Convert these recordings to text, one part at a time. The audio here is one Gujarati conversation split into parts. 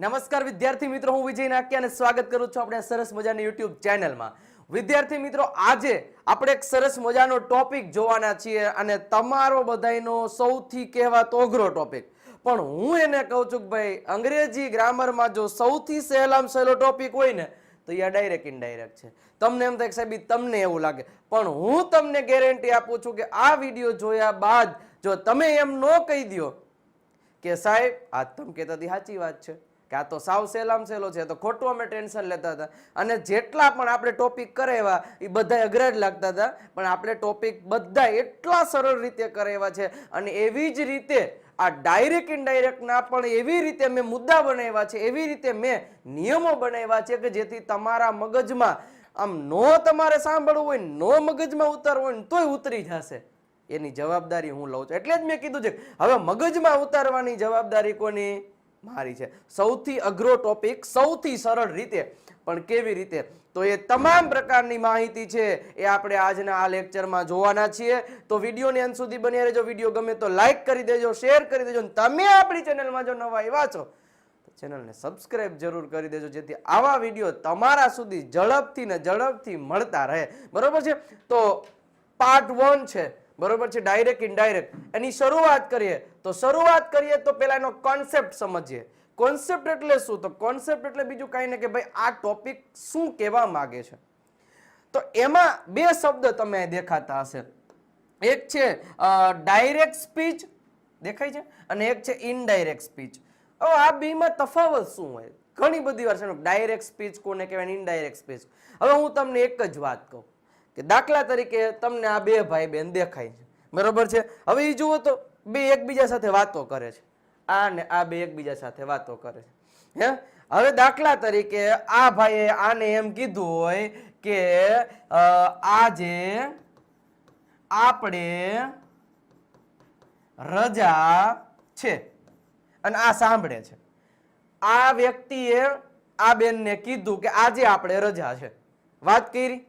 નમસ્કાર વિદ્યાર્થી મિત્રો, હું વિજય નાકિયા અને સ્વાગત કરું છું આપણે સરસ મજાની YouTube ચેનલમાં. વિદ્યાર્થી મિત્રો, આજે આપણે એક સરસ મજાનો ટોપિક જોવાના છીએ અને તમારો બધાયનો સૌથી કહેવાતો અઘરો ટોપિક. પણ હું એને કહું છું કે ભાઈ અંગ્રેજી ગ્રામરમાં જો સૌથી સહેલામાં સહેલો ટોપિક હોય ને તો એ ડાયરેક્ટ ઇનડાયરેક્ટ છે. તમને એમ થાય સાહેબ તમને એવું લાગે, પણ હું તમને ગેરંટી આપું છું કે આ વિડીયો જોયા બાદ જો તમે એમ ન કહી દો કે સાહેબ આ તમે કહેતા હતી સાચી વાત છે કે આ તો સાવ સહેલામ સહેલો છે, તો ખોટું અમે ટેન્શન લેતા હતા અને જેટલા પણ આપણે ટોપિક કરાવ્યા એ બધા અઘરા જ લાગતા હતા, પણ આપણે ટોપિક બધા એટલા સરળ રીતે કરાવ્યા છે અને એવી જ રીતે આ ડાયરેક્ટ ઇનડાયરેક્ટ ના પણ એવી રીતે મેં મુદ્દા બનાવ્યા છે, એવી રીતે મેં નિયમો બનાવ્યા છે કે જેથી તમારા મગજમાં આમ નો તમારે સાંભળવું હોય, નો મગજમાં ઉતારવું હોય ને તોય ઉતરી જશે. એની જવાબદારી હું લઉં છું. એટલે જ મેં કીધું છે હવે મગજમાં ઉતારવાની જવાબદારી કોની? મારી છે. સૌથી અઘરો ટોપિક સૌથી સરળ રીતે, પણ કેવી રીતે? તો એ તમામ પ્રકારની માહિતી છે એ આપણે આજના આ લેક્ચરમાં જોવાના છીએ. તો વિડીયોની અંત સુધી બન્યા રહેજો. વિડીયો ગમે તો લાઈક કરી દેજો, શેર કરી દેજો. તમે આપણી ચેનલમાં જો નવા આવ્યા છો તો ચેનલને સબસ્ક્રાઇબ જરૂર કરી દેજો, જેથી આવા વિડીયો તમારા સુધી ઝડપથી મળતા રહે. બરોબર છે? તો પાર્ટ 1 છે, બરોબર છે, ડાયરેક્ટ ઇનડાયરેક્ટ. એની શરૂઆત કરીએ તો પહેલા એનો કોન્સેપ્ટ સમજીએ. કોન્સેપ્ટ એટલે શું? તો કોન્સેપ્ટ એટલે બીજું કાંઈ નહીં કે ભાઈ આ ટોપિક શું કહેવા માંગે છે. તો એમાં બે શબ્દ તમે દેખાતા હશે. એક છે ડાયરેક્ટ સ્પીચ, દેખાય છે, અને એક છે ઇનડાયરેક્ટ સ્પીચ. હવે આ બેમાં તફાવત શું હોય? ઘણી બધી વાર છે ડાયરેક્ટ સ્પીચ કોને કહેવાય, ઇનડાયરેક્ટ સ્પીચ. હવે હું તમને એક જ વાત કહું કે દાખલા તરીકે તમને આ બે ભાઈ બહેન દેખાય છે, બરોબર છે. હવે એ જુઓ તો બે એકબીજા સાથે વાતો કરે છે, આ ને આ બે એકબીજા સાથે વાતો કરે છે. હવે દાખલા તરીકે આ ભાઈએ આને એમ કીધું હોય કે આજે આપણે રજા છે, અને આ સાંભળે છે. આ વ્યક્તિએ આ બેનને કીધું કે આજે આપણે રજા છે, વાત કરી.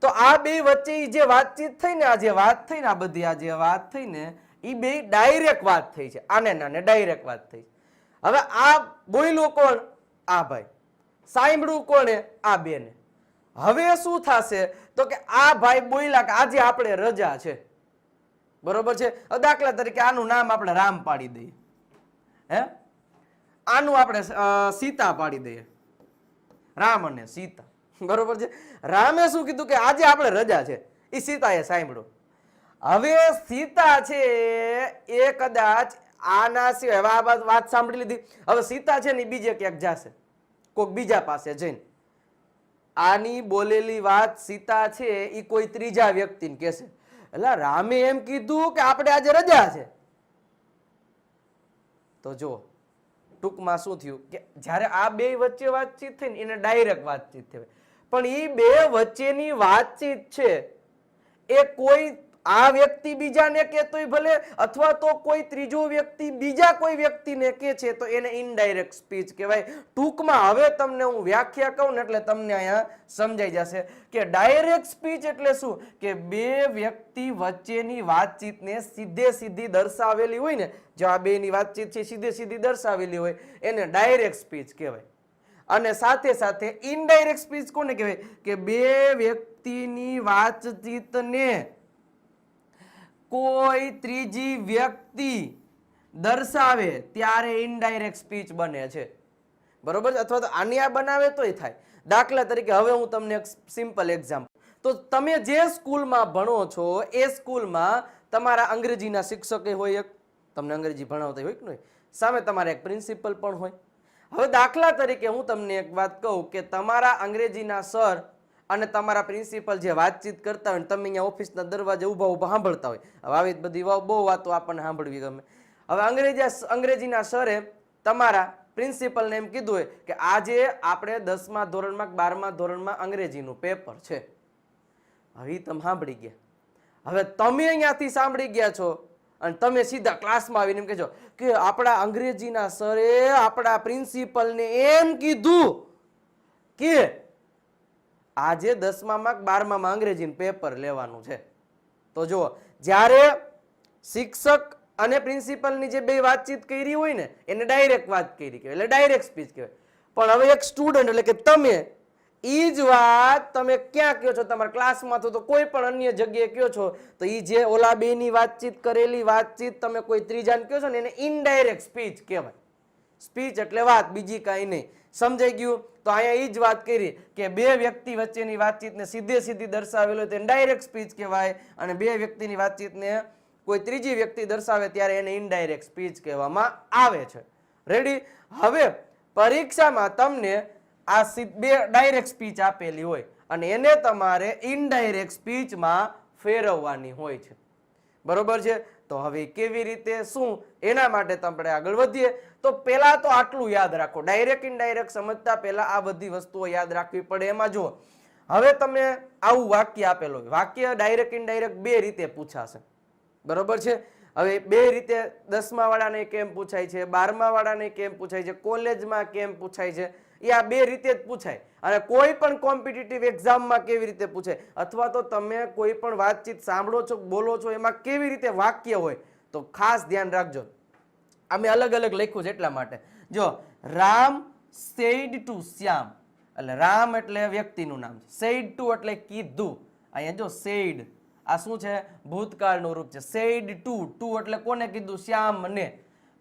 તો આ બે વચ્ચે જે વાતચીત થઈ ને, આ જે વાત થઈ ને, આ બધી આ જે વાત થઈ ને, એ બે ડાયરેક્ટ વાત થઈ છે, આને નાને ડાયરેક્ટ વાત થઈ. હવે આ બોલ્યો કોણ? આ ભાઈ. સાંભળ્યું કોણે? આ બેને. હવે શું થશે તો કે આ ભાઈ બોલ્યા કે આજે આપણે રજા છે, બરોબર છે. દાખલા તરીકે આનું નામ આપણે રામ પાડી દઈએ, આનું આપણે સીતા પાડી દઈએ, રામ અને સીતા, બરોબર છે. રામે શું કીધું કે આજે આપણે રજા છે, એ સીતાએ સાંભળ્યું. હવે સીતા છે એ કદાચ આના સિવાય વાત સાંભળી લીધી. હવે સીતા છે ને બીજે ક્યાંક જશે, કોઈક બીજા પાસે જઈને આની બોલેલી વાત સીતા છે એ કોઈ ત્રીજા વ્યક્તિને કહેશે, એટલે રામે એમ કીધું કે આપણે આજે રજા છે. તો જો ટૂંકમાં શું થયું કે જ્યારે આ બે વચ્ચે વાતચીત થઈ ને એને ડાયરેક્ટ વાતચીત થઈ, પણ એ બે વચ્ચેની વાતચીત છે એ કોઈ આ વ્યક્તિ બીજાને કહેતોય ભલે, અથવા તો કોઈ ત્રીજો વ્યક્તિ બીજા કોઈ વ્યક્તિને કહે છે, તો એને ઇનડાયરેક્ટ સ્પીચ કહેવાય. ટૂંકમાં હવે તમને હું વ્યાખ્યા કહું ને એટલે તમને અહીંયા સમજાઈ જશે કે ડાયરેક્ટ સ્પીચ એટલે શું, કે બે વ્યક્તિ વચ્ચેની વાતચીતને સીધી દર્શાવેલી હોય ને, જો આ બેની વાતચીત છે સીધી દર્શાવેલી હોય એને ડાયરેક્ટ સ્પીચ કહેવાય. અને સાથે સાથે ઇનડાયરેક્ટ સ્પીચ કોને કહેવાય? કે બે વ્યક્તિની વાતચીતને કોઈ ત્રીજી વ્યક્તિ દર્શાવે ત્યારે ઇનડાયરેક્ટ સ્પીચ બને છે, બરોબર? અથવા તો આની આ બનાવે તોય થાય. દાખલા તરીકે હવે હું તમને એક સિમ્પલ એક્ઝામ્પલ, તો તમે જે સ્કૂલમાં ભણો છો એ સ્કૂલમાં તમારા અંગ્રેજીના શિક્ષકે હોય, એક તમને અંગ્રેજી ભણાવતા હોય કે નહીં, સામે તમારા એક પ્રિન્સિપલ પણ હોય. હવે દાખલા તરીકે હું તમને એક વાત કહું કે તમારા અંગ્રેજીના સર અને તમારા પ્રિન્સિપલ જે વાતચીત કરતા હોય, તમે અહીંયા ઓફિસના દરવાજે ઊભા સાંભળતા હોય. હવે આવી બધી બહુ વાતો આપણને સાંભળવી ગમે. હવે અંગ્રેજીના સરે તમારા પ્રિન્સિપલને એમ કીધું હોય કે આજે આપણે 10મા ધોરણમાં 12મા ધોરણમાં અંગ્રેજીનું પેપર છે. હવે તમે સાંભળી ગયા. હવે તમે અહીંયાથી સાંભળી ગયા છો અને તમે સીધા ક્લાસમાં આવીને એમ કહેજો કે આપણા અંગ્રેજીના સરે આપણા પ્રિન્સિપલને એમ કીધું કે આજે 10મામાં 12મામાં અંગ્રેજીનું પેપર લેવાનું છે. તો જુઓ, જ્યારે શિક્ષક અને પ્રિન્સિપલની જે બે વાતચીત કરી હોય ને એને ડાયરેક્ટ વાત કરી કહેવાય, એટલે ડાયરેક્ટ સ્પીચ કહેવાય. પણ હવે એક સ્ટુડન્ટ એટલે કે તમે ઈ જ વાત તમે ક્યાં કહો છો, તમારા ક્લાસમાં તો કોઈ પણ અન્ય જગ્યાએ કહો છો, તો ઈ જે ઓલા બે ની વાતચીત કરેલી વાતચીત તમે કોઈ ત્રીજાને કહો છો ને એને ઇનડાયરેક્ટ સ્પીચ કહેવાય. સ્પીચ એટલે વાત, બીજી કાંઈ નહીં. સમજાઈ ગયું? તો અહીંયા ઈ જ વાત કરી કે બે વ્યક્તિ વચ્ચેની વાતચીતને સીધે સીધી દર્શાવેલો તો ડાયરેક્ટ સ્પીચ કહેવાય, અને બે વ્યક્તિની વાતચીતને કોઈ ત્રીજી વ્યક્તિ દર્શાવે ત્યારે એને ઇનડાયરેક્ટ સ્પીચ કહેવામાં આવે છે. રેડી? હવે પરીક્ષામાં તમને આ બે ડાયરેક્ટ સ્પીચ આપેલી હોય અને એને તમારે ઇનડાયરેક્ટ સ્પીચમાં ફેરવવાની હોય છે. બરોબર છે? તો હવે કેવી રીતે, શું, એના માટે આપણે આગળ વધીએ. તો પહેલા તો આટલું યાદ રાખો, ડાયરેક્ટ ઇનડાયરેક્ટ સમજતા પહેલા આ બધી વસ્તુઓ યાદ રાખવી પડે. એમાં જુઓ, હવે તમે આવું વાક્ય આપેલું હોય, વાક્ય ડાયરેક્ટ ઇનડાયરેક્ટ બે રીતે પૂછાશે. બરોબર છે? હવે બે રીતે 10મા વાળાને કેમ પૂછાય છે, 12મા વાળાને કેમ પૂછાય છે, કોલેજમાં કેમ પૂછાય છે, એ આ બે રીતે જ પૂછાય. અને કોઈ પણ કોમ્પિટિટિવ એક્ઝામમાં કેવી રીતે પૂછાય, અથવા તો તમે કોઈ પણ વાતચીત સાંભળો છો, બોલો છો, એમાં કેવી રીતે વાક્ય હોય, તો ખાસ ધ્યાન રાખજો. અમે અલગ અલગ લખ્યું છે એટલા માટે. જો, રામ સેડ ટુ શ્યામ, એટલે રામ એટલે વ્યક્તિનું નામ છે, સેડ ટુ એટલે કીધું. અહીંયા જો સેડ, આ શું છે? ભૂતકાળનું રૂપ છે. સેડ ટુ, ટુ એટલે કોને કીધું? શ્યામને.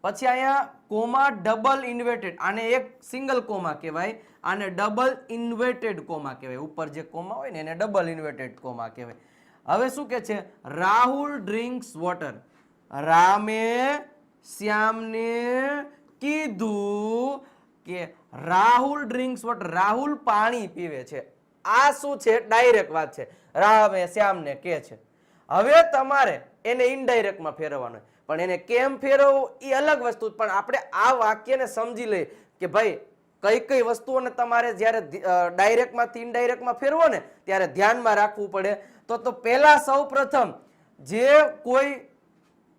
પછી અહીંયા કોમા ડબલ ઇન્વર્ટેડ, આને એક સિંગલ કોમા કહેવાય, આને ડબલ ઇન્વર્ટેડ કોમા કહેવાય. ઉપર જે કોમા હોય ને એને ડબલ ઇન્વર્ટેડ કોમા કહેવાય. હવે શું કે છે? રાહુલ ડ્રિંક્સ વોટર, રામે શ્યામને કીધું કે રાહુલ ડ્રિંક્સ વોટર, રાહુલ પાણી પીવે છે. આ શું છે? ડાયરેક્ટ વાત છે, રામે શ્યામને કહે છે. હવે તમારે એને ઇનડાયરેક્ટમાં ફેરવવાનું, પણ એને કેમ ફેરવવું એ અલગ વસ્તુ. પણ આપણે આ વાક્યને સમજી લઈએ કે ભાઈ કઈ કઈ વસ્તુઓને તમારે જ્યારે ડાયરેક્ટમાંથી ઇનડાયરેક્ટમાં ફેરવો ને ત્યારે ધ્યાનમાં રાખવું પડે. તો પહેલા સૌ પ્રથમ જે કોઈ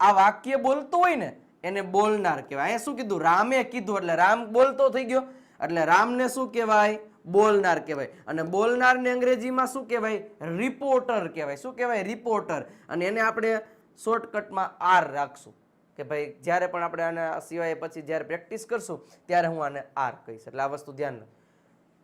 આ વાક્ય બોલતું હોય ને એને બોલનાર કહેવાય. અહીંયા શું કીધું? રામે કીધું, એટલે રામ બોલતો થઈ ગયો, એટલે રામને શું કહેવાય? બોલનાર કહેવાય. અને બોલનારને અંગ્રેજીમાં શું કહેવાય? રિપોર્ટર કહેવાય. શું કહેવાય? રિપોર્ટર. અને એને આપણે શોર્ટકટમાં આર રાખશું કે ભાઈ જ્યારે પણ આપણે આના સિવાય પછી જ્યારે પ્રેક્ટિસ કરશું ત્યારે હું આને આર કહીશ. એટલે આ વસ્તુ ધ્યાન રાખ.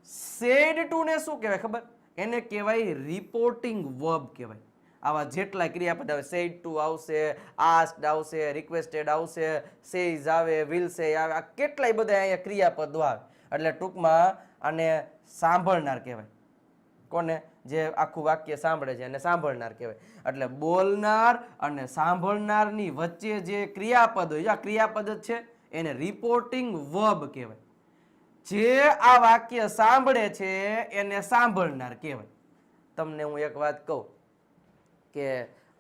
સેડ ટુ ને શું કહેવાય ખબર? એને કહેવાય રિપોર્ટિંગ વર્બ કહેવાય. આવા જેટલા ક્રિયાપદ આવે, સેડ ટુ આવશે, આસ્ક્ડ આવશે, રિક્વેસ્ટેડ આવશે, સેઝ આવે, વિલ સે આવે, આ કેટલાય બધા અહીંયા ક્રિયાપદો આવે. એટલે ટૂંકમાં આને સાંભળનાર કહેવાય. કોને? જે આખું વાક્ય સાંભળે છે એને સાંભળનાર કહેવાય. એટલે બોલનાર અને સાંભળનારની વચ્ચે જે ક્રિયાપદ હોય, આ ક્રિયાપદ જ છે, એને રિપોર્ટિંગ વર્બ કહેવાય. જે આ વાક્ય સાંભળે છે એને સાંભળનાર કહેવાય. તમને હું એક વાત કહું કે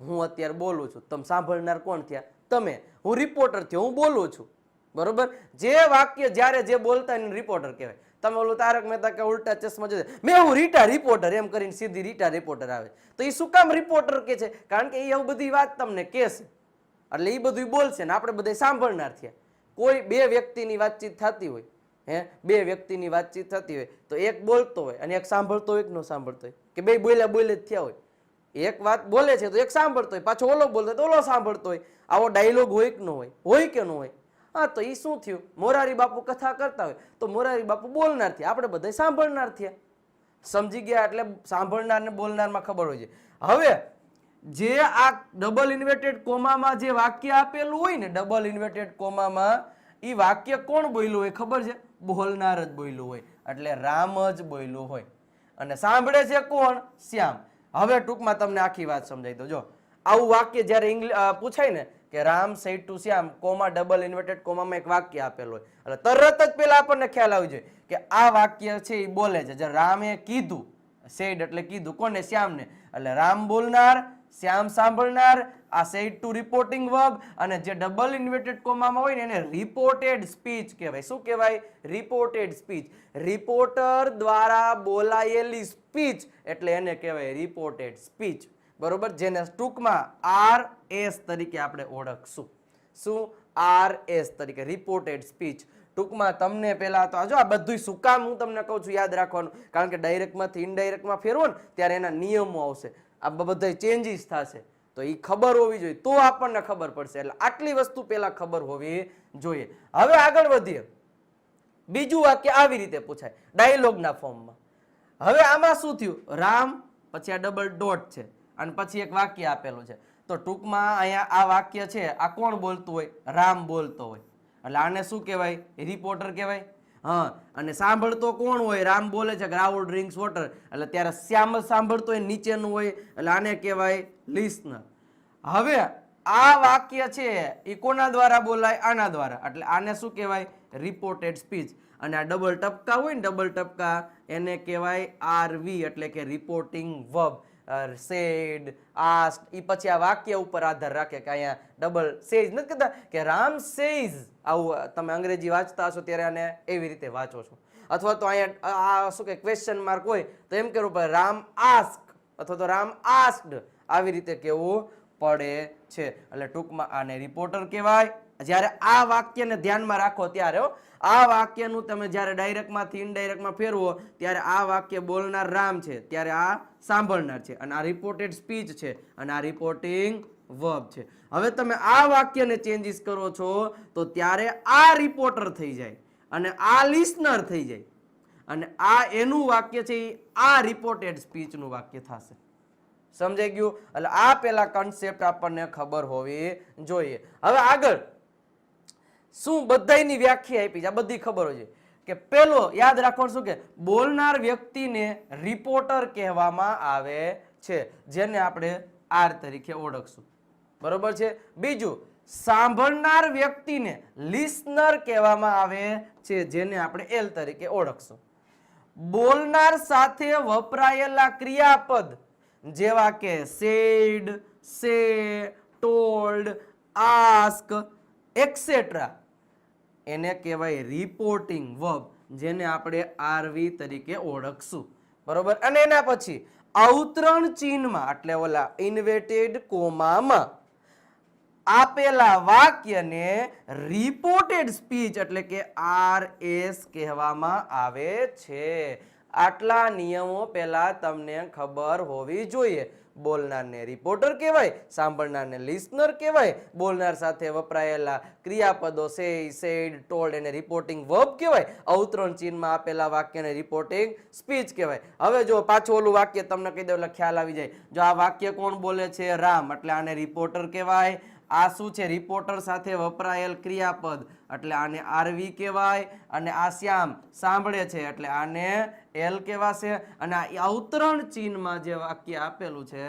હું અત્યારે બોલું છું, તમે સાંભળનાર કોણ થયા? તમે. હું રિપોર્ટર થયો, હું બોલું છું. બરોબર? જે વાક્ય જ્યારે જે બોલતા એને રિપોર્ટર કહેવાય. તમે ઓલું તારક મહેતા કે ઉલ્ટા ચશ્મા જોઈ, મેં હું રીટા રિપોર્ટર એમ કરીને સીધી રીટા રિપોર્ટર આવે. તો એ શું કામ રિપોર્ટર કે છે? કારણ કે એ એવું બધી વાત તમને કહેશે, એટલે એ બધું બોલશે ને આપણે બધા સાંભળનાર થયા. કોઈ બે વ્યક્તિની વાતચીત થતી હોય, બે વ્યક્તિની વાતચીત થતી હોય તો એક બોલતો હોય અને એક સાંભળતો હોય, એક ન સાંભળતો હોય, કે બે બોલ્યા બોલે જ થયા હોય. એક વાત બોલે છે તો એક સાંભળતો હોય, પાછો ઓલો બોલતો તો ઓલો સાંભળતો હોય. આવો ડાયલોગ હોય કે ન હોય? હોય કે ન હોય? હા, તો એ શું થયું? મોરારી બાપુ કથા કરતા હોય તો મોરારી બાપુ બોલનાર થયા, આપણે બધા સાંભળનાર થયા. સમજી ગયા? એટલે સાંભળનાર ને બોલનારમાં ખબર હોય છે. હવે જે આ ડબલ ઇન્વર્ટેડ કોમામાં જે વાક્ય આપેલું હોય ને, ડબલ ઇન્વર્ટેડ કોમામાં એ વાક્ય કોણ બોલ્યું હોય ખબર છે? બોલનાર જ બોલ્યું હોય. એટલે રામ જ બોલ્યું હોય અને સાંભળે છે કોણ? શ્યામ. હવે ટૂંકમાં તમને આખી વાત સમજાઈ દો. જો આવું વાક્ય જ્યારે પૂછાય ને કે Ram said to Shyam, comma double inverted કોમામાં એક વાક્ય આપેલું હોય, એટલે તરત જ પેલા આપણને ખ્યાલ આવી જાય કે આ વાક્ય છે એ બોલે છે. જે રામે કીધું, સેડ એટલે કીધું, કોને? શ્યામને. એટલે રામ બોલનાર, શ્યામ સાંભળનાર. આ સેડ ટુ રિપોર્ટિંગ વર્બ, અને જે ડબલ ઇન્વર્ટેડ કોમામાં હોય ને એને રિપોર્ટેડ સ્પીચ કહેવાય. શું કહેવાય? Reported speech. રિપોર્ટર દ્વારા બોલાયેલી સ્પીચ એટલે એને કહેવાય રિપોર્ટેડ સ્પીચ. બરોબર? જેને ટૂંકમાં RS તરીકે આપણે ઓળખશું. શું? RS તરીકે, રિપોર્ટેડ સ્પીચ. ટૂંકમાં તમને પહેલા તો આ બધું શું કામ હું તમને કહું છું યાદ રાખવાનું? કારણ કે ડાયરેક્ટમાંથી ઇનડાયરેક્ટમાં ફેરવો ને ત્યારે એના નિયમો આવશે, આ બધા ચેન્જીસ થશે. તો એ ખબર હોવી જોઈએ, તો આપણને ખબર પડશે. એટલે આટલી વસ્તુ પહેલા ખબર હોવી જોઈએ. હવે આગળ વધીએ. બીજું વાક્ય આવી રીતે પૂછાય ડાયલોગના ફોર્મમાં. હવે આમાં શું થયું, રામ પછી આ ડબલ ડોટ છે અને પછી એક વાક્ય આપેલું છે. તો ટૂંકમાં અહીંયા આ વાક્ય છે, આ કોણ બોલતું હોય, રામ બોલતો હોય. એટલે આને શું કહેવાય, રિપોર્ટર કહેવાય. હા, અને સાંભળતો કોણ હોય, રામ બોલે છે રાહુલ ડ્રિંક્સ વોટર, એટલે ત્યારે શ્યામ સાંભળતો હોય નીચેનું હોય, એટલે આને કહેવાય લિસનર. હવે આ વાક્ય છે એ કોના દ્વારા બોલાય, આના દ્વારા, એટલે આને શું કહેવાય, રિપોર્ટેડ સ્પીચ. અને આ ડબલ ટપકા હોય ને, ડબલ ટપકા, એને કહેવાય આરવી, એટલે કે રિપોર્ટિંગ વર્બ. સેડ, આસ્ક્ડ, એ પછી આ વાક્ય ઉપર આધાર રાખે કે અહીંયા ડબલ સેઝ નથી કહેતા કે રામ સેઝ, આવું તમે અંગ્રેજી વાંચતા હશો ત્યારે આને એવી રીતે વાંચો છો. અથવા તો અહીંયા આ શું કે ક્વેશ્ચન માર્ક હોય તો એમ કહેવું પડે રામ આસ્ક, અથવા તો રામ આસ્ક્ડ, આવી રીતે કહેવું પડે છે. એટલે ટૂંકમાં આને રિપોર્ટર કહેવાય. જ્યારે આ વાક્યને ધ્યાનમાં રાખો ત્યારે, આ વાક્યનું તમે જ્યારે ડાયરેક્ટમાંથી ઇનડાયરેક્ટમાં ફેરવો ત્યારે આ વાક્ય બોલનાર રામ છે, ત્યારે આ સાંભળનાર છે, અને આ રિપોર્ટેડ સ્પીચ છે, અને આ રિપોર્ટિંગ વર્બ છે. હવે તમે આ વાક્યને ચેન્જીસ કરો છો તો ત્યારે આ રિપોર્ટર થઈ જાય અને આ લિસનર થઈ જાય, અને આ એનું વાક્ય છે, આ રિપોર્ટેડ સ્પીચનું વાક્ય થશે. સમજાઈ ગયું? એટલે આ પેલા કન્સેપ્ટ આપણને ખબર હોવી જોઈએ. હવે આગળ શું બધાની વ્યાખ્યા આપી છે, આ બધી ખબર હોય છે કે પેલો યાદ રાખવાનું શું કે બોલનાર વ્યક્તિને રિપોર્ટર કહેવામાં આવે છે, જેને આપણે આર તરીકે ઓળખશું. બરોબર છે. બીજું, સાંભળનાર વ્યક્તિને લિસનર કહેવામાં આવે છે, જેને આપણે એલ તરીકે ઓળખશું. બોલનાર સાથે વપરાયેલા ક્રિયાપદ જેવા કે સેડ, સે, ટોલ્ડ, આસ્ક એક્સેટ્રા, એને કહેવાય રિપોર્ટિંગ વર્બ, જેને આપણે આરવી તરીકે ઓળખશું. બરોબર. અને એના પછી અવતરણ ચિહ્નમાં, એટલે ઓલા ઇન્વર્ટેડ કોમામાં આપેલા વાક્યને રિપોર્ટેડ સ્પીચ એટલે કે આરએસ કહેવામાં આવે છે. આટલા નિયમો પહેલા તમને ખબર હોવી જોઈએ. બોલનારને રિપોર્ટર કહેવાય, સાંભળનારને લિસનર કહેવાય, બોલનાર સાથે વપરાયેલા ક્રિયાપદો સે, સેડ, ટોલ્ડ એને રિપોર્ટિંગ વર્બ કહેવાય, અવતરણ ચિહ્નમાં આપેલા વાક્યને રિપોર્ટિંગ સ્પીચ કહેવાય. હવે જો પાછું ઓલું વાક્ય તમને કહી દઉં એટલે ખ્યાલ આવી જાય. જો આ વાક્ય કોણ બોલે છે, રામ, એટલે આને રિપોર્ટર કહેવાય. આ શું છે, રિપોર્ટર સાથે વપરાયેલ ક્રિયાપદ, એટલે આને આરવી કહેવાય. અને આ શ્યામ સાંભળે છે એટલે આને એલ કહેવાશે. અને આ અવતરણ ચિહ્નમાં જે વાક્ય આપેલું છે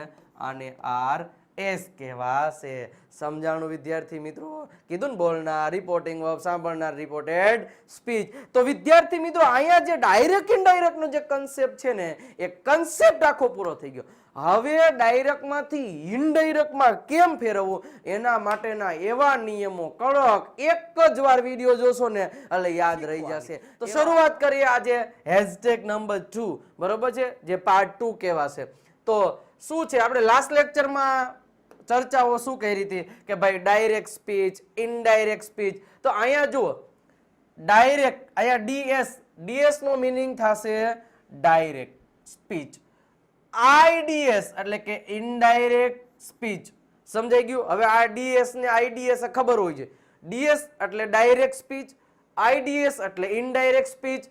આને આર એસ કહેવાશે. સમજાણું વિદ્યાર્થી મિત્રો? કીધું ને, બોલનાર રિપોર્ટિંગ વર્બ, સાંભળનાર રિપોર્ટેડ સ્પીચ. તો વિદ્યાર્થી મિત્રો અહીંયા જે ડાયરેક્ટ ઇનડાયરેક્ટ નો જે કન્સેપ્ટ છે ને, એ કન્સેપ્ટ આખો પૂરો થઈ ગયો. હવે ડાયરેક્ટમાંથી ઇનડાયરેક્ટમાં કેમ ફેરવવું એના માટેના એવા નિયમો કડક, એક જ વાર વિડીયો જોશો ને એટલે યાદ રહી જશે. તો શરૂઆત કરીએ આજે હેશટેગ નંબર 2. બરોબર છે, જે પાર્ટ 2 કહેવાશે. તો શું છે, આપણે લાસ્ટ લેક્ચરમાં ચર્ચાઓ શું કરી હતી કે ભાઈ ડાયરેક્ટ સ્પીચ, ઇનડાયરેક્ટ સ્પીચ. તો અહીંયા જુઓ, ડાયરેક્ટ, અહીંયા ડીએસ, ડીએસ નો મીનિંગ થશે ડાયરેક્ટ સ્પીચ. આઈડીએસ એટલે કે ઇનડાયરેક્ટ સ્પીચ. સમજાઈ ગયું? હવે આ ડીએસ ને આઈડીએસ ખબર હોય છે. ડીએસ એટલે ડાયરેક્ટ સ્પીચ, આઈડીએસ એટલે ઇનડાયરેક્ટ સ્પીચ,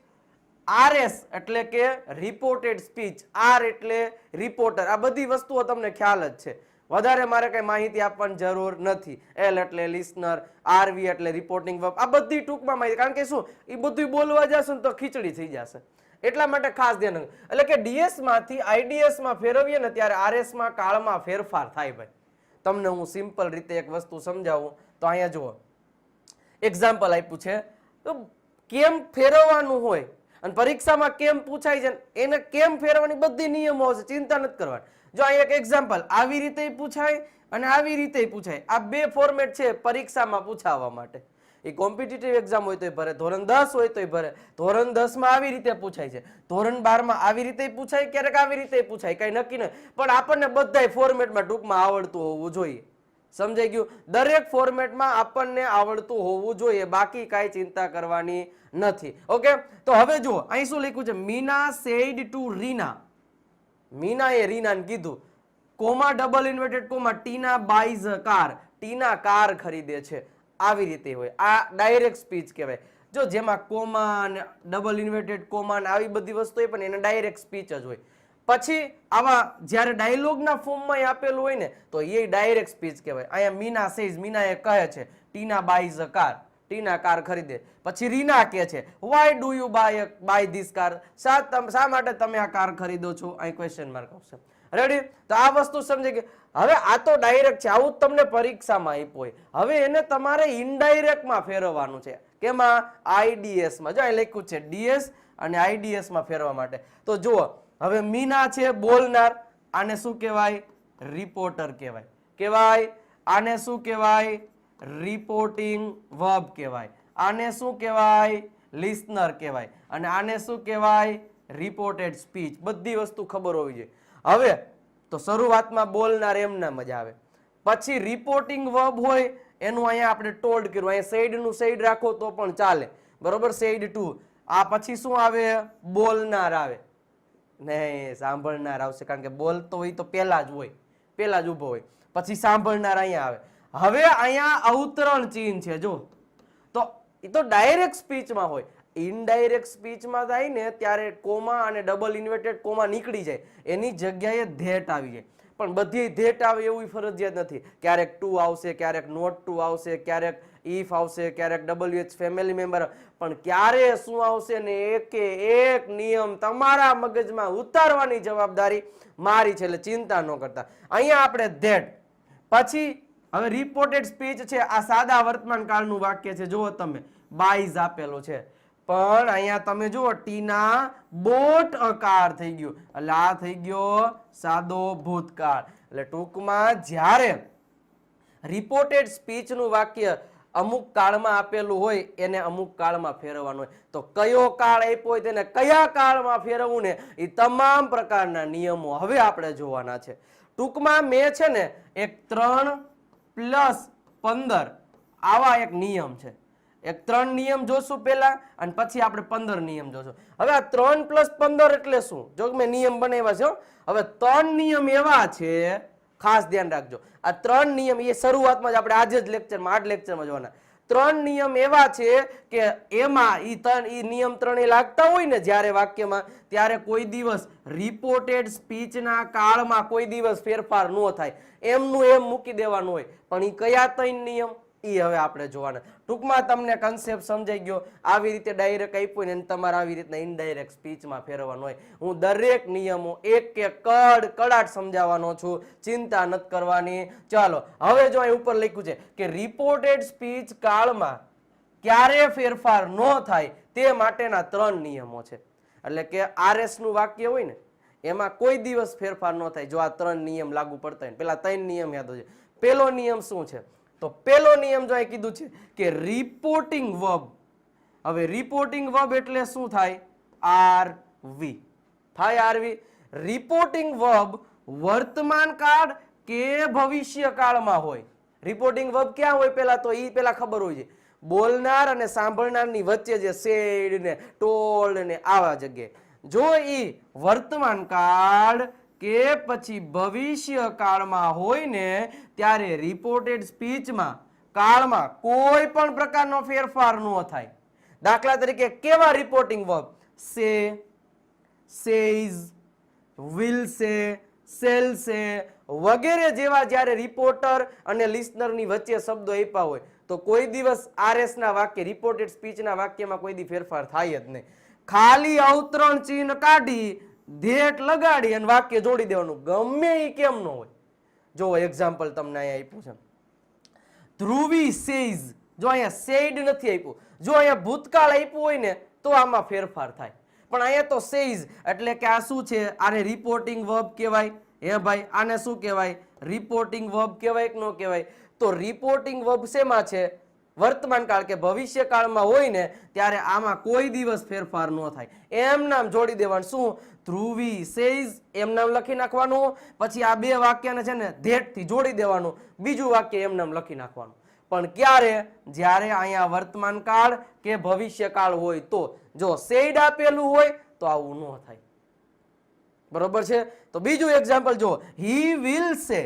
આરએસ એટલે કે રિપોર્ટેડ સ્પીચ, આર એટલે રિપોર્ટર. આ બધી વસ્તુઓ તમને ખ્યાલ જ છે, વધારે મારે કઈ માહિતી આપવાની જરૂર નથી. એલ એટલે લિસનર, આરવી એટલે રિપોર્ટિંગ વર્બ, આ બધી ટૂંકમાં માહિતી. કારણ કે શું, એ બધું બોલવા જશો ને તો ખીચડી થઈ જશે, એટલા માટે ખાસ ધ્યાન રાખવું. એટલે કે ડીએસ માંથી આઈડીએસ માં ફેરવીએ ને ત્યારે આરએસ માં કાળમાં ફેરફાર થાય. ભાઈ તમને હું સિમ્પલ રીતે એક વસ્તુ સમજાવું. તો અહીંયા જુઓ, એક્ઝામ્પલ આપ્યું છે. તો કેમ ફેરવવાનું હોય અને પરીક્ષામાં કેમ પૂછાય છે, એને કેમ ફેરવવાની બધી નિયમો છે, ચિંતા નથી કરવાની. જો અહીંયા એક એક્ઝામ્પલ, આવી રીતે પૂછાય અને આવી રીતે પૂછાય. આ બે ફોર્મેટ છે પરીક્ષામાં પૂછાવવા માટે. એ કોમ્પિટિટિવ એક્ઝામ હોય તો ભરે, ધોરણ 10 હોય તો ભરે. ધોરણ 10 માં આવી રીતે પૂછાય છે, ધોરણ 12 માં આવી રીતે પૂછાય, ક્યારેક આવી રીતે પૂછાય, કઈ નક્કી નહીં. પણ આપણને બધાય ફોર્મેટમાં ટૂંકમાં આવડતું હોવું જોઈએ. સમજાઈ ગયું? દરેક ફોર્મેટમાં આપણને આવડતું હોવું જોઈએ, બાકી કાંઈ ચિંતા કરવાની નથી. ઓકે, તો હવે જુઓ અહીં શું લખ્યું છે, મીના સેડ ટુ રીના. મીનાએ રીનાને કીધું comma double inverted comma Tina buys a car, Tina car ખરીદે છે, આવી રીતે હોય. આ ડાયરેક્ટ સ્પીચ કહેવાય. જો જેમાં કોમા અને ડબલ ઇન્વર્ટેડ કોમા ને આવી બધી વસ્તુ હોય પણ એને ડાયરેક્ટ સ્પીચ જ હોય. પછી આવા જ્યારે ડાયલોગના ફોર્મમાં આપેલું હોય ને તો એ ડાયરેક્ટ સ્પીચ કહેવાય. અહીંયા મીના સેઝ, મીના એ કહે છે ટીના buys a car, Tina car ખરીદે. પછી રીના કહે છે why do you buy this car, શા માટે તમે આ કાર ખરીદો છો, અહીં ક્વેશ્ચન માર્ક આવશે. રેડી? તો આ વસ્તુ સમજે કે હવે આ તો ડાયરેક્ટ છે, આવું તમને પરીક્ષામાં આપ્યું હોય. હવે એને તમારે ઇનડાયરેક્ટમાં ફેરવવાનું છે. કેમાં? આઈડીએસ માં. જો અહીં લખ્યું છે ડીએસ અને આઈડીએસ માં ફેરવા માટે. તો જુઓ, હવે મીના છે બોલનાર, આને શું કહેવાય? રિપોર્ટર કહેવાય. કહેવાય આને શું કહેવાય? રિપોર્ટિંગ વર્બ કહેવાય. આને શું કહેવાય? લિસનર કહેવાય. અને આને શું કહેવાય? Reported speech. બધી વસ્તુ ખબર હોવી જોઈએ. હવે તો શરૂઆતમાં બોલનાર એમના મજા આવે. પછી રિપોર્ટિંગ વર્બ હોય એનું અહીંયા આપણે ટોલ્ડ કર્યું. અહીંયા સેડ નું સેડ રાખો તો પણ ચાલે, બરોબર? Said to. આ પછી શું આવે? બોલનાર આવે. નહીં, સાંભળનાર આવશે, કારણ કે બોલતો હોય તો પેલા જ હોય, પેલા જ ઉભો હોય. પછી સાંભળનાર અહીંયા આવે. હવે અહીંયા અવતરણ ચિહ્ન છે જો, તો એ તો ડાયરેક્ટ સ્પીચમાં હોય. ઇનડાયરેક્ટ સ્પીચમાં થાય ને ત્યારે કોમા અને ડબલ ઇન્વર્ટેડ કોમા નીકળી જાય, એની જગ્યાએ ધેટ આવી જાય. પણ બધી ધેટ આવે એવું ફરજિયાત નથી. ક્યારેક ટુ આવશે, ક્યારેક નોટ ટુ આવશે, ક્યારેક ઇફ આવશે, ક્યારેક WH ફેમિલી મેમ્બર. પણ ક્યારે શું આવશે ને એકે એક નિયમ તમારા મગજમાં ઉતારવાની જવાબદારી મારી છે, એટલે ચિંતા ન કરતા. અહીંયા આપણે ધેટ. પછી હવે રિપોર્ટેડ સ્પીચ છે, આ સાદા વર્તમાન કાળનું વાક્ય છે. જુઓ તમે, બાઈઝ આપેલો છે, પણ અહીંયા તમે જુઓ ટીના બોટ અ કાર થઈ ગયું, એટલે આ થઈ ગયો સાદો ભૂતકાળ. એટલે ટૂંકમાં જ્યારે રિપોર્ટેડ સ્પીચ નું વાક્ય અમુક કાળમાં આપેલું હોય એને અમુક કાળમાં ફેરવવાનું હોય. તો કયો કાળ આપ્યો હોય તેને કયા કાળમાં ફેરવવું ને એ તમામ પ્રકારના નિયમો હવે આપણે જોવાના છે. ટૂંકમાં મેં છે ને એક 3 + 15 આવા એક નિયમ છે. એક 3 નિયમ જોશું પેલા અને પછી આપણે 15 નિયમ જોશું. હવે આ 3 + 15 એટલે શું? જો મેં નિયમ બનાવ્યા છે. હવે 3 નિયમ એવા છે, ખાસ ધ્યાન રાખજો. આ 3 નિયમ એ શરૂઆતમાં જ આપણે આજે જ લેક્ચરમાં, આ લેક્ચરમાં જોવાના. 3 નિયમ એવા છે કે એમાં ઈ નિયમ 3 લાગતા હોય ને જ્યારે વાક્યમાં, ત્યારે કોઈ દિવસ રિપોર્ટેડ સ્પીચના કાળમાં કોઈ દિવસ ફેરફાર ન થાય, એમનું એમ મૂકી દેવાનું હોય. પણ ઈ કયા 3 નિયમ ઈ હવે આપણે જોવાના. ટૂંકમાં તમને કન્સેપ્ટ સમજાઈ ગયો. આવી રીતે ડાયરેક્ટ આપ્યું ને તમારે આવી રીતના ઇનડાયરેક્ટ સ્પીચમાં ફેરવવાનું હોય. હું દરેક નિયમો એક એક કડાટ સમજાવવાનો છું, ચિંતા નથી કરવાની. ચાલો હવે જો અહીં ઉપર લખ્યું છે કે રિપોર્ટેડ સ્પીચ કાળમાં ક્યારે ફેરફાર ન થાય તે માટેના 3 નિયમો છે. એટલે કે RS નું વાક્ય હોય ને એમાં કોઈ દિવસ ફેરફાર ન થાય જો આ 3 નિયમ લાગુ પડતા હોય. પેલા 3 નિયમ યાદ હોય. પેલો નિયમ શું છે? તો પેલો નિયમ જો અહીં કીધું છે કે રિપોર્ટિંગ વર્બ. હવે રિપોર્ટિંગ વર્બ એટલે શું થાય? RV થાય. RV રિપોર્ટિંગ વર્બ વર્તમાન કાળ કે ભવિષ્ય કાળમાં હોય. રિપોર્ટિંગ વર્બ ક્યાં હોય? પેલા તો ઈ પેલા ખબર હોય છે. બોલનાર અને સાંભળનારની વચ્ચે જે સેડ ને ટોલ્ડ ને આવા જગ્યાએ. જો ઈ વર્તમાન કાળ કે પછી ભવિષ્ય કાળમાં હોય ને ત્યારે રિપોર્ટેડ સ્પીચમાં કાળમાં કોઈ પણ પ્રકારનો ફેરફાર ન થાય. દાખલા તરીકે કેવા રિપોર્ટિંગ વર્બ? સે, સેઝ, વિલ સે, સેલ સે વગેરે જેવા જ્યારે રિપોર્ટર અને લિસનરની વચ્ચે શબ્દો આપ્યા હોય તો કોઈ દિવસ RS ના વાક્ય, રિપોર્ટેડ સ્પીચના વાક્યમાં કોઈ દી ફેરફાર થાય જ નહીં. ખાલી અવતરણ ચિહ્ન કાઢી ધેટ લગાડી અને વાક્ય જોડી દેવાનું, ગમે એ કેમ ન હોય. જો એક્ઝામ્પલ તમને અહીંયા આપ્યું છે, ધ્રુવી સેઝ. જો અહીંયા સેડ નથી આપ્યું. જો અહીંયા ભૂતકાળ આપ્યું હોય ને તો આમાં ફેરફાર થાય, પણ અહીંયા તો સેઝ એટલે કે આ શું છે? આને રિપોર્ટિંગ વર્બ કહેવાય. હે ભાઈ, આને શું કહેવાય? રિપોર્ટિંગ વર્બ કહેવાય કે ન કહેવાય? તો રિપોર્ટિંગ વર્બ શેમાં છે? વર્તમાન કાળ કે ભવિષ્ય કાળમાં હોય ને ત્યારે આમાં કોઈ દિવસ ફેરફાર ન થાય. એમ નામ જોડી દેવાનું. શું? ધ્રુવી સેઝ એમ નામ લખી નાખવાનું. પછી આ બે વાક્યને છે ને ધેટ થી જોડી દેવાનું. બીજું વાક્ય એમ નામ લખી નાખવાનું. પણ ક્યારે? જ્યારે અહીંયા વર્તમાન કાળ કે ભવિષ્ય કાળ હોય તો. જો સેડ આપેલું હોય તો આવું ન થાય. બરોબર છે. તો બીજું એક્ઝામ્પલ જો, હી વિલ સે,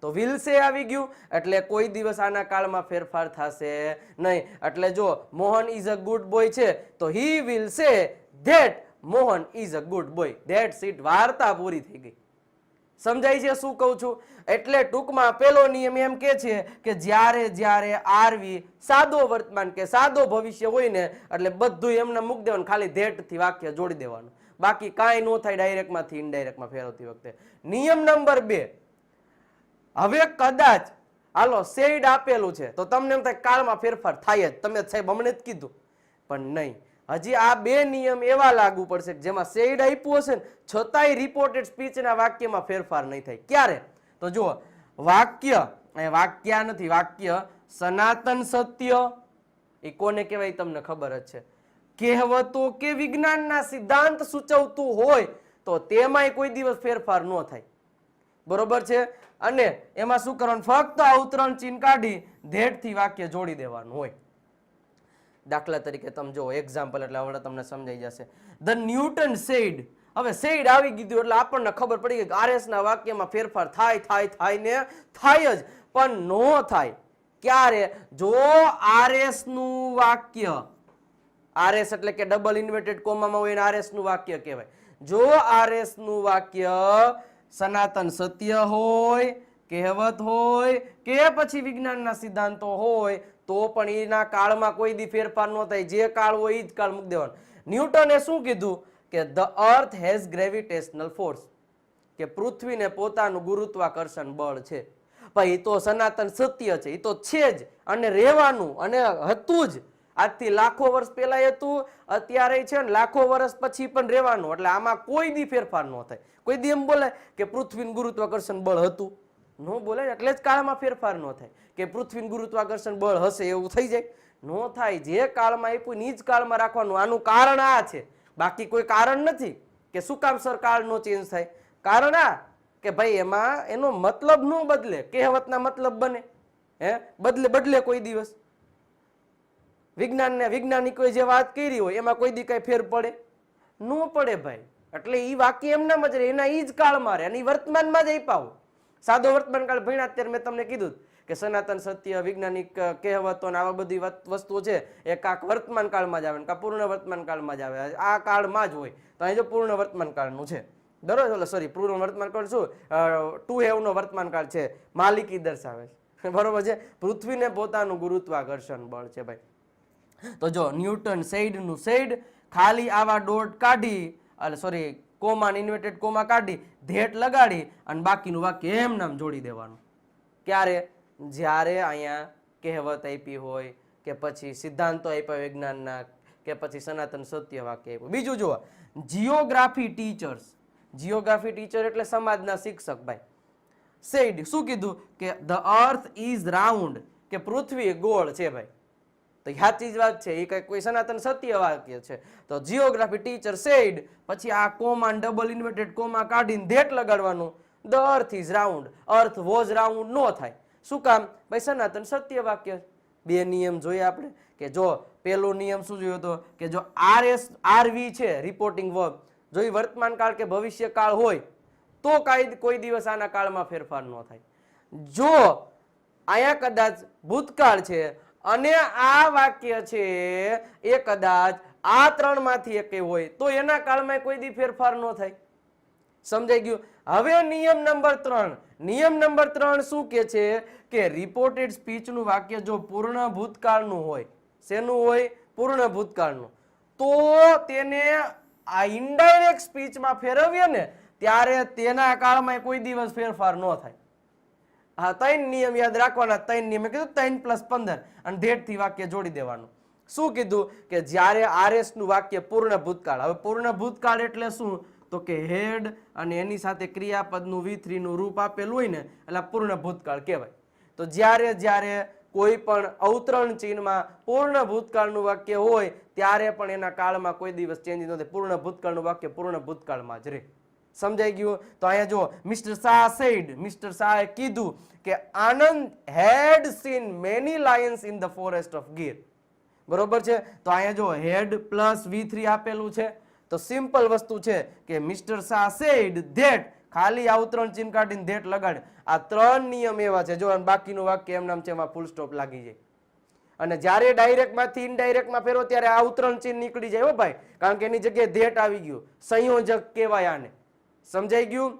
તો વિલ સે આવી ગયું એટલે કોઈ દિવસ આના કાળમાં ફેરફાર થશે નહીં. એટલે જો Mohan is a good boy છે તો he will say that Mohan is a good boy. That's it. વાર્તા પૂરી થઈ ગઈ. સમજાય છે શું કહું છું? એટલે ટૂંકમાં પેલો નિયમ એમ કે છે કે જ્યારે જ્યારે આરવી સાદો વર્તમાન કે સાદો ભવિષ્ય હોય ને એટલે બધું એમને મૂકી દેવાનું, ખાલી ધેટ થી વાક્ય જોડી દેવાનું, બાકી કાંઈ ન થાય ડાયરેક્ટ માંથી ઇનડાયરેક્ટમાં ફેરવતી વખતે. નિયમ નંબર 2, હવે કદાચ હાલો સેડ આપેલું છે તો તમને એમ થાય કાળમાં ફેરફાર થાય જ, તમે સાહેબ હમણે જ કીધું, પણ નહીં. હજી આ 2 નિયમ એવા લાગુ પડશે કે જેમાં સેડ આપ્યું હશે ને છતાંય રિપોર્ટેડ સ્પીચના વાક્યમાં ફેરફાર નહીં થાય. ક્યારે? તો જુઓ, વાક્ય વાક્ય નથી, વાક્ય સનાતન સત્ય એ કોને કહેવાય તમને ખબર જ છે. કહેવતો કે વિજ્ઞાનના સિદ્ધાંત સૂચવતું હોય તો તેમાંય કોઈ દિવસ ફેરફાર ન થાય. બરોબર છે. અને એમાં શું કરવાનું? ફક્ત અવતરણ ચિહ્ન કાઢી ધેટ થી વાક્ય જોડી દેવાનું હોય. દાખલા તરીકે તમે જો એક્ઝામ્પલ, એટલે હવે તમને સમજાઈ જશે. The Newton said. હવે સેડ આવી ગયું એટલે આપણને ખબર પડી ગઈ કે આરએસ ના વાક્યમાં ફેરફાર થાય ને થાય જ, પણ નો થાય. ક્યારે? જો આરએસ નું વાક્ય, આરએસ એટલે કે ડબલ ઇન્વર્ટેડ કોમામાં હોય ને આરએસ નું વાક્ય કહેવાય. જો આરએસ નું વાક્ય સનાતન સત્ય હોય, કહેવત હોય કે પછી વિજ્ઞાનના સિદ્ધાંતો હોય તો પણ એના કાળમાં કોઈ દી ફેરફાર ન થાય. જે કાળ હોય એ જ કાળ મૂકી દેવાનો. ન્યૂટને શું કીધું કે the earth has gravitational force, કે પૃથ્વીને પોતાનું ગુરુત્વાકર્ષણ બળ છે. ભાઈ એ તો સનાતન સત્ય છે, એ તો છે જ અને રહેવાનું અને હતું જ. આજથી લાખો વર્ષ પહેલા હતું, અત્યારે છે ને લાખો વર્ષ પછી પણ રહેવાનું. એટલે આમાં કોઈ દી ફેરફાર ન થાય. કોઈ દી એમ બોલે કે પૃથ્વીનું ગુરુત્વાકર્ષણ બળ હતું? નો બોલે. એટલે જ કાળમાં ફેરફાર ન થાય કે પૃથ્વીનું ગુરુત્વાકર્ષણ બળ હશે એવું થઈ જાય? નો થાય. જે કાળમાં આપ્યું એ જ કાળમાં રાખવાનું. આનું કારણ આ છે, બાકી કોઈ કારણ નથી કે શું કામ સર કાળ નો ચેન્જ થાય. કારણ આ કે ભાઈ એમાં એનો મતલબ નો બદલે, કહેવતના મતલબ બને, બદલે કોઈ દિવસ. વૈજ્ઞાનિકોએ જે વાત કરી હોય એમાં કોઈ દી કઈ ફેર પડે? નો પડે ભાઈ. એટલે ઈ વાક્ય એમનામ જ રહે, એના ઈ જ કાળમાં રહે અને ઈ વર્તમાનમાં જ આપ્યા. સાદો વર્તમાન કાળ ભણ્યા અત્યારે મેં તમને કીધું કે સનાતન સત્ય, વૈજ્ઞાનિક કહેવતો ને આવા બધી વસ્તુઓ છે એ કાંક વર્તમાન કાળમાં જ આવે ને કાં પૂર્ણ વર્તમાન કાળમાં જ આવે. આ કાળમાં જ હોય. તો અહીં જો પૂર્ણ વર્તમાન કાળનું છે, બરોબર, સોરી પૂર્ણ વર્તમાન કાળ શું, ટુ હેવ નો વર્તમાન કાળ છે, માલિકી દર્શાવે છે. બરોબર છે. પૃથ્વીને પોતાનું ગુરુત્વાકર્ષણ બળ છે ભાઈ. તો જો ન્યૂટન સેડ નું સેડ ખાલી આવા ડોટ કાઢી, સોરી કોમા ઇન્વર્ટેડ કોમા કાઢી ધેટ લગાડી અને બાકીનું વાક્ય એમ નામ જોડી દેવાનું. ક્યારે? જ્યારે અહીંયા કહેવત આપી હોય કે પછી સિદ્ધાંતો આપ્યા વિજ્ઞાનના કે પછી સનાતન સત્ય વાક્ય આપ્યું. બીજું જુઓ, જીઓગ્રાફી ટીચર્સ. જીઓગ્રાફી ટીચર એટલે સમાજના શિક્ષક ભાઈ. સેડ શું કીધું કે ધ અર્થ ઇઝ રાઉન્ડ, કે પૃથ્વી ગોળ છે ભાઈ. તો સાચી જ વાત છે, એ કઈ કોઈ સનાતન સત્ય વાક્ય છે. તો જીઓગ્રાફી ટીચર સેડ, પછી આ કોમા ડબલ ઇન્વર્ટેડ કોમા કાઢીને ધેટ લગાડવાનું. The earth is round. Earth was round નો થાય. શું કામ? ભાઈ સનાતન સત્ય વાક્ય. 2 નિયમ જોયા આપણે કે જો પેલો નિયમ શું જોયો હતો કે જો આરવી છે રિપોર્ટિંગ વર્બ, જો એ વર્તમાન કાળ કે ભવિષ્ય કાળ હોય તો કોઈ દિવસ આના કાળમાં ફેરફાર ન થાય. જો અહીંયા કદાચ ભૂતકાળ છે અને આ વાક્ય છે એ કદાચ આ 3 માંથી એક હોય તો એના કાળમાં કોઈ દી ફેરફાર ન થાય. સમજાઈ ગયું? હવે નિયમ નંબર 3. નિયમ નંબર 3 શું કે છે કે રિપોર્ટેડ સ્પીચ નું વાક્ય જો પૂર્ણ ભૂતકાળનું હોય, શેનું હોય? પૂર્ણ ભૂતકાળનું, તો તેને આ ઇનડાયરેક્ટ સ્પીચમાં ફેરવીએ ને ત્યારે તેના કાળમાં કોઈ દિવસ ફેરફાર ન થાય. હા, 3 નિયમ યાદ રાખવાના. 3 નિયમ કીધું 3 + 15 અને ધેટ થી વાક્ય જોડી દેવાનું. શું કીધું કે જ્યારે આરએસ નું વાક્ય પૂર્ણ ભૂતકાળ. હવે પૂર્ણ ભૂતકાળ એટલે શું? તો કે હેડ અને એની સાથે ક્રિયાપદનું V3 નું રૂપ આપેલું હોય ને એટલે પૂર્ણ ભૂતકાળ કહેવાય. તો જ્યારે કોઈ પણ અવતરણ ચિહ્નમાં પૂર્ણ ભૂતકાળનું વાક્ય હોય ત્યારે પણ એના કાળમાં કોઈ દિવસ ચેન્જ ન થાય. પૂર્ણ ભૂતકાળનું વાક્ય પૂર્ણ ભૂતકાળમાં જ રહે. સમજાઈ ગયું? તો અહીંયા જો મિસ્ટર શાહ સેડ, મિસ્ટર શાહે કીધું કે Anand had seen many lions in the forest of Gir. બરોબર છે. તો અહીંયા જો હેડ પ્લસ V3 આપેલું છે. તો તો સિમ્પલ વસ્તુ છે કે મિસ્ટર શાહ સેડ ધેટ, ખાલી અવતરણ ચિહ્ન કાઢીને ધેટ લગાડે. આ 3 નિયમ એવા છે. જો બાકીનું વાક્ય એમ નામ છે, એમાં ફૂલ સ્ટોપ લાગી જાય. અને જ્યારે ડાયરેક્ટ માંથી ઇનડાયરેક્ટ માં ફેરવો ત્યારે આ અવતરણ ચિહ્ન નીકળી જાય હો ભાઈ, કારણ કે એની જગ્યાએ ધેટ આવી ગયું. સંયોજક કહેવાય આને. સમજાઈ ગયું?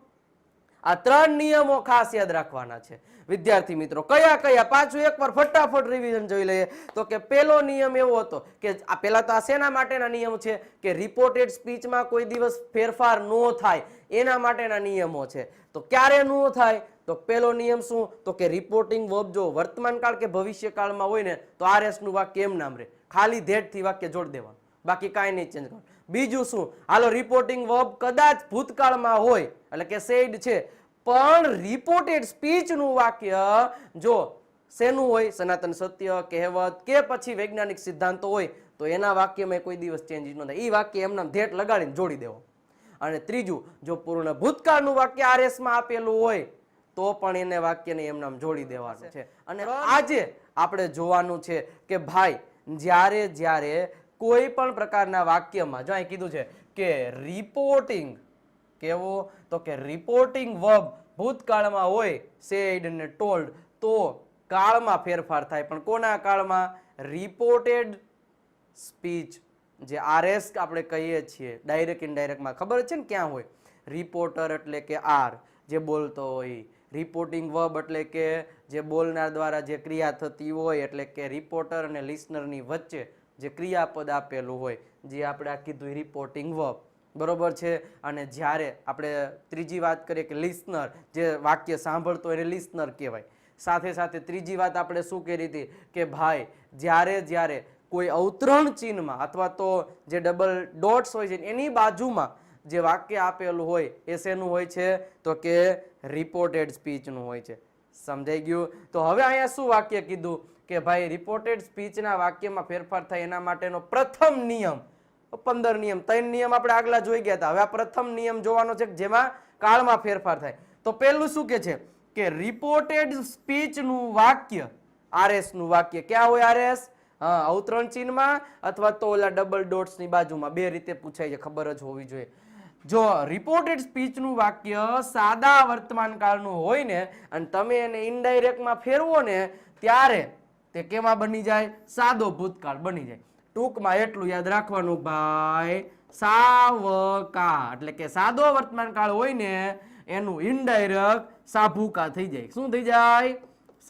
આ 3 નિયમો ખાસ યાદ રાખવાના છે વિદ્યાર્થી મિત્રો. કયા કયા? પાછું એકવાર ફટાફટ રિવિઝન જોઈ લઈએ. તો કે પહેલો નિયમ એવો હતો કે આ પહેલા તો આ શેના માટેના નિયમ છે કે રિપોર્ટેડ સ્પીચમાં કોઈ દિવસ ફેરફાર ન થાય એના માટેના નિયમો છે. તો ક્યારે ન થાય? તો પહેલો નિયમ શું? તો કે રિપોર્ટિંગ વર્બ જો વર્તમાન કાળ કે ભવિષ્ય કાળમાં હોય ને તો RS નું વાક્ય એમ નામ રહે, ખાલી ધેટ થી વાક્ય જોડી દેવાનું, બાકી કાંઈ નહીં ચેન્જ કરવાનું. બીજું શું? હાલો રિપોર્ટિંગ વર્બ કદાચ ભૂતકાળમાં હોય એટલે કે સેડ છે, પણ રિપોર્ટેડ સ્પીચ નું વાક્ય જો શેનું હોય? સનાતન સત્ય, કહેવત કે પછી વૈજ્ઞાનિક સિદ્ધાંતો હોય તો એના વાક્યમાં કોઈ દિવસ ચેન્જ ન થાય. એ વાક્ય એમના ધેટ લગાડીને જોડી દેવો. અને ત્રીજું, જો પૂર્ણ ભૂતકાળનું વાક્ય RS માં આપેલું હોય તો પણ એને વાક્યને એમનામ જોડી દેવાનું છે. અને આજે આપણે જોવાનું છે કે ભાઈ જ્યારે કોઈ પણ પ્રકારના વાક્યમાં જો અહીં કીધું છે કે રિપોર્ટિંગ કેવો, તો કે રિપોર્ટિંગ વર્બ ભૂતકાળમાં હોય સેડ અને ટોલ્ડ તો કાળમાં ફેરફાર થાય. પણ કોના કાળમાં? રિપોર્ટેડ સ્પીચ જે RS આપણે કહીએ છીએ ડાયરેક્ટ ઇનડાયરેક્ટમાં ખબર છે ને ક્યાં હોય? રિપોર્ટર એટલે કે R જે બોલતો હોય, રિપોર્ટિંગ વર્બ એટલે કે જે બોલનાર દ્વારા જે ક્રિયા થતી હોય, એટલે કે રિપોર્ટર અને લિસનરની વચ્ચે જે ક્રિયાપદ આપેલું હોય, જે આપણે આ કીધું રિપોર્ટિંગ વર્બ. બરોબર છે? અને જ્યારે આપણે ત્રીજી વાત કરીએ કે લિસનર, જે વાક્ય સાંભળતો એને લિસનર કહેવાય. સાથે સાથે ત્રીજી વાત આપણે શું કરી હતી કે ભાઈ જ્યારે કોઈ અવતરણ ચિહ્નમાં અથવા તો જે ડબલ ડોટ્સ હોય છે એની બાજુમાં જે વાક્ય આપેલું હોય એ શેનું હોય છે? તો કે રિપોર્ટેડ સ્પીચનું હોય છે. સમજાઈ ગયું? તો હવે અહીંયા શું વાક્ય કીધું કે ભાઈ રિપોર્ટેડ સ્પીચના વાક્યમાં ફેરફાર થાય એના માટેનો પ્રથમ નિયમ, 15 નિયમ, 3 નિયમ આપણે આગલા જોઈ ગયા હતા. હવે આ પ્રથમ નિયમ જોવાનો છે જેમાં કાળમાં ફેરફાર થાય. તો પહેલું શું કે છે કે રિપોર્ટેડ સ્પીચનું વાક્ય RS નું વાક્ય ક્યાં હોય? RS અવતરણ ચિહ્નમાં અથવા તો ઓલા ડબલ ડોટ્સ ની બાજુમાં. બે રીતે પૂછાય છે, ખબર જ હોવી જોઈએ. જો રિપોર્ટેડ સ્પીચનું વાક્ય સાદા વર્તમાન કાળનું હોય ને અને તમે એને ઇનડાયરેક્ટમાં ફેરવો ને ત્યારે તે કેમાં બની જાય? સાદો ભૂતકાળ બની જાય. ટૂંકમાં એટલું યાદ રાખવાનું ભાઈ, સાવકા એટલે કે સાદો વર્તમાન કાળ હોય ને એનું ઇનડાયરેક્ટ સાભૂકા થઈ જાય. શું થઈ જાય?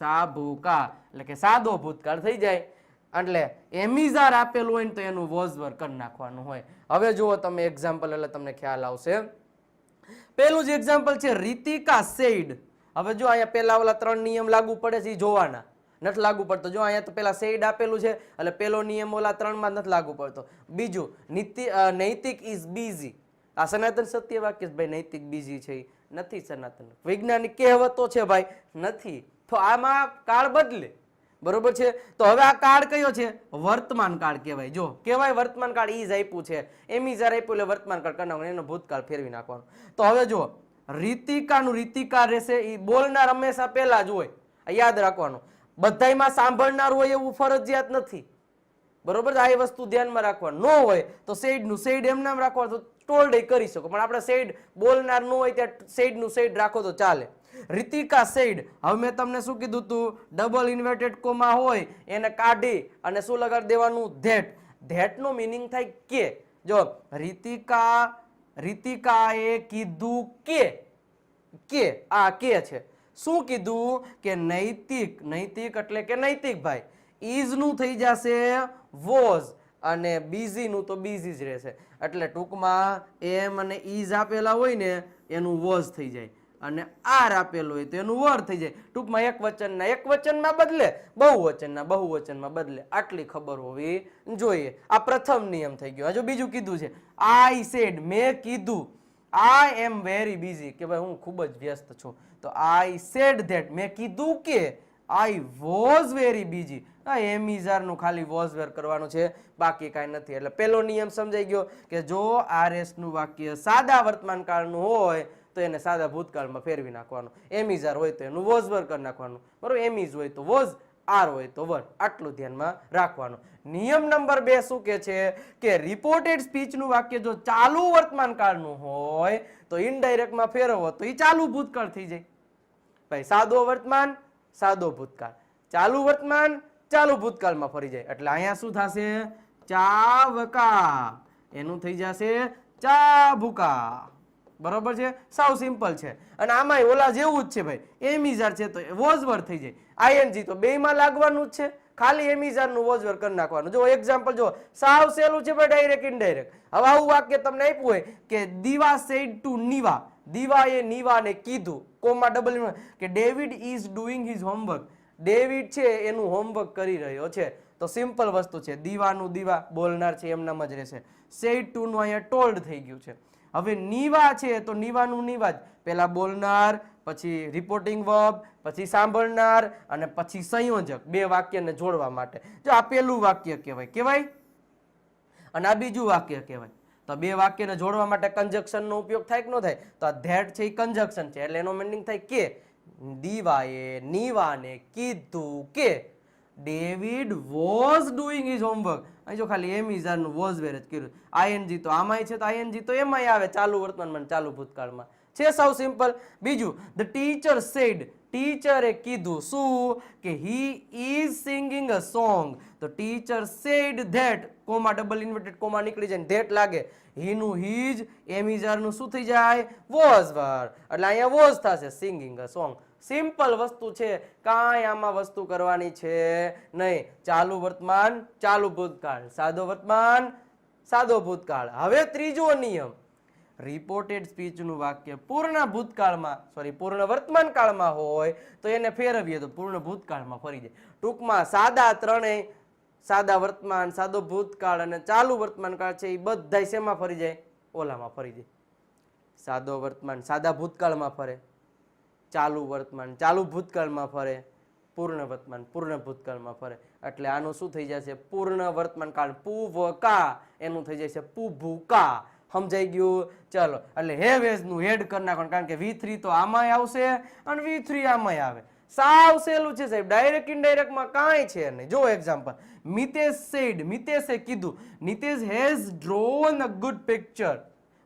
સાભૂકા એટલે કે સાદો ભૂતકાળ થઈ જાય. એટલે એમિઝાર આપેલું હોય ને તો એનું વોઝ વર કરી નાખવાનું હોય. હવે જુઓ તમે એક્ઝામ્પલ એટલે તમને ખ્યાલ આવશે. પેલું જ એક્ઝામ્પલ છે રીતિકા સેડ. હવે જો અહીંયા પેલા ઓલા 3 નિયમ લાગુ પડે છે એ જોવાના, નથી લાગુ પડતો. જો અહીંયા તો પેલા સેડ આપેલું છે એટલે પેલો નિયમ ઓલા 3 માં નથી લાગુ પડતો. બીજું નૈતિક ઇઝ બીઝી. આ સનાતન સત્ય વાક્ય ભાઈ નૈતિક બીઝી છે નથી સનાતન. વૈજ્ઞાનિક કહેવતો છે ભાઈ નથી. તો આમાં કાળ બદલે. બરોબર છે? તો હવે આ કાળ કયો છે? વર્તમાન કાળ કહેવાય. જો કહેવાય વર્તમાન કાળ ઈઝ આપ્યું છે, એમિઝાર આપ્યું એટલે વર્તમાન કાળ કરી નાખવાનું, એનો ભૂતકાળ ફેરવી નાખવાનું. તો હવે જો રીતિકાનું રીતિકા રહેશે, એ બોલનાર હંમેશા પહેલા જ હોય, યાદ રાખવાનું. બધાયમાં સાંભળનાર હોય એવું ફરજિયાત નથી. બરોબર? આ વસ્તુ ધ્યાનમાં રાખવાનું. ન હોય તો સેડનું સેડ એમ નામ રાખવાનું, તો ટોલ્ડ કરી શકો. પણ આપણે સેડ બોલનાર ન હોય ત્યાં સેડનું સેડ રાખો તો ચાલે. રીતિકા સેડ. હવે મેં તમને શું કીધું તું? ડબલ ઇન્વર્ટેડ કોમા હોય એને કાઢી અને શું લગાડી દેવાનું? ધેટ. ધેટ નો મિનિંગ થાય કે. જો રીતિકાએ કીધું કે આ કે છે. શું કીધું? કે નૈતિક. નૈતિક એટલે કે નૈતિક ભાઈ. ઇઝ નું થઈ જશે વોઝ અને બીઝી નું તો બીઝી જ રહેશે. એટલે ટૂંકમાં એમ અને ઇઝ આપેલા હોય ને એનું વોઝ થઈ જાય અને આર આપેલું હોય તો એનું વર થઈ જાય. ટૂંકમાં એક વચનના એક વચનમાં બદલે, બહુવચનના બહુવચનમાં બદલે. આટલી ખબર હોવી જોઈએ. આ પ્રથમ નિયમ થઈ ગયો. હજુ બીજું કીધું છે આઈ સેડ, મેં કીધું. આઈ એમ વેરી બિઝી કે ભાઈ હું ખૂબ જ વ્યસ્ત છું. તો આઈ સેડ ધેટ, મેં કીધું કે આઈ વોઝ વેરી બિઝી. એમિઝાર નું ખાલી વોઝ વેર કરવાનું છે, બાકી કાંઈ નથી. એટલે પેલો નિયમ સમજાઈ ગયો કે જો RS નું વાક્ય સાદા વર્તમાન કાળનું હોય તો એને સાદા ભૂતકાળમાં ફેરવી નાખવાનું. એમિઝાર હોય તો એનું વોઝ વર કરી નાખવાનું. બરોબર? એમિઝ હોય તો વોઝ આર હોય તો વર. આટલું ધ્યાનમાં રાખવાનું. નિયમ નંબર 2 શું કે છે કે રિપોર્ટેડ સ્પીચનું વાક્ય જો ચાલુ વર્તમાન કાળનું હોય તો ઇનડાયરેક્ટમાં ફેરવો તો એ ચાલુ ભૂતકાળ થઈ જાય. ભાઈ સાદો વર્તમાન સાદો ભૂતકાળ, ચાલુ વર્તમાન ચાલુ ભૂતકાળમાં ફરી જાય. એટલે અહીંયા શું થશે? ચાવકા એનું થઈ જશે ચાબુકા. બરોબર છે? સાવ સિમ્પલ છે. અને આમાં ઓલા જેવું જ છે ભાઈ, એમિઝાર છે તો વોઝવર થઈ જાય. આઈએનજી તો બેયમાં લાગવાનું જ છે, ખાલી એમિઝાર નું વોઝવર કરી નાખવાનું. જો એક્ઝામ્પલ જો, સાવ સહેલું છે ભાઈ, ડાયરેક્ટ ઇનડાયરેક્ટ. હવે આવું વાક્ય તમને આપ્યું હોય કે દીવા સેડ ટુ નીવા, દીવાએ નીવાને કીધું કોમા ડબલ કે David is doing his homework, David છે એનું હોમવર્ક કરી રહ્યો છે. તો સિમ્પલ વસ્તુ છે, દીવાનું દીવા બોલનાર છે એમ નામ જ રહેશે. સેડ ટુ નું અહીંયા ટોલ્ડ થઈ ગયું છે. હવે નીવા છે તો નીવાનું નીવા જ, પેલા બોલનાર, પછી રિપોર્ટિંગ વર્બ, પછી સાંભળનાર અને પછી સંયોજક, બે વાક્યને જોડવા માટે. જો આ પેલું વાક્ય કહેવાય અને આ બીજું વાક્ય કહેવાય. તો બે વાક્યને જોડવા માટે કંજક્શનનો ઉપયોગ થાય કે ન થાય? તો આ ધેટ છે એ કંજક્શન છે, એટલે એનો મીનિંગ થાય કે દીવાએ નીવાને કીધું કે David was doing his homework. અહીં જો ખાલી એમ ઇઝ નું વોઝ વેર જ કર્યું. આઈએનજી તો આમાંય છે તો આઈએનજી તો એમાંય આવે, ચાલુ વર્તમાનમાં ચાલુ ભૂતકાળમાં છે. સાવ સિમ્પલ. બીજું, ધ ટીચર સેડ, ટીચરે કીધું શું? કે he is singing a song. તો teacher said that, comma double inverted comma નીકળી જાય, ધેટ લાગે, હી નું હીજ, એમ ઇઝ નું શું થઈ જાય? વોઝ વર. એટલે અહીંયા વોઝ થશે, સિંગિંગ અ સોંગ. સિમ્પલ વસ્તુ છે, કાંઈ આમાં વસ્તુ કરવાની છે નહીં. ચાલુ વર્તમાન ચાલુ ભૂતકાળ, સાદો વર્તમાન સાદો ભૂતકાળ. હવે ત્રીજો નિયમ, રિપોર્ટેડ સ્પીચનું વાક્ય પૂર્ણ ભૂતકાળમાં પૂર્ણ વર્તમાન કાળમાં હોય તો એને ફેરવીએ તો પૂર્ણ ભૂતકાળમાં ફરી જાય. ટૂંકમાં સાદા ત્રણેય, સાદા વર્તમાન, સાદો ભૂતકાળ અને ચાલુ વર્તમાન કાળ છે એ બધા શેમાં ફરી જાય? ઓલામાં ફરી જાય. સાદો વર્તમાન સાદા ભૂતકાળમાં ફરે, ચાલુ વર્તમાન ચાલુ ભૂતકાળમાં ફરે, પૂર્ણ વર્તમાન પૂર્ણ ભૂતકાળમાં ફરે. એટલે આનું શું થઈ જશે? પૂર્ણ વર્તમાન કાળ પૂવકા એનું થઈ જશે પૂભુકા. સમજાઈ ગયું? ચલો, એટલે હેવ એઝ નું હેડ કરી નાખવાનું, કારણ કે V3 તો આમાંય આવશે અને V3 આમાંય આવે. સાવ સહેલું છે સાહેબ, ડાયરેક્ટ ઇનડાયરેક્ટમાં કાંઈ છે નહીં. જો એક્ઝામ્પલ, મિતેશ સેડ, મિતેશે કીધું, Nitesh has drone a good picture.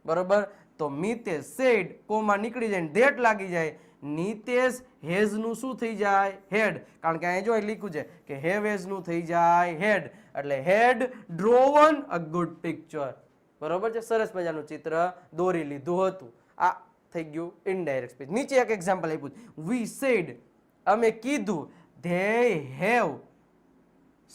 બરોબર? તો મિતેશ સેડ કોમા નીકળી જાય, ધેટ લાગી જાય, નિતેશ હેઝ નું શું થઈ જાય? હેડ. કારણ કે અહીં જો લખ્યું છે કે હેવ એઝ નું થઈ જાય હેડ, એટલે હેડ ડ્રોવન અ ગુડ પિક્ચર. બરોબર છે? સરસ મજાનું ચિત્ર દોરી લીધું હતું. આ થઈ ગયું ઇનડાયરેક્ટ સ્પીચ. નીચે એક એક્ઝામ્પલ આપ્યું, વી સેડ અમે કીધું, they have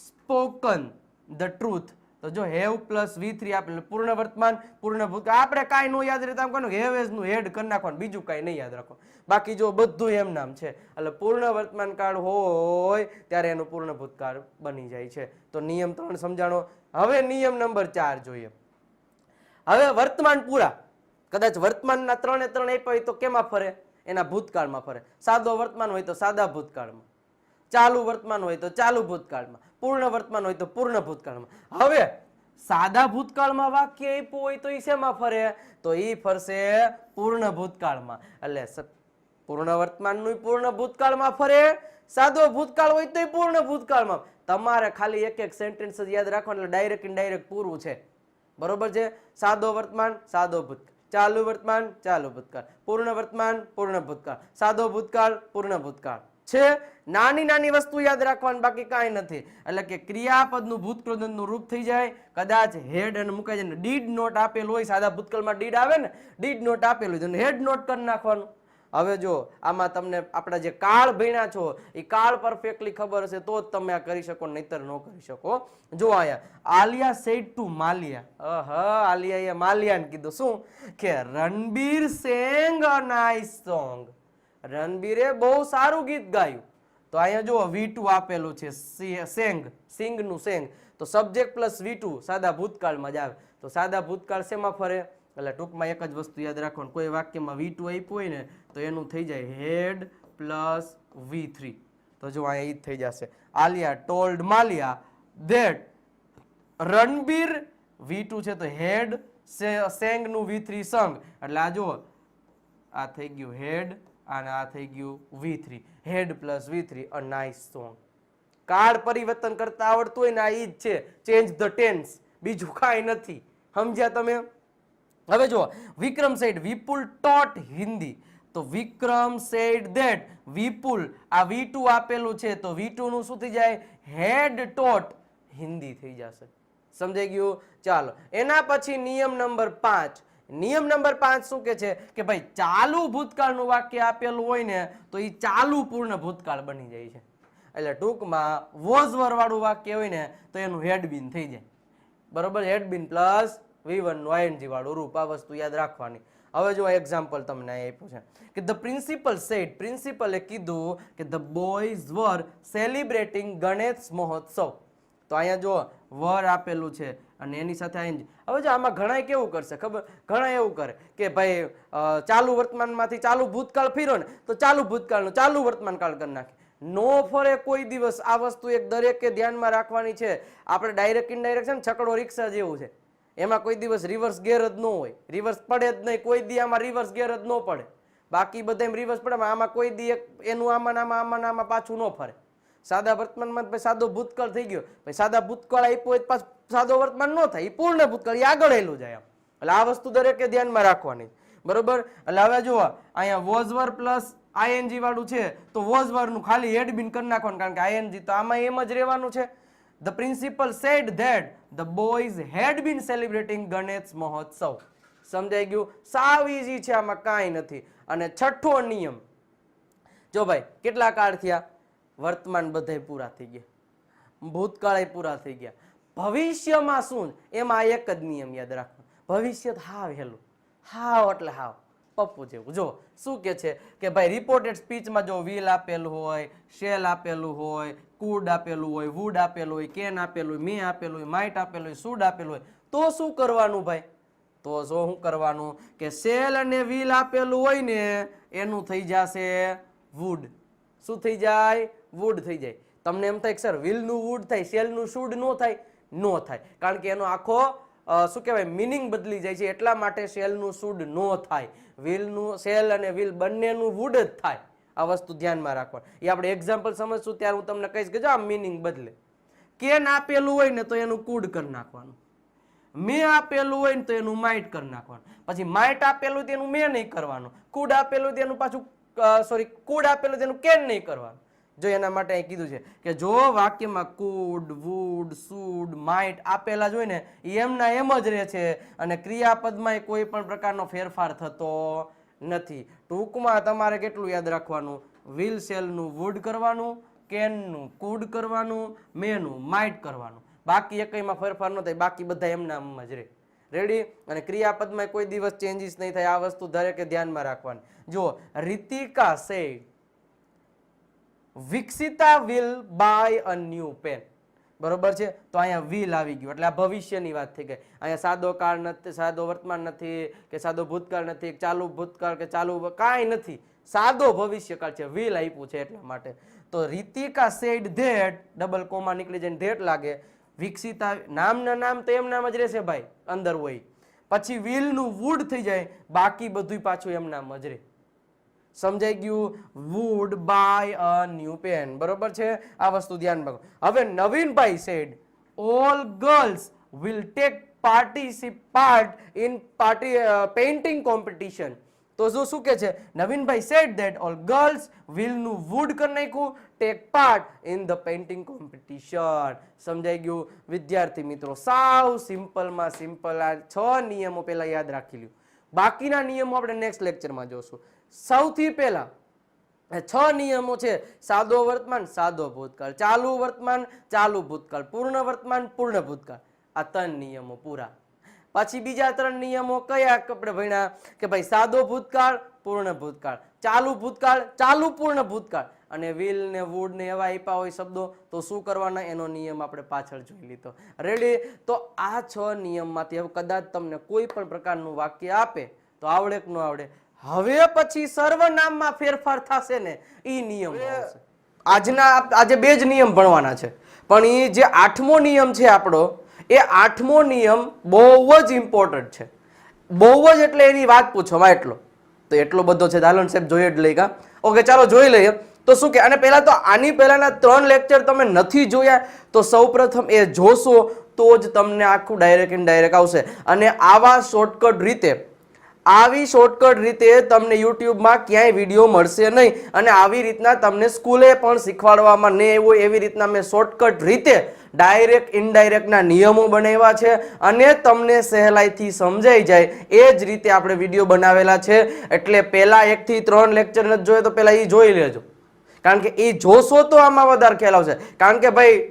spoken the truth. તો જો હેવ પ્લસ V3 આપેલું પૂર્ણ વર્તમાન પૂર્ણ ભૂતકાળ. આપણે કાંઈ નો યાદ રહેતા કોનું હેવ એઝ નું હેડ કરી નાખવાનું, બીજું કાંઈ નહીં યાદ રાખો. બાકી જો બધું એમ નામ છે, એટલે પૂર્ણ વર્તમાન કાળ હોય ત્યારે એનું પૂર્ણ ભૂતકાળ બની જાય છે. તો નિયમ 3 સમજાણો. હવે નિયમ નંબર 4 જોઈએ. હવે વર્તમાન પૂરા, કદાચ વર્તમાનના 3 આપ્યા હોય તો કેમાં ફરે? એના ભૂતકાળમાં ફરે. સાદો વર્તમાન હોય તો સાદા ભૂતકાળમાં, ચાલુ વર્તમાન હોય તો ચાલુ ભૂતકાળમાં, પૂર્ણ વર્તમાન હોય તો પૂર્ણ ભૂતકાળમાં. હવે સાદા ભૂતકાળમાં વાક્ય આપ્યું હોય તો એ શેમાં ફરે? તો એ ફરશે પૂર્ણ ભૂતકાળમાં. એટલે પૂર્ણ વર્તમાનનું પૂર્ણ ભૂતકાળમાં ફરે, સાદો ભૂતકાળ હોય તો પૂર્ણ ભૂતકાળમાં. તમારે ખાલી એક એક સેન્ટેન્સ જ યાદ રાખવાનું, એટલે ડાયરેક્ટ ઇનડાયરેક્ટ પૂરું છે. બરોબર છે? સાદો વર્તમાન સાદો ભૂતકાળ, ચાલુ વર્તમાન ચાલુ ભૂતકાળ, પૂર્ણ વર્તમાન પૂર્ણ ભૂતકાળ, સાદો ભૂતકાળ પૂર્ણ ભૂતકાળ છે. નાની નાની વસ્તુ યાદ રાખવાની, બાકી કાંઈ નથી. એટલે કે ક્રિયાપદનું ભૂતકૃદંતનું રૂપ થઈ જાય. કદાચ હેડ અને મુકાઈ જાય, ડીડ નોટ આપેલું હોય, સાદા ભૂતકાળમાં ડીડ આવે ને, ડીડ નોટ આપેલું હોય હેડ નોટ કરી નાખવાનું. હવે જો આમાં તમને આપણા જે કાળ ભણ્યા છો એ કાળ પરફેક્ટલી ખબર હશે તો જ તમે આ કરી શકો, નહીતર ન કરી શકો. જો આયા આલિયા સેડ ટુ માલિયા, આલિયાએ માલિયાને કીધું શું? કે Ranbir sang a nice song. રણબીરે બહુ સારું ગીત ગાયું. તો અહીંયા જો V2 આપેલું છે, સેંગ, સિંગ નું સેંગ. તો સબ્જેક્ટ પ્લસ V2 સાદા ભૂતકાળમાં જ આવે. તો સાદા ભૂતકાળ શેમાં ફરે? એટલે ટૂંકમાં એક જ વસ્તુ યાદ રાખવાનું, કોઈ વાક્યમાં V2 આપ્યું હોય ને તો એનું થઈ જાય હેડ પ્લસ V3. તો જો અહીંયા ઈ થઈ જશે, Alia told Maliya that Ranbir, V2 છે તો હેડ, સેંગ નું V3 સંગ. એટલે આ જો આ થઈ ગયું હેડ અને આ થઈ ગયું V3, had plus V3 a nice song. કાળ પરિવર્તન કરતા આવડતું હોય ને આ ઈ જ છે, ચેન્જ ધ ટેન્સ, બીજું કાંઈ નથી. સમજ્યા તમે? હવે જુઓ, વિક્રમ સેડ વિપુલ ટોટ હિન્દી, તો વિક્રમ સેડ ધેટ વિપુલ, આ V2 આપેલું છે તો V2 નું શું થઈ જાય? હેડ ટોટ હિન્દી થઈ જશે. સમજાઈ ગયું? ચાલો, એના પછી નિયમ નંબર 5. નિયમ નંબર 5 શું કે છે કે ભાઈ ચાલુ ભૂતકાળનું વાક્ય આપેલું હોય ને તો એ ચાલુ પૂર્ણ ભૂતકાળ બની જાય છે. એટલે ટૂંકમાં વોઝ વર વાળું વાક્ય હોય ને તો એનું હેડ બીન થઈ જાય. બરોબર? હેડ બીન પ્લસ V1 નું ING વાળું રૂપ. આ વસ્તુ યાદ રાખવાની. હવે જો એક્ઝામ્પલ તમને આપ્યું છે કે ધ પ્રિન્સિપલ સેડ, પ્રિન્સિપલે કીધું કે the boys were celebrating Ganesh Mahotsav. તો અહીંયા જો વર આપેલું છે અને એની સાથે ING. હવે જો આમાં ઘણા કેવું કરશે ખબર? ઘણા એવું કરે કે ભાઈ ચાલુ વર્તમાનમાંથી ચાલુ ભૂતકાળ ફેરો ને તો ચાલુ ભૂતકાળનું ચાલુ વર્તમાન કાળ કરી નાખે. નો ફરે કોઈ દિવસ. આ વસ્તુ એક દરેકે ધ્યાનમાં રાખવાની છે. આપણે ડાયરેક્ટ ઇનડાયરેક્ટ છે ને છકડો રિક્ષા જેવું છે, એમાં કોઈ દિવસ રિવર્સ ગેર જ ન હોય, રિવર્સ પડે જ નહીં. કોઈ દી આમાં રિવર્સ ગેર જ ન પડે. બાકી બધા રિવર્સ પડે, આમાં કોઈ દી એનું આમાં પાછું ન ફરે. સાદા વર્તમાનમાં પછી સાદો ભૂતકાળ થઈ ગયો, પછી સાદા ભૂતકાળ આપ્યો હોય પાછું સાદો વર્તમાન ન થાય, એ પૂર્ણ ભૂતકાળ, એ આગળ હેલું જાય. એટલે આ વસ્તુ દરેકે ધ્યાનમાં રાખવાની. બરોબર? એટલે હવે જુઓ, અહીંયા વોઝવર પ્લસ ING વાળું છે તો વોઝવર નું ખાલી હેડ બીન કરી નાખવાનું, કારણ કે ING તો આમાં એમ જ રહેવાનું છે. The principal said that the boys had been celebrating Ganesh મહોત્સવ. સમજાઈ ગયું? સાવ ઈઝી છે, આમાં કાંઈ નથી. અને છઠ્ઠો નિયમ જો ભાઈ, કેટલા કાળ થયા? વર્તમાન બધાય પૂરા થઈ ગયા, ભૂતકાળ પૂરા થઈ ગયા. ભવિષ્યમાં શું? એમાં એક જ નિયમ યાદ રાખો, ભવિષ્ય હાવ હેલું, હાવ એટલે હાવ પપ્પુ જેવું. જો શું કે છે કે ભાઈ રિપોર્ટેડ સ્પીચમાં જો વિલ આપેલું હોય, શેલ આપેલું હોય, કુડ આપેલું હોય, વુડ આપેલું હોય, કેન આપેલું હોય, મે આપેલું હોય, માઇટ આપેલું હોય, શુડ આપેલું હોય, તો શું કરવાનું ભાઈ? તો જો શું કરવાનું કે શેલ અને વિલ આપેલું હોય ને એનું થઈ જશે વુડ. શું થઈ જાય? વુડ થઈ જાય. તમને એમ થાય કે સર વિલ નું વુડ થાય, શેલ નું શુડ નો થાય? નો થાય, કારણ કે એનો આખો શું કહેવાય મિનિંગ બદલી જાય છે. એટલા માટે શેલ નું શુડ નો થાય, વિલ નું, શેલ અને વિલ બંનેનું વુડ જ થાય. આ વસ્તુ ધ્યાનમાં રાખવાનું. એ આપણે એક્ઝામ્પલ સમજશું ત્યારે હું તમને કહીશ કે જો આ મિનિંગ બદલે. કેન આપેલું હોય ને તો એનું કુડ કરી નાખવાનું, મે આપેલું હોય ને તો એનું માઇટ કરી નાખવાનું, પછી માઇટ આપેલું હોય તેનું મે નહીં કરવાનું, કુડ આપેલું હોય તેનું પાછું કુડ આપેલું તેનું કેન નહીં કરવાનું. જો એના માટે અહીં કીધું છે કે જો વાક્યમાં કુડ, વુડ, શુડ, માઇટ આપેલા જ હોય ને એમના એમ જ રહે છે અને ક્રિયાપદમાં કોઈ પણ પ્રકારનો ફેરફાર થતો નથી. ટૂંકમાં તમારે કેટલું યાદ રાખવાનું? વિલ શેલનું વુડ કરવાનું, કેનનું કુડ કરવાનું, મેનું માઇટ કરવાનું. બાકી એકમાં ફેરફાર ન થાય, બાકી બધા એમના એમ જ રહે. રેડી? અને ક્રિયાપદમાં કોઈ દિવસ ચેન્જીસ નહીં થાય. આ વસ્તુ દરેકે ધ્યાનમાં રાખવાની. જો Ritika said Vikasita will buy a new pen. બરોબર છે? તો અહીંયા will આવી ગયું એટલે આ ભવિષ્યની વાત થઈ ગઈ. અહીંયા સાદો કાળ નથી, સાદો વર્તમાન નથી કે સાદો ભૂતકાળ નથી, ચાલુ ભૂતકાળ કે ચાલુ કાંઈ નથી, સાદો ભવિષ્યકાળ છે. will આપ્યું છે એટલા માટે. તો Ritika said that, double comma નીકળી જાય ધેટ લાગે. વિકસિતા નામના નામ તો એમ નામ જ રહેશે ભાઈ, અંદર હોય. પછી will નું would થઈ જાય, બાકી બધું પાછું એમ નામ જ રહે. સમજાઈ ગયું? would buy a new pen. બરોબર છે? આ વસ્તુ ધ્યાન રાખો. હવે Navinbhai said all girls will take part in painting competition. તો શું કે છે? Navinbhai said that all girls will નું would કરી નાખ્યું, take part in the painting competition. સમજાઈ ગયું? વિદ્યાર્થી મિત્રો સાવ સિમ્પલમાં સિમ્પલ આ 6 નિયમો પહેલા યાદ રાખી લ્યો. બાકીના નિયમો આપણે નેક્સ્ટ લેક્ચરમાં જોશું. સૌથી પહેલા 6 નિયમો છે: સાદો વર્તમાન, સાદો ભૂતકાળ, ચાલુ વર્તમાન, ચાલુ ભૂતકાળ, પૂર્ણ વર્તમાન, પૂર્ણ ભૂતકાળ. આ 3 નિયમો પૂરા. પછી બીજા 3 નિયમો કયા આપણે ભણ્યા કે ભાઈ સાદો ભૂતકાળ, પૂર્ણ ભૂતકાળ, ચાલુ ભૂતકાળ, ચાલુ પૂર્ણ ભૂતકાળ. અને વિલ ને વુડ ને એવા આપ્યા હોય શબ્દો તો શું કરવાના એનો નિયમ આપણે પાછળ જોઈ લીધો. રેડી? તો આ 6 નિયમમાંથી હવે કદાચ તમને કોઈ પણ પ્રકારનું વાક્ય આપે તો આવડે કે ન આવડે. હવે પછી સર્વનામમાં ફેરફાર થશે ને એ નિયમ આવશે. આજે 2 જ નિયમ ભણવાના છે, પણ એ જે 8મો નિયમ છે આપણો, એ 8મો નિયમ બહુ જ ઇમ્પોર્ટન્ટ છે. બહુ જ એટલે એની વાત પૂછવામાં એટલો તો એટલો બધો છે. દાલન સાહેબ જોઈએ જ લઈ કા? ઓકે ચાલો જોઈ લઈએ. તો શું કે અને પહેલા તો આની પહેલાના 3 લેક્ચર તમે નથી જોયા તો સૌપ્રથમ એ જોશો તો જ તમને આખું ડાયરેક્ટ ઇનડાયરેક્ટ આવશે. અને આવી શોર્ટકટ રીતે તમને યુટ્યુબમાં ક્યાંય વિડીયો મળશે નહીં. અને આવી રીતના તમને સ્કૂલે પણ શીખવાડવામાં નહીં હોય એવી રીતના મેં શોર્ટકટ રીતે ડાયરેક્ટ ઇનડાયરેક્ટના નિયમો બનાવ્યા છે અને તમને સહેલાઈથી સમજાઈ જાય એ જ રીતે આપણે વિડીયો બનાવેલા છે. એટલે પહેલા 1 થી 3 લેક્ચર નથી જોયે તો પહેલા એ જોઈ લેજો, કારણ કે એ જોશો તો આમાં વધારે ખ્યાલ આવશે. કારણ કે ભાઈ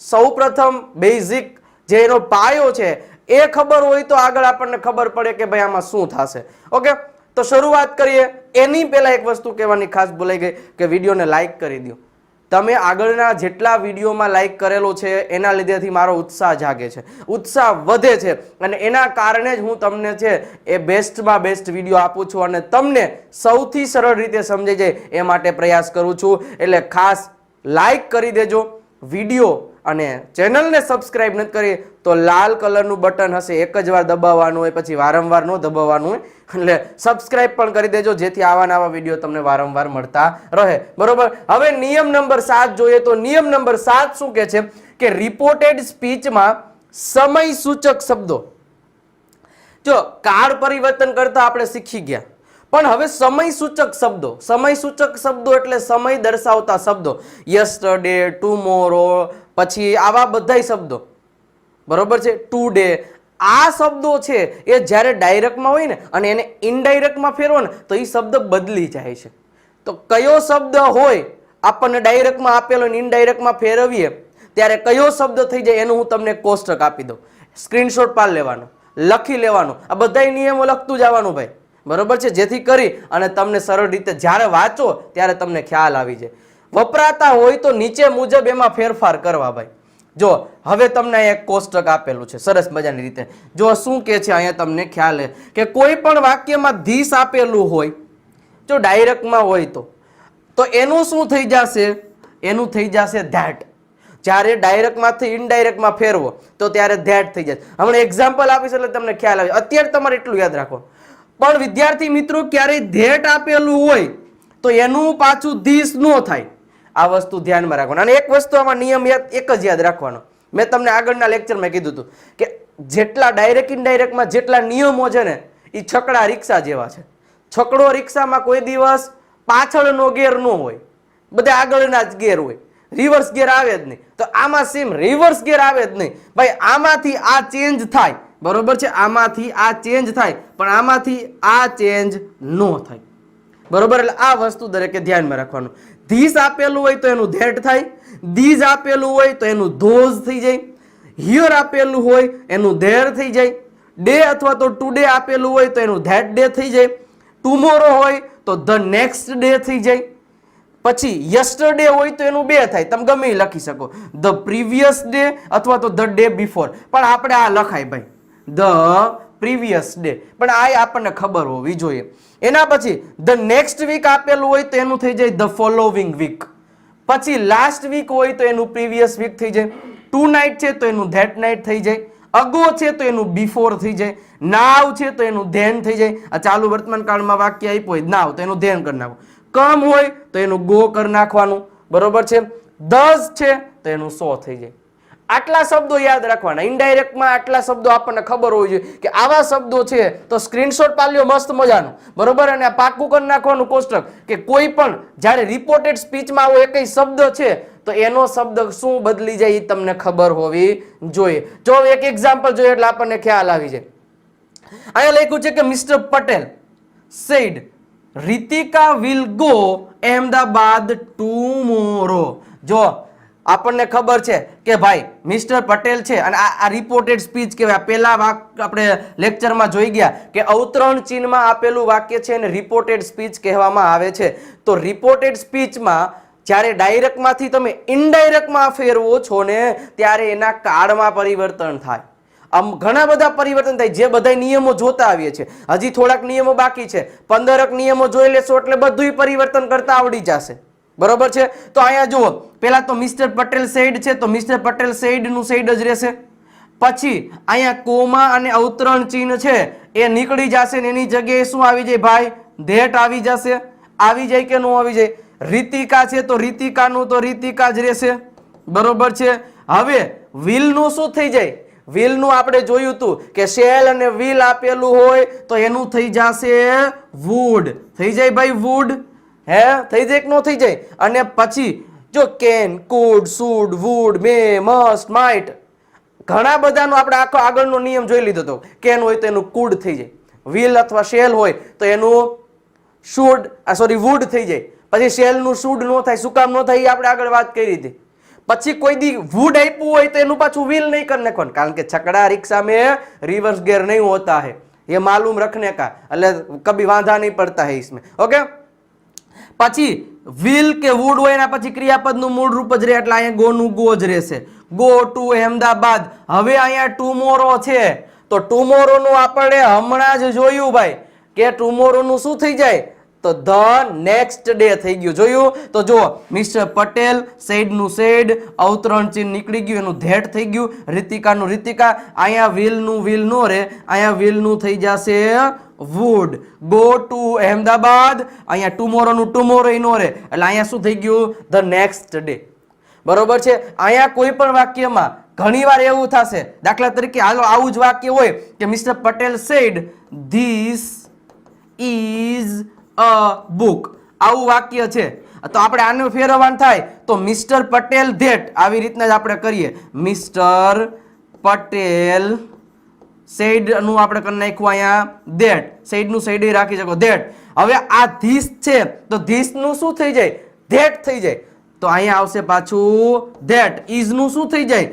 સૌપ્રથમ બેઝિક જે એનો પાયો છે એ ખબર હોય તો આગળ આપણને ખબર પડે કે ભાઈ આમાં શું થશે. ઓકે, તો શરૂઆત કરીએ. એની પહેલા એક વસ્તુ કહેવાની ખાસ ભૂલાઈ ગઈ કે વિડીયોને લાઈક કરી દો. તમે આગળના જેટલા વિડીયોમાં લાઈક કરેલો છે એના લીધેથી મારો ઉત્સાહ જાગે છે, ઉત્સાહ વધે છે અને એના કારણે જ હું તમને છે એ બેસ્ટમાં બેસ્ટ વિડીયો આપું છું અને તમને સૌથી સરળ રીતે સમજાઈ જાય એ માટે પ્રયાસ કરું છું. એટલે ખાસ લાઈક કરી દેજો વિડીયો અને ચેનલને સબસ્ક્રાઇબ નથી કરી તો લાલ કલરનું બટન હશે, એક જ વાર દબાવવાનું હોય, પછી વારંવાર ન દબાવવાનું હોય. એટલે સબસ્ક્રાઇબ પણ કરી દેજો જેથી આવા નવા વિડીયો તમને વારંવાર મળતા રહે. બરોબર. હવે નિયમ નંબર 7 જોઈએ તો નિયમ નંબર 7 શું કહે છે કે રિપોર્ટેડ સ્પીચમાં સમય સૂચક શબ્દો, જો કાળ પરિવર્તન કરતા આપણે શીખી ગયા, પણ હવે સમય સૂચક શબ્દો એટલે સમય દર્શાવતા શબ્દો, યસ્ટરડે, ટુમોરો, પછી આવા બધા શબ્દો, બરોબર છે, ટુડે, આ શબ્દો છે એ જ્યારે ડાયરેક્ટમાં હોય ને અને એને ઇનડાયરેક્ટમાં ફેરવો ને તો એ શબ્દ બદલી જાય છે. તો કયો શબ્દ હોય આપણને ડાયરેક્ટમાં આપેલો અને ઇનડાયરેક્ટમાં ફેરવીએ ત્યારે કયો શબ્દ થઈ જાય એનું હું તમને કોષ્ટક આપી દઉં. સ્ક્રીનશોટ પાડ લેવાનો, લખી લેવાનું, આ બધા નિયમો લખતું જવાનું ભાઈ, બરોબર છે, જેથી કરી અને તમને સરળ રીતે જ્યારે વાંચો ત્યારે તમને ખ્યાલ આવી જાય. વપરાતા હોય તો નીચે મુજબ એમાં ફેરફાર કરવા ભાઈ. જો હવે તમને અહીંયા એક કોષ્ટક આપેલું છે સરસ મજાની રીતે. જો શું કે છે અહીંયા તમને ખ્યાલ કે કોઈ પણ વાક્યમાં ધીસ આપેલું હોય, જો ડાયરેક્ટમાં હોય તો એનું શું થઈ જશે, એનું થઈ જશે ધેટ. જ્યારે ડાયરેક્ટમાંથી ઇનડાયરેક્ટમાં ફેરવો તો ત્યારે ધેટ થઈ જશે. હમણાં એક્ઝામ્પલ આપીશ એટલે તમને ખ્યાલ આવે. અત્યારે તમારે એટલું યાદ રાખો. પણ વિદ્યાર્થી મિત્રો ક્યારેય ધેટ આપેલું હોય તો એનું પાછું ધીસ ન થાય. આ વસ્તુ ધ્યાનમાં રાખવાનું. અને એક વસ્તુ આમાં નિયમ એક જ યાદ રાખવાનો, મેં તમને આગળના લેક્ચરમાં કીધું હતું કે જેટલા ડાયરેક્ટ ઇનડાયરેક્ટમાં જેટલા નિયમો છે ને એ છકડા રિક્ષા જેવા છે. છકડો રિક્ષામાં કોઈ દિવસ પાછળનો ગેર ન હોય, બધા આગળના જ ગેર હોય, રિવર્સ ગેર આવે જ નહીં. તો આમાં સેમ રિવર્સ ગેર આવે જ નહીં ભાઈ. આમાંથી આ ચેન્જ થાય, બરોબર છે, આમાંથી આ ચેન્જ થાય પણ આમાંથી આ ચેન્જ ન થાય, બરોબર. એટલે આ વસ્તુ દરેકે ધ્યાનમાં રાખવાનું. ધીસ આપેલું હોય તો એનું ધેટ થાય, ધીઝ આપેલું હોય તો એનું ધોઝ થઈ જાય, હિયર આપેલું હોય એનું ધેર થઈ જાય, ડે અથવા તો ટુડે આપેલું હોય તો એનું ધેટ ડે થઈ જાય, ટુમોરો હોય તો ધ નેક્સ્ટ ડે થઈ જાય, પછી યસ્ટરડે હોય તો એનું બે થાય, તમે ગમે એ લખી શકો, ધ પ્રીવિયસ ડે અથવા તો ધ ડે બિફોર, પણ આપણે આ લખાય ભાઈ ધ પ્રીવિયસ ડે, પણ આ આપણને ખબર હોવી જોઈએ. એના પછી ધ નેક્સ્ટ વીક આપેલું હોય તો એનું થઈ જાય ધ ફોલોવિંગ વીક, પછી લાસ્ટ વીક હોય તો એનું પ્રીવિયસ વીક થઈ જાય, ટુ નાઇટ છે તો એનું ધેટ નાઇટ થઈ જાય, અગો છે તો એનું બિફોર થઈ જાય, નાવ છે તો એનું ધેન થઈ જાય. આ ચાલુ વર્તમાન કાળમાં વાક્ય આપ્યું હોય નાવ તો એનું ધેન કરી નાખવું, કમ હોય તો એનું ગો કરી નાખવાનું, બરોબર છે, દસ છે તો એનું સો થઈ જાય. આટલા શબ્દો યાદ રાખવાના. ઇનડાયરેક્ટમાં આટલા શબ્દો આપણને ખબર હોવી જોઈએ કે આવા શબ્દો છે તો સ્ક્રીનશોટ પાડ્યો મસ્ત મજાનું, બરોબર. અને આ પાકું કરી નાખવાનું કોષ્ટક કે કોઈ પણ જ્યારે રિપોર્ટેડ સ્પીચમાં આવો એક શબ્દ છે તો એનો શબ્દ શું બદલી જાય એ તમને ખબર હોવી જોઈએ. જો એક એક્ઝામ્પલ જોઈએ એટલે આપણને ખ્યાલ આવી જાય. અહીંયા લખ્યું છે કે mister Patel said Ritika will go Ahmedabad tomorrow. જો આપણને ખબર છે કે ભાઈ મિસ્ટર પટેલ છે અને આ રિપોર્ટેડ સ્પીચ કહેવાય. પહેલા આપણે લેક્ચરમાં જોઈ ગયા કે અવતરણ ચિહ્નમાં આપેલું વાક્ય છે અને રિપોર્ટેડ સ્પીચ કહેવામાં આવે છે. તો રિપોર્ટેડ સ્પીચમાં જ્યારે ડાયરેક્ટમાંથી તમે ઇનડાયરેક્ટમાં ફેરવો છો ને ત્યારે એના કાળમાં પરિવર્તન થાય. આમ ઘણા બધા પરિવર્તન થાય જે બધા નિયમો જોતા આવીએ છીએ. હજી થોડાક નિયમો બાકી છે, 15 નિયમો જોઈ લેશો એટલે બધું પરિવર્તન કરતા આવડી જશે, બરોબર છે. તો અહીંયા જુઓ, પહેલા તો મિસ્ટર પટેલ સેડ છે તો મિસ્ટર પટેલ સેડ નું સેડ જ રહેશે. પછી અહીંયા કોમા અને અવતરણ ચિહ્ન છે એ નીકળી જશે ને એની જગ્યાએ શું આવી જાય ભાઈ, ધેટ આવી જશે. આવી જાય કે ન આવી જાય? રીતિકા છે તો રીતિકાનું તો રીતિકા જ રહેશે, બરોબર છે. હવે વ્હીલનું શું થઈ જાય? વ્હીલનું આપણે જોયું હતું કે શેલ અને વ્હીલ આપેલું હોય તો એનું થઈ જશે વુડ. થઈ જાય ભાઈ વુડ, હે થઈ જાય કે ન થઈ જાય? અને પછી જો can, could, should, would, may, must, might, ઘણા બધાનો આપણે આખો આગળનો નિયમ જોઈ લીધો હતો. કેન હોય તો એનું કુડ થઈ જાય, વ્હીલ અથવા શેલ હોય તો એનું શુડ વુડ થઈ જાય. પછી શેલ નું શુડ નો થાય, શું કામ નો થાય એ આપણે આગળ વાત કરી હતી. પછી કોઈ દી વુડ આપ્યું હોય તો એનું પાછું વ્હીલ નહીં કરી નાખવાનું, કારણ કે છકડા रिक्शा में रिवर्स गियर नहीं होता है, ये मालूम रखने का, એટલે કभी વાંધા નહીં પડતા है इसमें. ઓકે, પછી વ્હીલ કે વુડ હોય એના પછી ક્રિયાપદનું મૂળ રૂપ જ રહે, એટલે અહીંયા ગો નું ગો જ રહેશે. Go to Ahmedabad. હવે અહીંયા ટુમોરો છે તો ટુમોરો નું આપણે હમણાં જ જોયું ભાઈ કે ટુમોરો નું શું થઈ જાય? તો ધ નેક્સ્ટ ડે થઈ ગયું. જોયું? તો જો મિસ્ટર પટેલ, સેડ નું સેડ, અવતરણ ચિહ્ન નીકળી ગયું, એનું ધેટ થઈ ગયું. રીતિકા નું રીતિકા. અહીંયા વ્હીલ નું વ્હીલ નો રે, અહીંયા વ્હીલ નું થઈ જશે વુડ. ગો ટુ અહેમદાબાદ, અહીંયા ટુમોરો નું ટુમોરો નો રે, એટલે અહીંયા શું થઈ ગયું? The next day. બરોબર છે. અહીંયા કોઈ પણ વાક્યમાં ઘણીવાર એવું થશે, દાખલા તરીકે હાલો આવું જ વાક્ય હોય કે mister Patel said this is a book, આવું વાક્ય છે તો આપણે આનું ફેરવવાનું થાય તો મિસ્ટર પટેલ ધેટ, આવી રીતના જ આપણે કરીએ. મિસ્ટર પટેલ સેડ નું આપણે કરી નાખ્યું અહીંયા ધેટ, સેડ નું સેડ રાખી શકો ધેટ. હવે આ ધીસ છે તો ધીસ નું શું થઈ જાય? ધેટ થઈ જાય. તો અહીંયા આવશે પાછું ધેટ. ઇઝ નું શું થઈ જાય?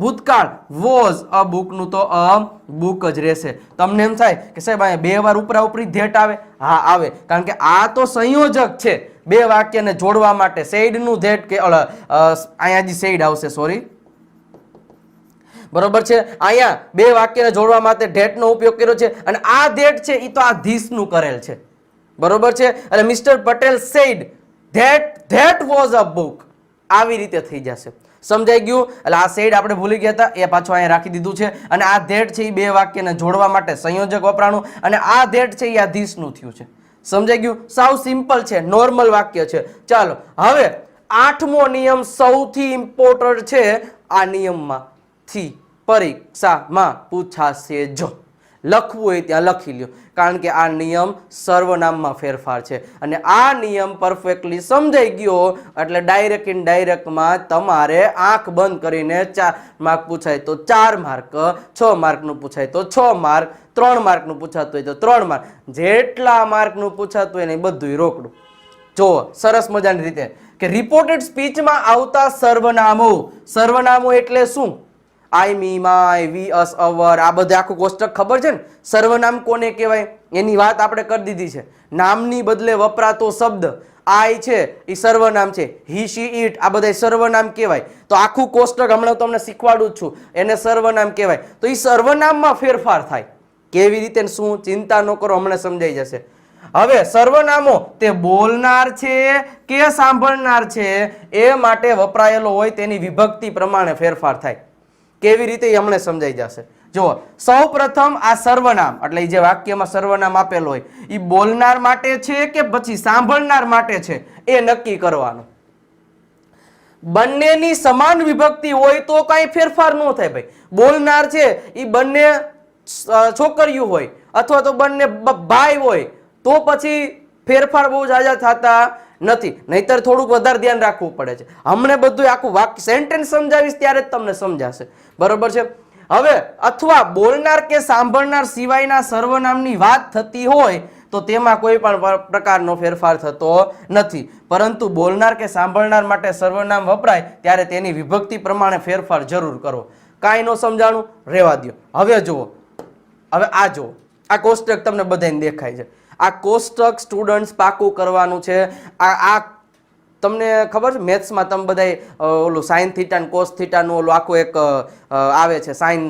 ભૂતકાળ. વોઝ અ બુક નું તો અ બુક જ રહેશે. તમને એમ થાય કે સાહેબ અહીંયા બે વાર ઉપરા ઉપરી ધેટ આવે? હા આવે, કારણ કે આ તો સંયોજક છે બે વાક્યને જોડવા માટે. સેડ નું ધેટ કે અહીંયા જે સેડ આવશે, સોરી, બરોબર છે. અહીંયા બે વાક્યને જોડવા માટે ધેટ નો ઉપયોગ કર્યો છે, અને આ ધેટ છે એ તો આ ધીસ નું કરેલ છે, બરોબર છે. એટલે mister Patel said that was a book, આવી રીતે થઈ જશે. સમજાઈ ગયું? એટલે આ સેડ આપણે ભૂલી ગયા હતા એ પાછું અહીંયા રાખી દીધું છે, અને આ ધેટ છે એ બે વાક્યને જોડવા માટે સંયોજક વપરાણું, અને આ ધેટ છે એ આ ધીસ નું થયું છે. સમજાઈ ગયું? સાવ સિમ્પલ છે, નોર્મલ વાક્ય છે. ચાલો હવે 8મો નિયમ સૌથી ઇમ્પોર્ટન્ટ છે. આ નિયમમાંથી પરીક્ષામાં પૂછાશે. જો લખવું હોય ત્યાં લખી લ્યો, કારણ કે આ નિયમ સર્વનામમાં ફેરફાર છે, અને આ નિયમ પરફેક્ટલી સમજાઈ ગયો એટલે ડાયરેક્ટ ઇન ડાયરેક્ટમાં તમારે આંખ બંધ કરીને 4 માર્ક પૂછાય તો 4 માર્ક, 6 માર્કનું પૂછાય તો 6 માર્ક, 3 માર્કનું પૂછાતું હોય તો 3 માર્ક, જેટલા માર્કનું પૂછાતું હોય ને બધું રોકડું. જો સરસ મજાની રીતે કે રિપોર્ટેડ સ્પીચમાં આવતા સર્વનામો. સર્વનામો એટલે શું? આઈ, મી, માય, વી, અસ, અવર, આ બધા આખું કોષ્ટક ખબર છે ને? સર્વનામ કોને કહેવાય એની વાત આપણે કરી દીધી છે. નામની બદલે વપરાતો શબ્દ આઈ છે એ સર્વનામ છે. હી, શી, ઇટ આ બધા સર્વનામ કહેવાય. તો આખું કોષ્ટક હમણાં તમને શીખવાડું જ છું, એને સર્વનામ કહેવાય. તો એ સર્વનામમાં ફેરફાર થાય. કેવી રીતે શું? ચિંતા ન કરો, હમણાં સમજાઈ જશે. હવે સર્વનામો તે બોલનાર છે કે સાંભળનાર છે એ માટે વપરાયેલો હોય તેની વિભક્તિ પ્રમાણે ફેરફાર થાય. કેવી રીતે એ હમણાં સમજાઈ જશે. જુઓ, સૌ પ્રથમ આ સર્વનામ એટલે જે વાક્યમાં સર્વનામ આપેલું હોય એ બોલનાર માટે છે કે પછી સાંભળનાર માટે છે એ નક્કી કરવાનું. બંનેની સમાન વિભક્તિ હોય તો કઈ ફેરફાર ન થાય ભાઈ. બોલનાર છે એ બંને છોકરીઓ હોય અથવા તો બંને ભાઈ હોય તો પછી ફેરફાર બહુ જાજા થતા નથી, નહીતર થોડુંક વધારે ધ્યાન રાખવું પડે છે. હમણે બધું આખું વાક્ય સેન્ટેન્સ સમજાવીશ ત્યારે જ તમને સમજાશે, બરોબર છે. હવે અથવા બોલનાર કે સાંભળનાર સિવાયના સર્વનામની વાત થતી હોય તો તેમાં કોઈ પણ પ્રકારનો ફેરફાર થતો નથી, પરંતુ બોલનાર કે સાંભળનાર માટે સર્વનામ વપરાય ત્યારે તેની વિભક્તિ પ્રમાણે ફેરફાર જરૂર કરવો. કાંઈ ન સમજાણું? રહેવા દો. હવે જુઓ, હવે આ જુઓ, આ કોષ્ટક તમને બધાને દેખાય છે. આ કોષ્ટક સ્ટુડન્ટ્સ પાકું કરવાનું છે. આ તમને ખબર છે મેથ્સમાં તમે બધા ઓલું સાઇન થીટા ને કોસ થીટાનું ઓલું આખું એક આવે છે, સાઇન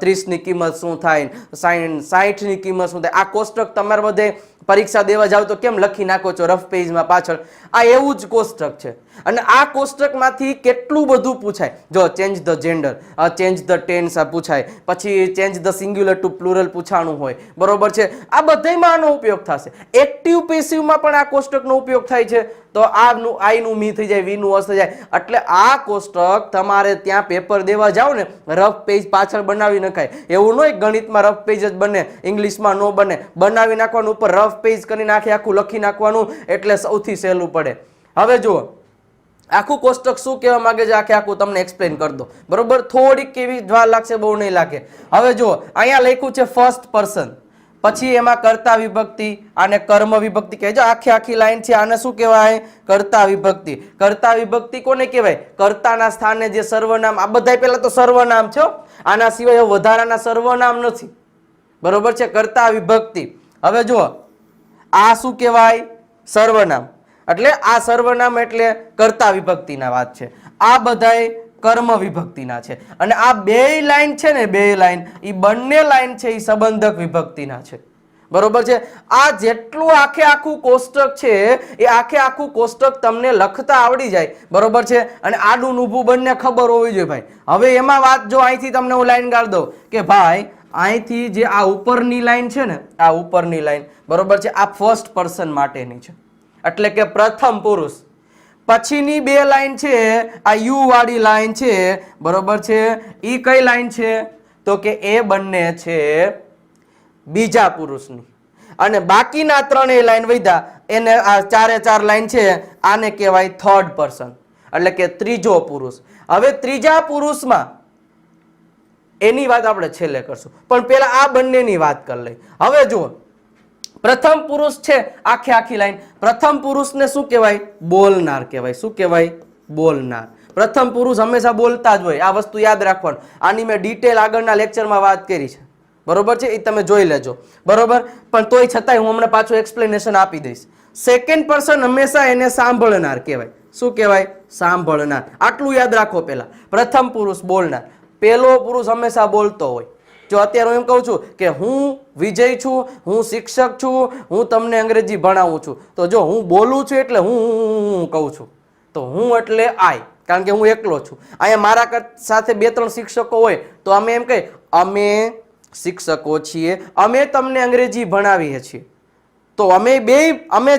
30 ની કિંમત શું થાય, સાઇન 60 ની કિંમત શું થાય. આ કોષ્ટક તમારે બધે પરીક્ષા દેવા જાવ તો કેમ લખી નાખો છો રફ પેજમાં પાછળ? આ એવું જ કોષ્ટક છે. અને આ કોષ્ટકમાંથી કેટલું બધું પૂછાય. જો change the gender, change the tense પૂછાય, પછી change the singular to plural પૂછાણું હોય, બરોબર છે. આ બધામાં આનો ઉપયોગ થશે. એક્ટિવ પેસિવમાં પણ આ કોષ્ટકનો ઉપયોગ થાય છે. તો આનું આઈનું મી થઈ જાય, વીનું અસ થઈ જાય. એટલે આ કોષ્ટક તમારે ત્યાં પેપર દેવા જાવ ને, રફ પેજ પાછળ બનાવી નખાય. એવું નહીં ગણિતમાં રફ પેજ જ બને, ઇંગ્લિશમાં નો બને. બનાવી નાખવાનું, ઉપર રફ પેજ કરી નાખી આખું લખી નાખવાનું, એટલે સૌથી સહેલું પડે. હવે જુઓ આખું કોષ્ટક શું કહેવા માંગે છે, આખું તમને એક્સપ્લેન કરી દો, બરોબર. થોડીક કેવી વાર લાગશે, બહુ નહીં લાગે. હવે જુઓ અહીંયા લખ્યું છે ફર્સ્ટ પર્સન, પછી એમાં કર્તા વિભક્તિ, આને કર્મ વિભક્તિ કહે છે. આખી લાઈન છે, આને શું કહેવાય? કર્તા વિભક્તિ. કર્તા વિભક્તિ કોને કહેવાય? કર્તાના સ્થાને જે સર્વનામ, આ બધા પહેલા તો સર્વનામ છે, આના સિવાય વધારાના સર્વનામ નથી, બરોબર છે. કર્તા વિભક્તિ. હવે જુઓ આ શું કહેવાય? સર્વનામ. એટલે આ સર્વનામ એટલે કર્તા વિભક્તિના વાત છે. આ બધાય કર્મ વિભક્તિના છે. અને આ બે લાઈન છે ને, બે લાઈન, એ બંને લાઈન છે એ સંબંધક વિભક્તિના છે, બરોબર છે. આ જેટલું આખું કોષ્ટક છે એ આખું કોષ્ટક તમને લખતા આવડી જાય, બરોબર છે. અને આડું ઊભું બંને ખબર હોવી જોઈએ ભાઈ. હવે એમાં વાત જો અહીંથી તમને હું લાઈન ગાળ દઉં કે ભાઈ અહીંથી જે આ ઉપરની લાઈન છે ને, આ ઉપરની લાઈન, બરોબર છે, આ ફર્સ્ટ પર્સન માટેની છે, એટલે કે પ્રથમ પુરુષ. પછીની બે લાઈન છે, આ યુ વાળી લાઈન છે, બરોબર છે, ઈ કઈ લાઈન છે? તો કે એ બંને છે બીજા પુરુષની. અને બાકીના ત્રણેય લાઈન વધ્યા એને આ ચારે ચાર લાઈન છે, આને કહેવાય થર્ડ પર્સન, એટલે કે ત્રીજો પુરુષ. હવે ત્રીજા પુરુષમાં એની વાત આપણે છેલ્લે કરશું, પણ પેલા આ બંનેની વાત કરી લઈ. હવે જુઓ પ્રથમ પુરુષ છે, આખી લાઈન. પ્રથમ પુરુષને શું કહેવાય? બોલનાર કહેવાય. શું કહેવાય? બોલનાર. પ્રથમ પુરુષ હંમેશા બોલતા જ હોય, આ વસ્તુ યાદ રાખવાનું. આની મેં ડિટેલ આગળના લેક્ચરમાં વાત કરી છે, બરોબર છે, એ તમે જોઈ લેજો, બરોબર. પણ તોય છતાંય હું હમણાં પાછું એક્સપ્લેનેશન આપી દઈશ. સેકન્ડ પર્સન હંમેશા એને સાંભળનાર કહેવાય. શું કહેવાય? સાંભળનાર. આટલું યાદ રાખો. પેલા પ્રથમ પુરુષ બોલનાર, પેલો પુરુષ હંમેશા બોલતો હોય. જો અત્યારે હું એમ કહું છું કે હું વિજય છું, હું શિક્ષક છું, હું તમને અંગ્રેજી ભણાવું છું, તો જો હું બોલું છું એટલે હું કહું છું, તો હું એટલે આઈ, કારણ કે હું એકલો છું. અહીંયા મારા સાથે બે ત્રણ શિક્ષકો હોય તો અમે એમ કહીએ અમે શિક્ષકો છીએ, અમે તમને અંગ્રેજી ભણાવીએ છીએ. તો અમે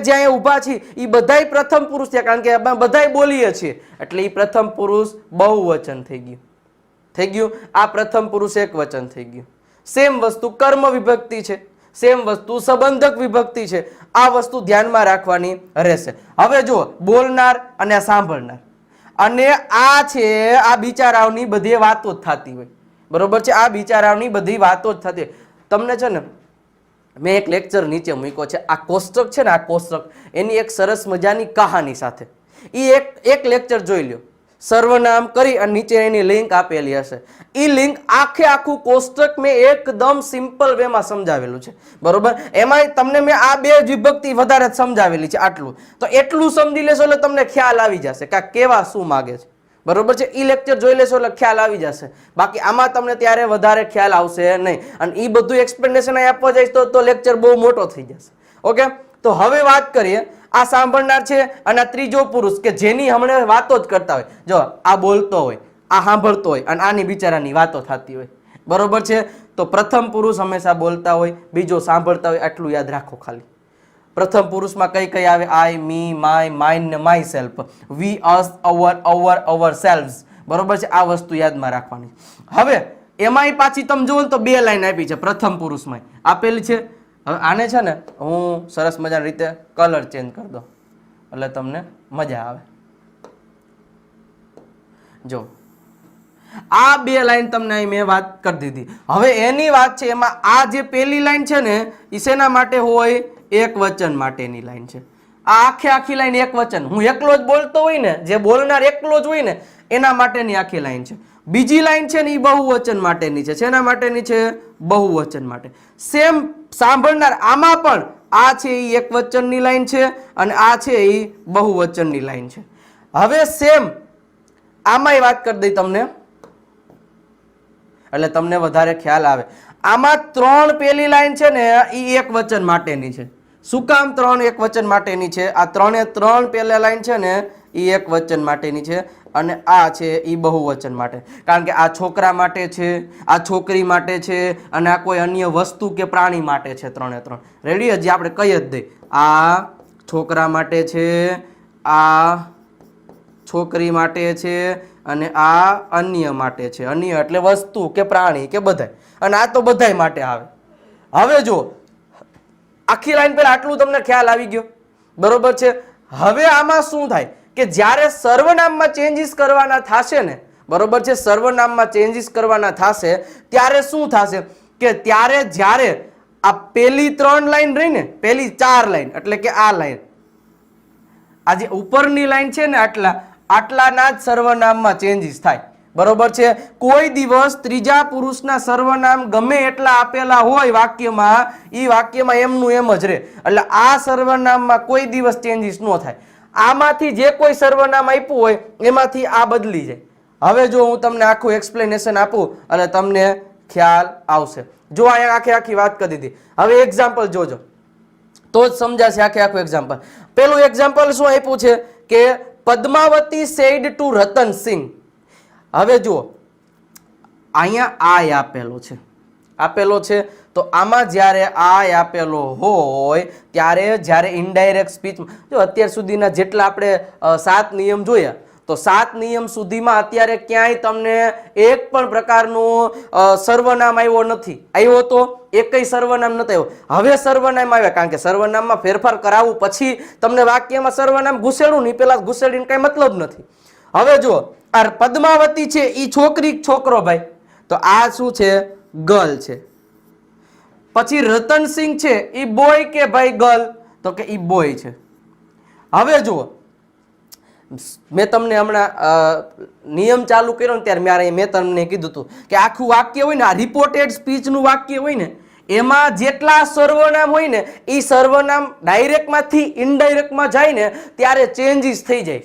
જ્યાં ઊભા છીએ એ બધાય પ્રથમ પુરુષ થયા, કારણ કે અમે બધાય બોલીએ છીએ, એટલે એ પ્રથમ પુરુષ બહુવચન થઈ ગયું. થઈ ગયું. આ પ્રથમ પુરુષ એક વચન થઈ ગયું. સેમ વસ્તુ કર્મ વિભક્તિ છે, સેમ વસ્તુ સંબંધક વિભક્તિ છે. આ વસ્તુ ધ્યાનમાં રાખવાની રહેશે. હવે જુઓ બોલનાર અને સાંભળનાર, અને આ છે આ બિચારાઓની બધી વાતો જ થતી હોય, બરોબર છે. આ બિચારાઓની બધી વાતો જ થતી હોય. તમને છે ને મેં એક લેક્ચર નીચે મૂક્યો છે, આ કોષ્ટક છે ને, આ કોષ્ટક એની એક સરસ મજાની કહાની સાથે, એ એક લેક્ચર જોઈ લ્યો. સર્વનામ કરી અને નીચે એની લિંક આપેલી હશે. એ લિંક આખું કોષ્ટક મેં એકદમ સિમ્પલ વેમાં સમજાવેલું છે, બરોબર. એમાં તમને મેં આ બે વિભક્તિ વધારે સમજાવેલી છે. આટલું તો એટલું સમજી લેશો એટલે તમને ખ્યાલ આવી જશે કે કેવા શું માગે છે, બરોબર છે. એ લેક્ચર જોઈ લેશો એટલે ખ્યાલ આવી જશે. બાકી આમાં તમને ત્યારે વધારે ખ્યાલ આવશે નહીં. અને એ બધું એક્સપ્લેનેશન આપવા જઈશ તો લેક્ચર બહુ મોટો થઈ જશે. ઓકે, તો હવે વાત કરીએ. આ સાંભળનાર છે અને આ ત્રીજો પુરુષ કે જેની હમણાં વાતો જ કરતા હોય. જો આ બોલતો હોય, આ સાંભળતો હોય અને આની બિચારાની વાતો થતી હોય, બરોબર છે. તો પ્રથમ પુરુષ હંમેશા બોલતા હોય, બીજો સાંભળતા હોય. આટલું યાદ રાખો ખાલી. પ્રથમ પુરુષમાં કઈ આવે? આઈ, મી, માય, માઇન ને માય સેલ્ફ, વી, અસ, અવર સેલ્વ્સ, બરોબર છે. આ વસ્તુ યાદમાં રાખવાની. હવે એમાંય પાછી તમે જુઓ તો બે લાઈન આપી છે પ્રથમ પુરુષમાં આપેલી છે. હવે આને છે ને હું સરસ મજાની રીતે કલર ચેન્જ કરી દો એટલે તમને મજા આવે. જો આ બે લાઈન તમને અહીં મેં વાત કરી દીધી. હવે એની વાત છે, એમાં આ જે પેલી લાઈન છે ને એ શેના માટે હોય? એક વચન માટેની લાઈન છે. આ આખી લાઈન એક વચન, હું એકલો જ બોલતો હોય ને, જે બોલનાર એકલો જ હોય ને એના માટેની આખી લાઈન છે. બીજી લાઈન છે ને એ બહુવચન માટેની છે. શેના માટેની છે? બહુવચન માટે. સેમ સાંભળનાર, આમાં પણ આ છે એ એક વચનની લાઈન છે અને આ છે એ બહુવચનની લાઈન છે. હવે સેમ આમાંય વાત કરી દઈ તમને એટલે તમને વધારે ખ્યાલ આવે. આમાં ત્રણ પેલી લાઈન છે ને એ એક વચન માટેની છે. શું કામ ત્રણ એક વચન માટેની છે? આ ત્રણે ત્રણ પેલા લાઈન છે ને એ એક વચન માટેની છે અને આ છે એ બહુવચન માટે. કારણ કે આ છોકરા માટે છે, આ છોકરી માટે છે અને આ કોઈ અન્ય વસ્તુ કે પ્રાણી માટે છે. ત્રણે ત્રણ રેડી. હજી આપણે કહી જ દઈએ, આ છોકરા માટે છે, આ છોકરી માટે છે અને આ અન્ય માટે છે. અન્ય એટલે વસ્તુ કે પ્રાણી કે બધાય, અને આ તો બધાય માટે આવે. હવે જો આખી લાઈન પહેલા આટલું તમને ખ્યાલ આવી ગયો, બરોબર છે. હવે આમાં શું થાય કે જ્યારે સર્વનામમાં ચેન્જીસ કરવાના થશે ને, બરોબર છે, સર્વનામમાં ચેન્જીસ કરવાના થશે ત્યારે શું થશે કે ત્યારે જ્યારે આ પહેલી 3 લાઈન રહી ને, પહેલી 4 લાઈન એટલે કે આ લાઈન, આ જે ઉપરની લાઈન છે ને, આટલાના જ સર્વનામમાં ચેન્જીસ થાય. બરોબર છે. કોઈ દિવસ ત્રીજા પુરુષના સર્વનામ ગમે એટલા આપેલા હોય વાક્યમાં, એ વાક્યમાં એમનું એમ જ રહે. એટલે આ સર્વનામમાં કોઈ દિવસ ચેન્જીસ ન થાય. આમાંથી જે કોઈ સર્વનામ આપ્યું હોય એમાંથી આ બદલી જાય. હવે જો હું તમને આખું એક્સપ્લેનેશન આપું એટલે તમને ખ્યાલ આવશે. જો અહીંયા આખી વાત કરી દીધી. હવે એક્ઝામ્પલ જોજો તો જ સમજાશે આખું એક્ઝામ્પલ. પેલું એક્ઝામ્પલ શું આપ્યું છે કે પદ્માવતી સેડ ટુ રતનસિંહ. હવે જુઓ અહીંયા આય આપેલો છે તો આમાં જ્યારે આય આપેલો હોય ત્યારે જ્યારે ઇનડાયરેક્ટ સ્પીચ, જો અત્યાર સુધીના જેટલા આપણે 7 નિયમ જોયા તો 7 નિયમ સુધીમાં અત્યારે ક્યાંય તમને એક પણ પ્રકારનું સર્વનામ આવ્યો નથી. આવ્યો તો એકય સર્વનામ નથી આવ્યો. હવે સર્વનામ આવ્યા, કારણ કે સર્વનામમાં ફેરફાર કરાવવું પછી તમને વાક્યમાં સર્વનામ ઘૂસેડું નહીં, પેલા ઘૂસેડીને કઈ મતલબ નથી. હવે જો આ પદ્માવતી છે એ છોકરી છોકરો ભાઈ, તો આ શું છે? ગર્લ છે. પછી રતનસિંહ છે એ બોય કે ભાઈ ગર્લ? તો કે એ બોય છે. હવે જુઓ મેં તમને હમણાં નિયમ ચાલુ કર્યો ને ત્યારે મેં તમને કીધું હતું કે આખું વાક્ય હોય ને, આ રિપોર્ટેડ સ્પીચનું વાક્ય હોય ને, એમાં જેટલા સર્વનામ હોય ને એ સર્વનામ ડાયરેક્ટમાંથી ઇનડાયરેક્ટમાં જાય ને ત્યારે ચેન્જીસ થઈ જાય.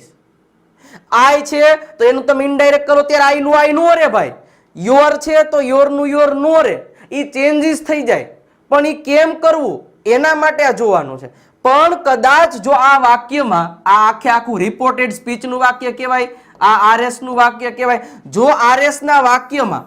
આય છે તો એનું તમે ઇનડાયરેક્ટ કરો ત્યારે આઈનું આઈ નો રે ભાઈ. યોર છે તો યોરનું યોર નો રે. એ ચેન્જીસ થઈ જાય. પણ એ કેમ કરવું એના માટે આ જોવાનું છે. પણ કદાચ જો આ વાક્યમાં આ આખું રિપોર્ટેડ સ્પીચનું વાક્ય કહેવાય, આ આરએસ નું વાક્ય કહેવાય. જો આરએસ ના વાક્યમાં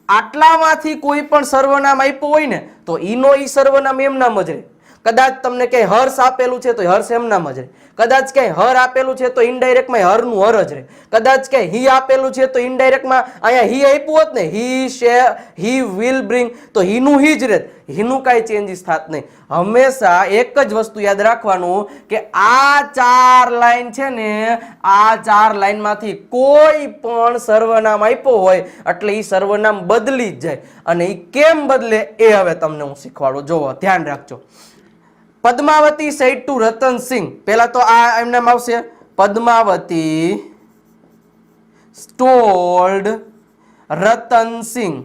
આટલામાંથી કોઈ પણ સર્વનામ આપ્યું હોય ને તો ઈનો ઈ સર્વનામ એમ નામ જ રહે. કદાચ તમને ક્યાંય હર્ષ આપેલું છે તો હર્ષ એમ નામ જ રહે. કદાચ ક્યાંય હર આપેલું છે તો ઇનડાયરેક્ટમાં હરનું હર જ રહે. કદાચ ક્યાંય હી આપેલું છે તો ઇનડાયરેક્ટમાં અહીંયા હી આપ્યું હોત ને, હી વિલ બ્રિંગ, તો હીનું હી જ રહે. હીનું કાંઈ ચેન્જીસ થાત નહીં. હંમેશા એક જ વસ્તુ યાદ રાખવાનું કે આ 4 લાઈન છે ને, આ 4 લાઈનમાંથી કોઈ પણ સર્વનામ આપ્યો હોય એટલે એ સર્વનામ બદલી જ જાય. અને એ કેમ બદલે એ હવે તમને હું શીખવાડું. જોવો, ધ્યાન રાખજો. Padmavati said to Ratansinh. પહેલા તો આ એમ નામ આવશે, પદ્માવતી ટોલ્ડ રતનસિંહ.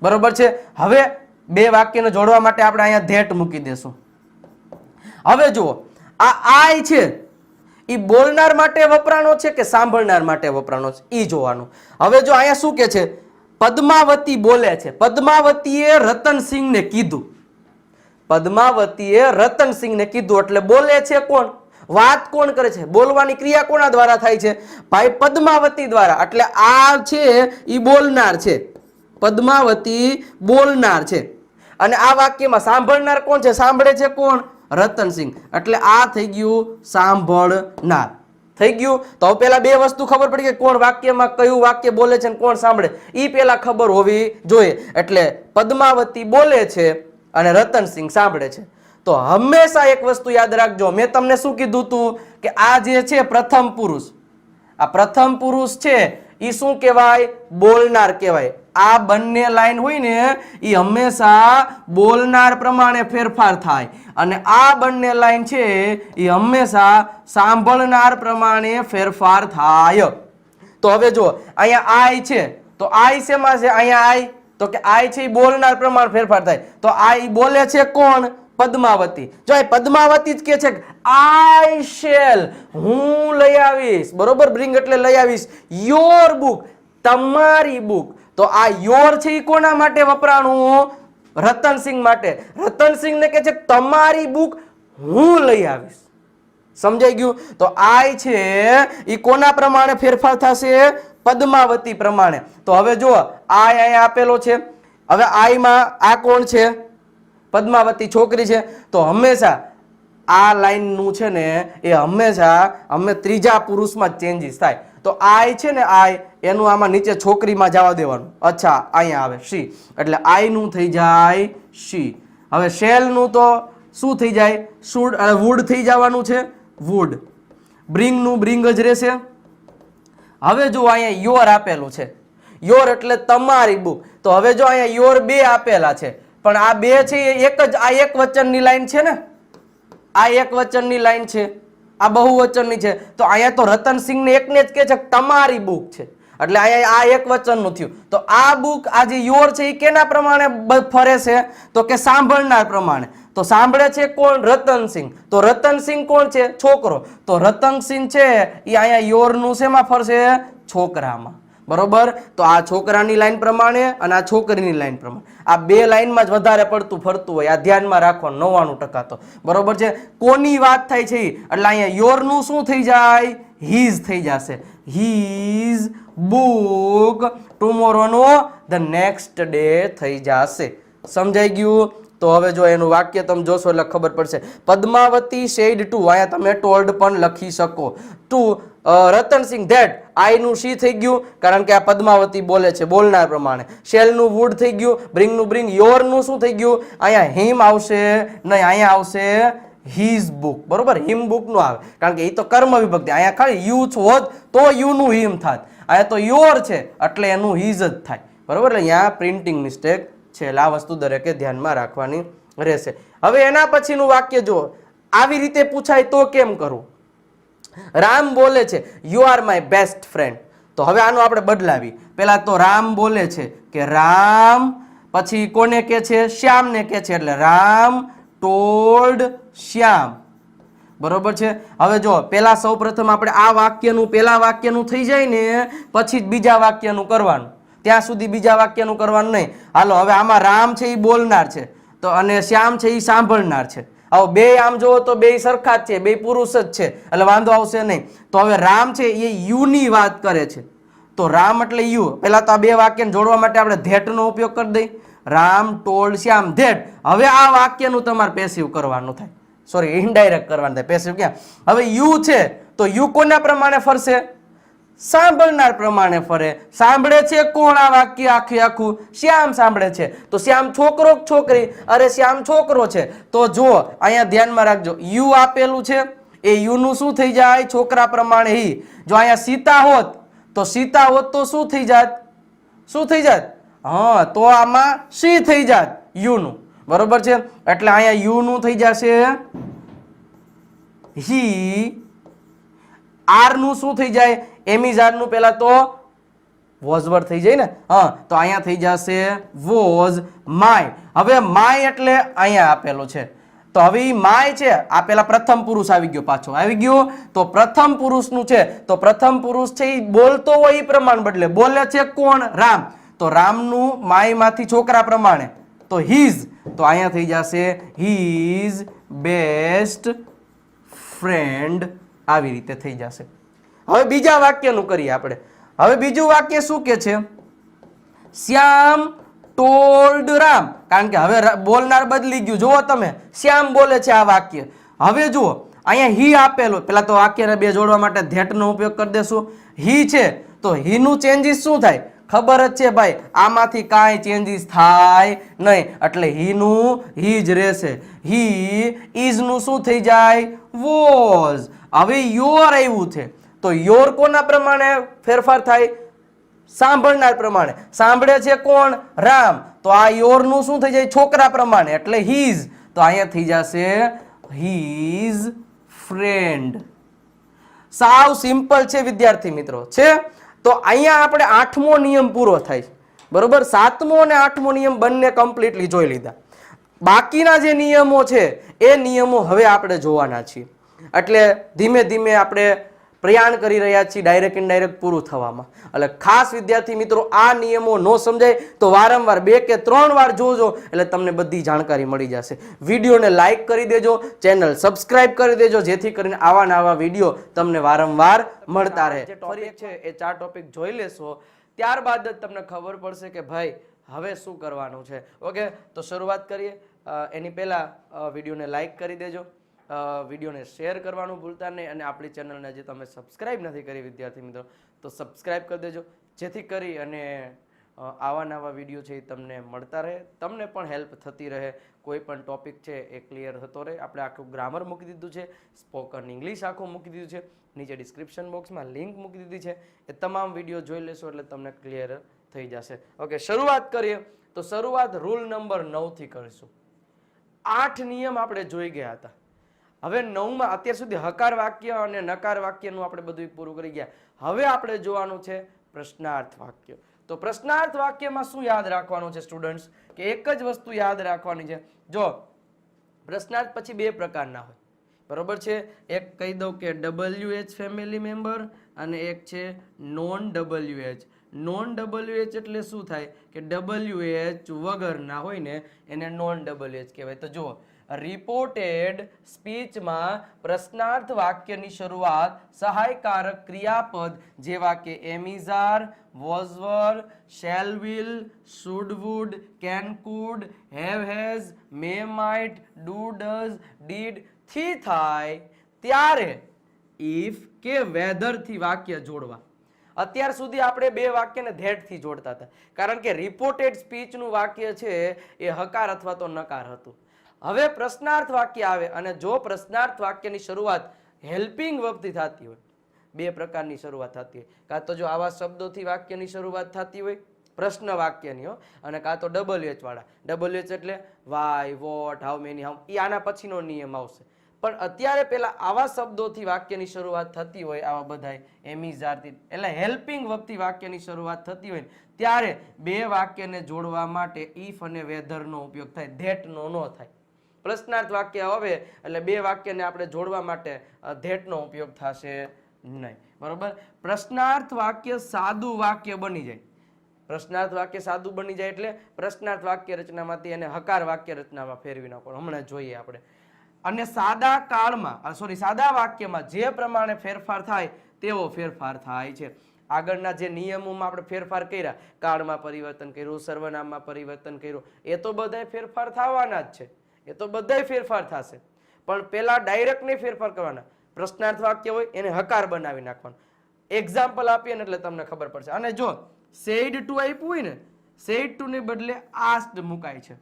બરોબર છે. હવે બે વાક્યને જોડવા માટે આપણે અહીંયા ધેટ મૂકી દેશું. હવે જુઓ આ આય છે એ બોલનાર માટે વપરાણો છે કે સાંભળનાર માટે વપરાણો છે એ જોવાનું. હવે જો અહીંયા શું કે છે? પદ્માવતી બોલે છે. પદ્માવતીએ રતનસિંહને કીધું. પદ્માવતીએ રતનસિંહને કીધું એટલે બોલે છે કોણ? વાત કોણ કરે છે? બોલવાની ક્રિયા કોના દ્વારા થાય છે? ભાઈ પદ્માવતી દ્વારા. એટલે આ છે એ બોલનાર છે. પદ્માવતી બોલનાર છે. અને આ વાક્યમાં સાંભળનાર કોણ છે? સાંભળે છે કોણ? રતનસિંહ. એટલે આ થઈ ગયું સાંભળનાર. થઈ ગયું. તો પેલા બે વસ્તુ ખબર પડી કે કોણ વાક્યમાં કયું વાક્ય બોલે છે અને કોણ સાંભળે, એ પેલા ખબર હોવી જોઈએ. એટલે પદ્માવતી બોલે છે અને રતનસિંહ સાંભળે છે. તો હંમેશા એક વસ્તુ યાદ રાખજો. મેં તમને શું કીધું હતું કે આ જે છે પ્રથમ પુરુષ, આ પ્રથમ પુરુષ છે એ શું કહેવાય? બોલનાર કહેવાય. આ બંને લાઈન હોય ને એ હંમેશા બોલનાર પ્રમાણે ફેરફાર થાય અને આ બંને લાઈન છે એ હંમેશા સાંભળનાર પ્રમાણે ફેરફાર થાય. તો હવે જો અહીંયા આય છે તો આય શેમાં છે? અહીંયા આય, તો કે આય છે એ બોલનાર પ્રમાણે ફેરફાર થાય. તો આ બોલે છે કોણ? પદ્માવતી. જો આ પદ્માવતી જ કે છે આઈ શેલ, હું લઈ આવીશ. બરોબર, બ્રિંગ એટલે લઈ આવીશ. યોર બુક, તમારી બુક. તો આ યોર છે એ કોના માટે વપરાણું? રતનસિંહ માટે. રતનસિંહને કે છે તમારી બુક હું લઈ આવીશ. સમજાઈ ગયું? તો આઈ છે એ કોના પ્રમાણે ફેરફાર થશે? પદ્માવતી પ્રમાણે. તો હવે જો આઈ અહીંયા આપેલો છે, હવે આઈ માં આ કોણ છે? પદ્માવતી છોકરી છે. તો હંમેશા આ લાઈન નું છે ને એ હંમેશા ત્રીજા પુરુષમાં ચેન્જીસ થાય. તો આઈ છે ને આઈ એનું આમાં નીચે છોકરીમાં જવા દેવાનું. અચ્છા અહીંયા આવે શી, એટલે આઈ નું થઈ જાય શી. હવે શેલ નું તો શું થઈ જાય? શુડ, વુડ થઈ જવાનું છે, વુડ. બ્રિંગ નું બ્રિંગ જ રહેશે. હવે જો અહીંયા યોર આપેલું છે, યોર એટલે તમારી બુક. તો હવે જો અહીંયા યોર બે આપેલા છે, પણ આ બે છે એ એક જ, આ એક વચનની લાઈન છે ને, આ એક વચનની લાઈન છે, આ બહુવચનની છે. તો અહીંયા તો રતનસિંહ ને એકને જ કે છે તમારી બુક છે, એટલે અહીંયા આ એક વચનનું થયું. તો આ બુક આ જે યોર છે એ કેના પ્રમાણે ફરે છે? તો કે સાંભળનાર પ્રમાણે. તો સાંભળે છે કોણ? રતનસિંહ. તો રતનસિંહ કોણ છે? છોકરો. તો રતનસિંહ છે એ અહીંયા યોરનું શેમાં ફરશે? છોકરામાં. બરોબર? તો આ છોકરાની લાઈન પ્રમાણે અને આ છોકરીની લાઈન પ્રમાણે આ બે લાઈનમાં જ વધારે પડતું ફરતું હોય. આ ધ્યાનમાં રાખવાનું 99%. તો બરોબર છે. કોની વાત થાય છે? એટલે અહીંયા યોરનું શું થઈ જાય? હીઝ થઈ જશે. હીઝ બુક ટુમોરોનો ધ નેક્સ્ટ ડે થઈ જશે. સમજાઈ ગયું? તો હવે જો એનું વાક્ય તમે જોશો એટલે ખબર પડશે. પદ્માવતી સેડ ટુ, અહીંયા તમે ટોલ્ડ પણ લખી શકો. ટુ રતનસિંહ ધેટ, આઈ નું શી થઈ ગયું? કારણ કે આ પદ્માવતી બોલે છે, બોલનાર પ્રમાણે. શેલ નું વુડ થઈ ગયું, બ્રિંગ નું બ્રિંગ. યોર નું શું થઈ ગયું? અહીંયા હિમ આવશે નહીં, અહીંયા આવશે હિઝ બુક. બરોબર? હિમ બુક નું આવે, કારણ કે એ તો કર્મ વિભક્તિ. અહીંયા ખાલી યુ હોત તો યુ નું હિમ થાત. અહીંયા તો યોર છે એટલે એનું હિઝ જ થાય. બરોબર? એટલે અહીંયા પ્રિન્ટિંગ મિસ્ટેક છે. એટલે આ વસ્તુ દરેકે ધ્યાનમાં રાખવાની રહેશે. હવે એના પછીનું વાક્ય જુઓ. આવી રીતે પૂછાય તો કેમ કરવું? રામ બોલે છે you are my best friend. તો હવે આનું આપણે બદલાવી. પેલા તો રામ બોલે છે કે રામ, પછી કોને કે છે? શ્યામને કે છે, એટલે રામ ટોલ્ડ શ્યામ. બરોબર છે? હવે જો પેલા સૌ પ્રથમ આપણે આ વાક્યનું પેલા વાક્યનું થઈ જાય ને પછી જ બીજા વાક્યનું કરવાનું. ત્યાં સુધી બીજા વાક્યનું કરવાનું નહીં. હાલો હવે આમાં રામ છે એ બોલનાર છે, તો અને શ્યામ છે એ સાંભળનાર છે. હવે બે આમ જુઓ તો બે સરખા જ છે, બે પુરુષ જ છે, એટલે વાંધો આવશે નહીં. તો હવે રામ છે એ યુ ની વાત કરે છે. તો રામ એટલે યુ. પેલા તો આ બે વાક્યને જોડવા માટે આપણે ધેટ નો ઉપયોગ કરી દઈએ. Ram told Shyam that. હવે આ વાક્યનું તમારે પેસિવ કરવાનું થાય, સોરી ઇનડાયરેક્ટ કરવાનું થાય. પેસિવ ક્યાં? હવે યુ છે તો યુ કોના પ્રમાણે ફરશે? સાંભળનાર પ્રમાણે ફરે. સાંભળે છે કોણ આ વાક્ય આખે આખું? શ્યામ સાંભળે છે. તો શ્યામ છોકરો છોકરી? અરે શ્યામ છોકરો છે. તો જુઓ અહીંયા ધ્યાનમાં રાખજો, યુ આપેલું છે એ યુ નું શું થઈ જાય? છોકરા પ્રમાણે હી. જો અહીંયા સીતા હોત તો સીતા હોત તો શું થઈ જાત? શું થઈ જાત? હા, તો આમાં સી થઈ જાત યુ નું. બરોબર છે? એટલે અહીંયા યુ નું થઈ જશે હી. આર નું શું થઈ જાય? એમિઝાર નું પેલા તો વોઝ વર્ડ થઈ જાય ને. હા, તો અહીંયા થઈ જશે વોઝ માય. હવે માય એટલે અહીંયા આપેલો છે. તો હવે માય છે આ પેલા પ્રથમ પુરુષ આવી ગયો, પાછો આવી ગયો. તો પ્રથમ પુરુષ નું છે, તો પ્રથમ પુરુષ છે એ બોલતો હોય એ પ્રમાણ બદલે. બોલે છે કોણ? રામ. તો રામ નું માય માંથી છોકરા પ્રમાણે તો હીઝ. તો અહીંયા થઈ જશે હીઝ બેસ્ટ ફ્રેન્ડ. આવી રીતે થઈ જશે. હવે બીજા વાક્યનું કરીએ આપણે. હવે બીજું વાક્ય શું કે છે? શ્યામ ટોલ્ડ રામ. કારણ કે હવે બોલનાર બદલી ગયું. જુઓ તમે, શ્યામ બોલે છે આ વાક્ય. હવે જુઓ અહીંયા હી આપેલું. પેલા તો વાક્યને બે જોડવા માટે ધેટ નો ઉપયોગ કરી દેશું. હી છે તો હી નું ચેન્જીસ શું થાય? ખબર જ છે ભાઈ, આમાંથી કાંઈ ચેન્જીસ થાય નહીં, એટલે હી નું હી જ રહેશે. હી ઇઝ નું શું થઈ જાય? વોઝ. હવે યોર આવ્યું છે તો યોર કોના પ્રમાણે ફેરફાર થાય? સાંભળનાર પ્રમાણે. સાંભળે છે કોણ? રામ. તો આ યોર નું શું થઈ જાય? છોકરા પ્રમાણે, એટલે હીઝ. તો અહીંયા થઈ જશે હીઝ ફ્રેન્ડ. સાવ સિમ્પલ છે વિદ્યાર્થી મિત્રો. છે તો અહીંયા આપણે 8મો નિયમ પૂરો થાય. બરોબર? 7મો અને 8મો નિયમ બંને કમ્પ્લીટલી જોઈ લીધા. બાકીના જે નિયમો છે એ નિયમો હવે આપણે જોવાના છીએ. એટલે ધીમે ધીમે આપણે પ્રયાણ કરી રહ્યા છીએ ડાયરેક્ટ ઇનડાયરેક્ટ પૂરું થવામાં. એટલે ખાસ વિદ્યાર્થી મિત્રો આ નિયમો ન સમજાય તો વારંવાર 2 કે 3 વાર જોજો એટલે તમને બધી જાણકારી મળી જશે. વિડીયોને લાઈક કરી દેજો, ચેનલ સબસ્ક્રાઇબ કરી દેજો જેથી કરીને આવા નવા વિડીયો તમને વારંવાર મળતા રહે. જે ટોપિક છે એ 4 ટોપિક જોઈ લેશો ત્યારબાદ જ તમને ખબર પડશે કે ભાઈ હવે શું કરવાનું છે. ઓકે, તો શરૂઆત કરીએ. એની પહેલા વિડીયોને લાઈક કરી દેજો, વિડીયોને શેર કરવાનું ભૂલતા નહીં અને આપણી ચેનલને જે તમે સબસ્ક્રાઇબ નથી કરી વિદ્યાર્થી મિત્રો તો સબસ્ક્રાઇબ કરી દેજો જેથી કરી અને આવા નવા વિડીયો છે એ તમને મળતા રહે, તમને પણ હેલ્પ થતી રહે. કોઈ પણ ટોપિક છે એ ક્લિયર થતો રહે. આપણે આખું ગ્રામર મૂકી દીધું છે, સ્પોકન ઇંગ્લિશ આખું મૂકી દીધું છે, નીચે ડિસ્ક્રિપ્શન બોક્સમાં લિંક મૂકી દીધી છે. એ તમામ વિડીયો જોઈ લેશો એટલે તમને ક્લિયર થઈ જશે. ઓકે, શરૂઆત કરીએ. તો શરૂઆત રૂલ નંબર 9 થી કરીશું. 8 નિયમ આપણે જોઈ ગયા હતા. હવે 9માં અત્યાર સુધી હકાર વાક્ય અને નકાર વાક્યનું આપણે બધું પૂરું કરી ગયા. હવે આપણે જોવાનું છે પ્રશ્નાર્થ વાક્ય. તો પ્રશ્નાર્થ વાક્યમાં શું યાદ રાખવાનું છે સ્ટુડન્ટ્સ કે એક જ વસ્તુ યાદ રાખવાની છે. જો પ્રશ્નાર્થ પછી 2 પ્રકારના હોય, બરોબર છે. એક કહી દઉં કે WH ફેમિલી મેમ્બર અને એક છે નોન WH. નોન WH એટલે શું થાય કે WH વગરના હોય ને એને નોન WH કહેવાય. તો જુઓ, રિપોર્ટેડ સ્પીચમાં પ્રશ્નાર્થ વાક્યની શરૂઆત સહાયકારક ક્રિયાપદ જેવા કે am is are, was were, shall will, should would, can could, have has, may might, do does, did થી થાય ત્યારે ઇફ કે વેધર થી વાક્ય જોડવા. અત્યાર સુધી આપણે 2 વાક્યને ધેટ થી જોડતા હતા કારણ કે રિપોર્ટેડ સ્પીચનું વાક્ય છે એ હકાર અથવા તો નકાર હતું. હવે પ્રશ્નાર્થ વાક્ય આવે અને જો પ્રશ્નાર્થ વાક્યની શરૂઆત હેલ્પિંગ વર્બથી થતી હોય, 2 પ્રકારની શરૂઆત થતી હોય. કાં તો જો આવા શબ્દોથી વાક્યની શરૂઆત થતી હોય પ્રશ્ન વાક્યની હો, અને કાં તો WH વાળા. WH એટલે why, what, how many, how, એ આના પછીનો નિયમ આવશે. પણ અત્યારે પેલા આવા શબ્દોથી વાક્યની શરૂઆત થતી હોય, આવા બધા એમિઝારથી એટલે હેલ્પિંગ વર્બથી વાક્યની શરૂઆત થતી હોય ત્યારે 2 વાક્યને જોડવા માટે ઇફ અને વેધરનો ઉપયોગ થાય, ધેટનો ન થાય. પ્રશ્નાર્થ વાક્ય આવે એટલે 2 વાક્યને આપણે જોડવા માટે ધેટનો ઉપયોગ થશે નહીં, બરોબર. પ્રશ્નાર્થ વાક્ય સાદું વાક્ય બની જાય. પ્રશ્નાર્થ વાક્ય સાદું બની જાય એટલે પ્રશ્નાર્થ વાક્ય રચનામાંથી એને હકાર વાક્ય રચનામાં ફેરવી નાખો. હમણાં જોઈએ આપણે. અને સાદા કાળમાં સાદા વાક્યમાં જે પ્રમાણે ફેરફાર થાય તેવો ફેરફાર થાય છે. આગળના જે નિયમોમાં આપણે ફેરફાર કર્યા, કાળમાં પરિવર્તન કર્યું, સર્વનામમાં પરિવર્તન કર્યું, એ તો બધાય ફેરફાર થવાના જ છે, એ તો બધાય ફેરફાર થશે. પણ પેલા ડાયરેક્ટ નહીં ફેરફાર કરવાના. પ્રશ્નાર્થ વાક્ય હોય એને હકાર બનાવી નાખવાનું. એક્ઝામ્પલ આપીએ ને એટલે તમને ખબર પડશે. અને જો સેડ ટુ આપ્યું હોય ને, સેડ ટુ ને બદલે આસ્ડ મુકાય છે,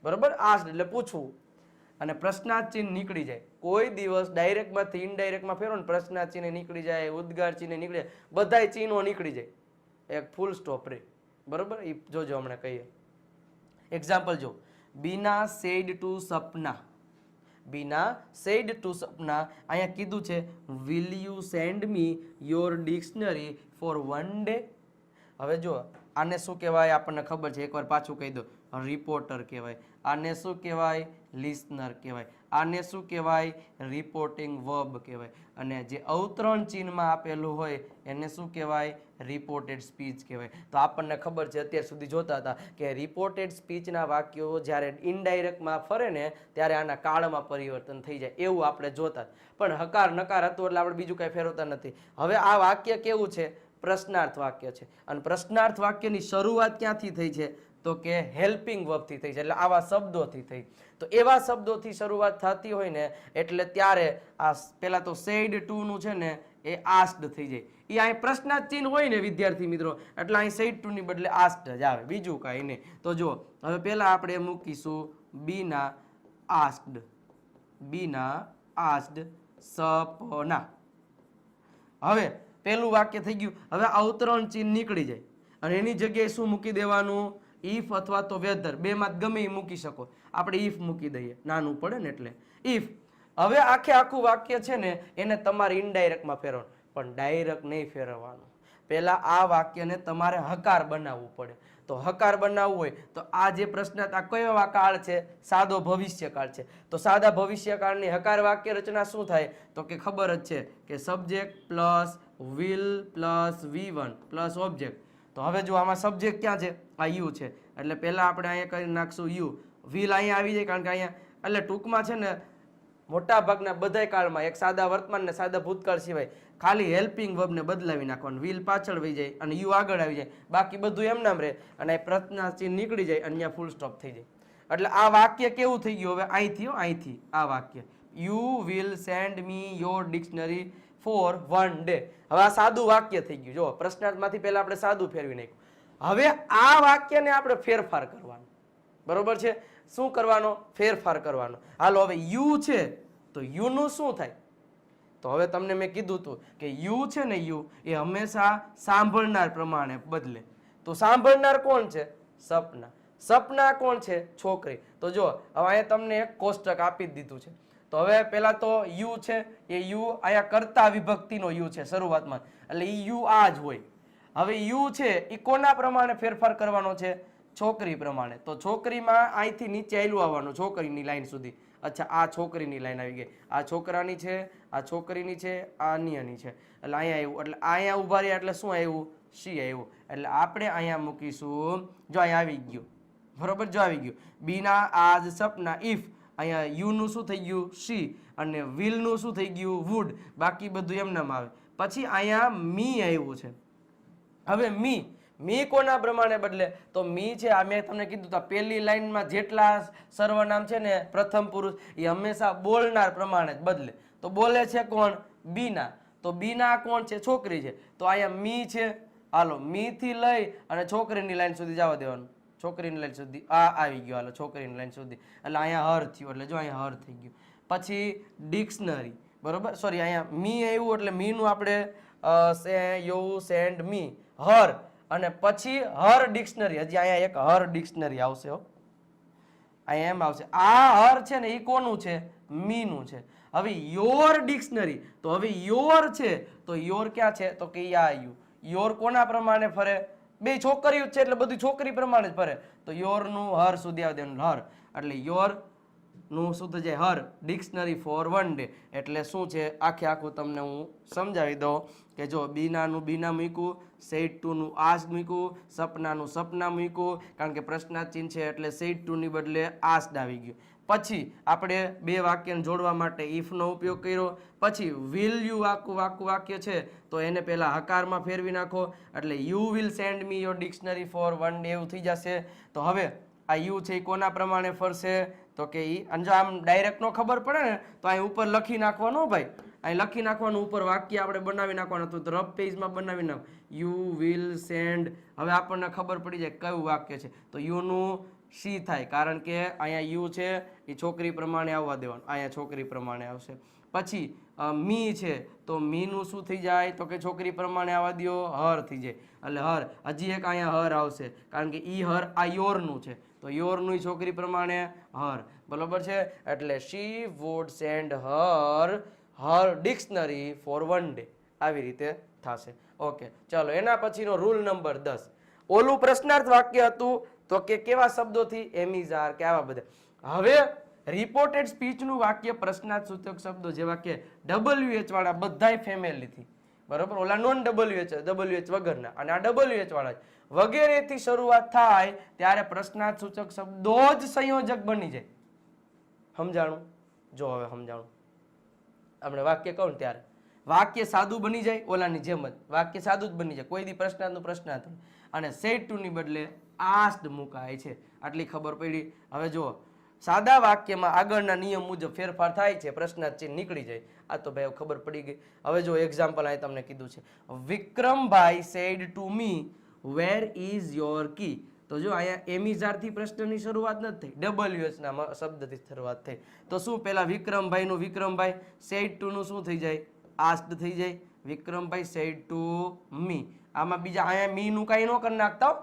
બરોબર. આસ્ડ એટલે પૂછવું અને પ્રશ્નાર્થ ચિહ્ન નીકળી જાય. કોઈ દિવસ ડાયરેક્ટમાંથી ઇનડાયરેક્ટમાં ફેરવો ને પ્રશ્નાર્થ ચિહ્ન નીકળી જાય, ઉદ્ગાર ચિહ્ન નીકળી જાય, બધાય ચિહ્નો નીકળી જાય, એક ફૂલ સ્ટોપ રે, બરોબર. એ જોજો હમણાં કહીએ. એક્ઝામ્પલ જો, Bina said to Sapna. Bina said to Sapna. અહીંયા કીધું છે will you send me your dictionary for 1 day. હવે જો આને શું કહેવાય આપણને ખબર છે, એકવાર પાછું કહી દો. રિપોર્ટર કહેવાય. આને શું કહેવાય? લિસનર કહેવાય. આને શું કહેવાય? રિપોર્ટિંગ વર્બ કહેવાય. અને જે અવતરણ ચિહ્નમાં આપેલું હોય એને શું કહેવાય? રિપોર્ટેડ સ્પીચ કહેવાય. તો આપણને ખબર છે અત્યાર સુધી જોતા હતા કે રિપોર્ટેડ સ્પીચના વાક્યો જ્યારે ઇનડાયરેક્ટમાં ફરે ને ત્યારે આના કાળમાં પરિવર્તન થઈ જાય એવું આપણે જોતા. પણ હકાર નકાર હતું એટલે આપણે બીજું કાંઈ ફેરવતા નથી. હવે આ વાક્ય કેવું છે? પ્રશ્નાર્થ વાક્ય છે. અને પ્રશ્નાર્થ વાક્યની શરૂઆત ક્યાંથી થઈ છે? તો કે હેલ્પિંગ વર્બથી થઈ છે, એટલે આવા શબ્દોથી થઈ. તો એવા શબ્દોથી શરૂઆત થતી હોય ને એટલે ત્યારે આ પેલા તો સેડ ટુ નું છે ને એ આસ્ડ થઈ જાય. એ અહીં પ્રશ્નાર્થ ચિહ્ન હોય ને વિદ્યાર્થી મિત્રો એટલે અહીં સેડ ટુ ની બદલે આસ્ડ જ આવે, બીજું કાંઈ નહીં. તો જો હવે પેલા આપણે મૂકીશું બીના આસ્ડ. બીના આસ્ડ સપના. હવે પેલું વાક્ય થઈ ગયું. હવે અવતરણ ચિહ્ન નીકળી જાય અને એની જગ્યાએ શું મૂકી દેવાનું? ઇફ અથવા તો વેધર, બેમાં ગમે એ મૂકી શકો. આપણે ઇફ મૂકી દઈએ, નાનું પડે ને એટલે ઇફ. હવે આખે આખું વાક્ય છે ને એને તમારે ઇનડાયરેક્ટમાં ફેરવવાનું, પણ ડાયરેક્ટ નહીં ફેરવવાનું. પહેલા આ વાક્યને તમારે હકાર બનાવવું પડે. તો હકાર બનાવવું હોય તો આ જે પ્રશ્ન આ કયો કાળ છે? સાદો ભવિષ્યકાળ છે. તો સાદા ભવિષ્યકાળની હકાર વાક્ય રચના શું થાય? તો કે ખબર જ છે કે subject plus will plus V1 plus object. તો હવે જો આમાં સબ્જેક્ટ ક્યાં છે? આ યુ છે. એટલે પહેલા આપણે અહીંયા કરી નાખશું યુ. વિલ અહીંયા આવી જાય કારણ કે અહીંયા એટલે ટૂંકમાં છે ને મોટા ભાગના બધા કાળમાં એક સાદા વર્તમાન ને સાદા ભૂતકાળ સિવાય ખાલી હેલ્પિંગ વર્બને બદલાવી નાખવાનું. વિલ પાછળ વહી જાય અને યુ આગળ આવી જાય, બાકી બધું એમનામ રહે અને પ્રશ્ન ચિહ્ન નીકળી જાય અને અહીંયા ફૂલ સ્ટોપ થઈ જાય. એટલે આ વાક્ય કેવું થઈ ગયું? હવે અહીંથી આ વાક્ય you will send me your dictionary for 1 day. હવે આ સાદું વાક્ય થઈ ગયું. જો પ્રશ્નાર્થમાંથી પહેલા આપણે સાદું ફેરવી નાખ્યું. હવે આ વાક્યને આપણે ફેરફાર કરવાનો. બરોબર છે? શું કરવાનો? ફેરફાર કરવાનો. હાલો હવે યુ છે તો યુ નું શું થાય? તો હવે તમને મેં કીધું હતું કે યુ છે ને યુ એ હંમેશા સાંભળનાર પ્રમાણે બદલે. તો સાંભળનાર કોણ છે? સપના. સપના કોણ છે? છોકરી. તો જો હવે અહીંયા તમને એક કોષ્ટક આપી જ દીધું છે. તો હવે પેલા તો યુ છે એ યુ અહીંયા કર્તા વિભક્તિનો યુ છે શરૂઆતમાં, એટલે એ યુ આ જ હોય. હવે યુ છે એ કોના પ્રમાણે ફેરફાર કરવાનો છે? છોકરી પ્રમાણે. તો છોકરીમાં અહીંથી નીચે આયલું આવવાનું છોકરીની લાઈન સુધી. અચ્છા, આ છોકરીની લાઈન આવી ગઈ. આ છોકરાની છે, આ છોકરીની છે, આ અન્યની છે. એટલે અહીંયા આવ્યું. એટલે અહીંયા ઉભા રહ્યા એટલે શું આવ્યું? સી આવ્યું. એટલે આપણે અહીંયા મૂકીશું. જો અહીંયા આવી ગયું. બરોબર? જો આવી ગયું. બીના આજ સપના ઇફ. અહીંયા યુ નું શું થઈ ગયું? સી. અને વિલ નું શું થઈ ગયું? વુડ. બાકી બધું એમનામ આવે. પછી અહીંયા મી આવ્યું છે. હવે મી કોના પ્રમાણે બદલે? તો મી છે આ મેં તમને કીધું તો પહેલી લાઈનમાં જેટલા સર્વનામ છે ને પ્રથમ પુરુષ એ હંમેશા બોલનાર પ્રમાણે જ બદલે. તો બોલે છે કોણ? બીના. તો બીના કોણ છે? છોકરી છે. તો અહીંયા મી છે. હાલો મી થી લઈ અને છોકરીની લાઈન સુધી જવા દેવાનું. છોકરીની લાઈન સુધી આ આવી ગયો. હાલો છોકરીની લાઈન સુધી. એટલે અહીંયા હર થયું. એટલે જો અહીંયા હર થઈ ગયું. પછી ડિક્શનરી. બરોબર? સોરી, અહીંયા મી આવ્યું એટલે મી નું આપણે યુ સેન્ડ મી હર અને પછી હર ડિક્શનરી. હજી અહીંયા એક હર ડિક્શનરી આવશે. અહીંયા એમ આવશે. આ હર છે ને એ કોનું છે? મી નું છે. હવે યોર ડિક્શનરી. તો હવે યોર છે તો યોર ક્યાં છે? તો કે આ યુ. યોર કોના પ્રમાણે ફરે? બે છોકરીઓ છે એટલે બધું છોકરી પ્રમાણે જ ફરે. તો યોર નું હર સુધી આવી દેવાનું. હર એટલે યોર નું શું થઈ જાય? હર ડિક્શનરી ફોર 1 day. એટલે શું છે? આખું તમને હું સમજાવી દઉં કે જો બીનાનું બીના મૂક્યું, સેટ ટુ નું આસ મૂક્યું, સપનાનું સપના મૂક્યું, કારણ કે પ્રશ્નાર્થ ચિહ્ન છે એટલે સેટ ટુ ની બદલે આસ્ડ આવી ગયું. પછી આપણે બે વાક્યને જોડવા માટે ઇફ નો ઉપયોગ કર્યો. પછી વિલ યુ આખું વાક્ય છે તો એને પહેલા હકારમાં ફેરવી નાખો એટલે you will send me your dictionary for 1 day એવું થઈ જશે. તો હવે આ યુ છે એ કોના પ્રમાણે ફરશે? તો કે ઈ જો આમ ડાયરેક્ટ નો ખબર પડે ને તો અહીં ઉપર લખી નાખવાનું. ભાઈ અહીં લખી નાખવાનું, ઉપર વાક્ય આપણે બનાવી નાખવાનું. તો રફ પેજમાં બનાવી નાખ યુ વિલ સેન્ડ. હવે આપણને ખબર પડી જાય કયું વાક્ય છે. તો યુ નું સી થાય કારણ કે અહીંયા યુ છે એ છોકરી પ્રમાણે આવવા દેવાનું. અહીંયા છોકરી પ્રમાણે આવશે. પછી મી છે તો મી નું શું થઈ જાય? તો કે છોકરી પ્રમાણે આવવા દો, હર થઈ જાય. એટલે હર. હજી એક અહીંયા હર આવશે કારણ કે ઈ હર આ યોર નું છે. તો યોર નું છોકરી પ્રમાણે હર. બરોબર છે? એટલે she would send her dictionary for 1 day. આવી રીતે થશે. ઓકે, ચાલો એના પછીનો રૂલ નંબર 10. ઓલું પ્રશ્નાર્થ વાક્ય હતું તો કે કેવા શબ્દોથી? એમિઝાર કે આવા બધા. હવે રિપોર્ટેડ સ્પીચનું વાક્ય પ્રશ્નાર્થ સૂચક શબ્દો જેવા કે WH વાળા બધાય ફેમિલીથી. બરોબર? ઓલા નોન WH વગરના અને આ WH વાળા વગેરેથી શરૂઆત થાય ત્યારે પ્રશ્નાર્થ સૂચક શબ્દો જ સંયોજક બની જાય. સમજાણું? જો હવે સમજાણું. આપણે વાક્ય કહું ત્યારે વાક્ય સાદું બની જાય. ઓલાની જેમ જ વાક્ય સાદું જ બની જાય. કોઈ દી પ્રશ્નાર્થનું પ્રશ્નાર્થ અને સેડ ટુ ની બદલે આસ્ડ મુકાય છે. આટલી ખબર પડી. હવે જો સાદા વાક્યમાં આગળના નિયમ મુજબ ફેરફાર થાય છે, પ્રશ્નાર્થ ચિહ્ન નીકળી જાય. આ તો ભાઈ ખબર પડી ગઈ. હવે જો એક્ઝામ્પલ અહીં તમને કીધું છે Vikrambhai said to me where is your key. તો જો અહીંયા એમિઝારથી પ્રશ્નની શરૂઆત નથી થઈ, WH ના શબ્દથી શરૂઆત થઈ. તો શું પેલા વિક્રમભાઈ નું વિક્રમભાઈ સેડ ટુ નું શું થઈ જાય? આસ્ડ થઈ જાય. વિક્રમભાઈ સેડ ટુ મી. આમાં બીજા અહીંયા મી નું કઈ ન કરી નાખતા.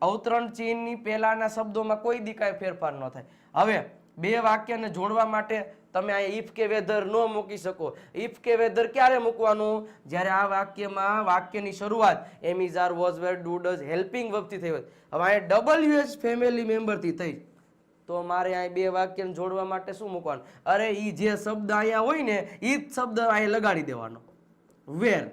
અવતરણ ચિહ્નની પહેલાના શબ્દોમાં કોઈ દી કાંઈ ફેરફાર ન થાય. હવે બે વાક્યને જોડવા માટે તમે આ ઇફ કે વેધર ન મૂકી શકો. ઇફ કે વેધર ક્યારે મૂકવાનું? જ્યારે આ વાક્યમાં વાક્યની શરૂઆત am is are was were do does helping વર્બથી થઈ હોય. હવે અહીંયા WH ફેમિલી મેમ્બરથી થઈ તો મારે અહીં બે વાક્યને જોડવા માટે શું મૂકવાનું? અરે ઈ જે શબ્દ અહીંયા હોય ને ઈ જ શબ્દ અહીં લગાડી દેવાનો. વેર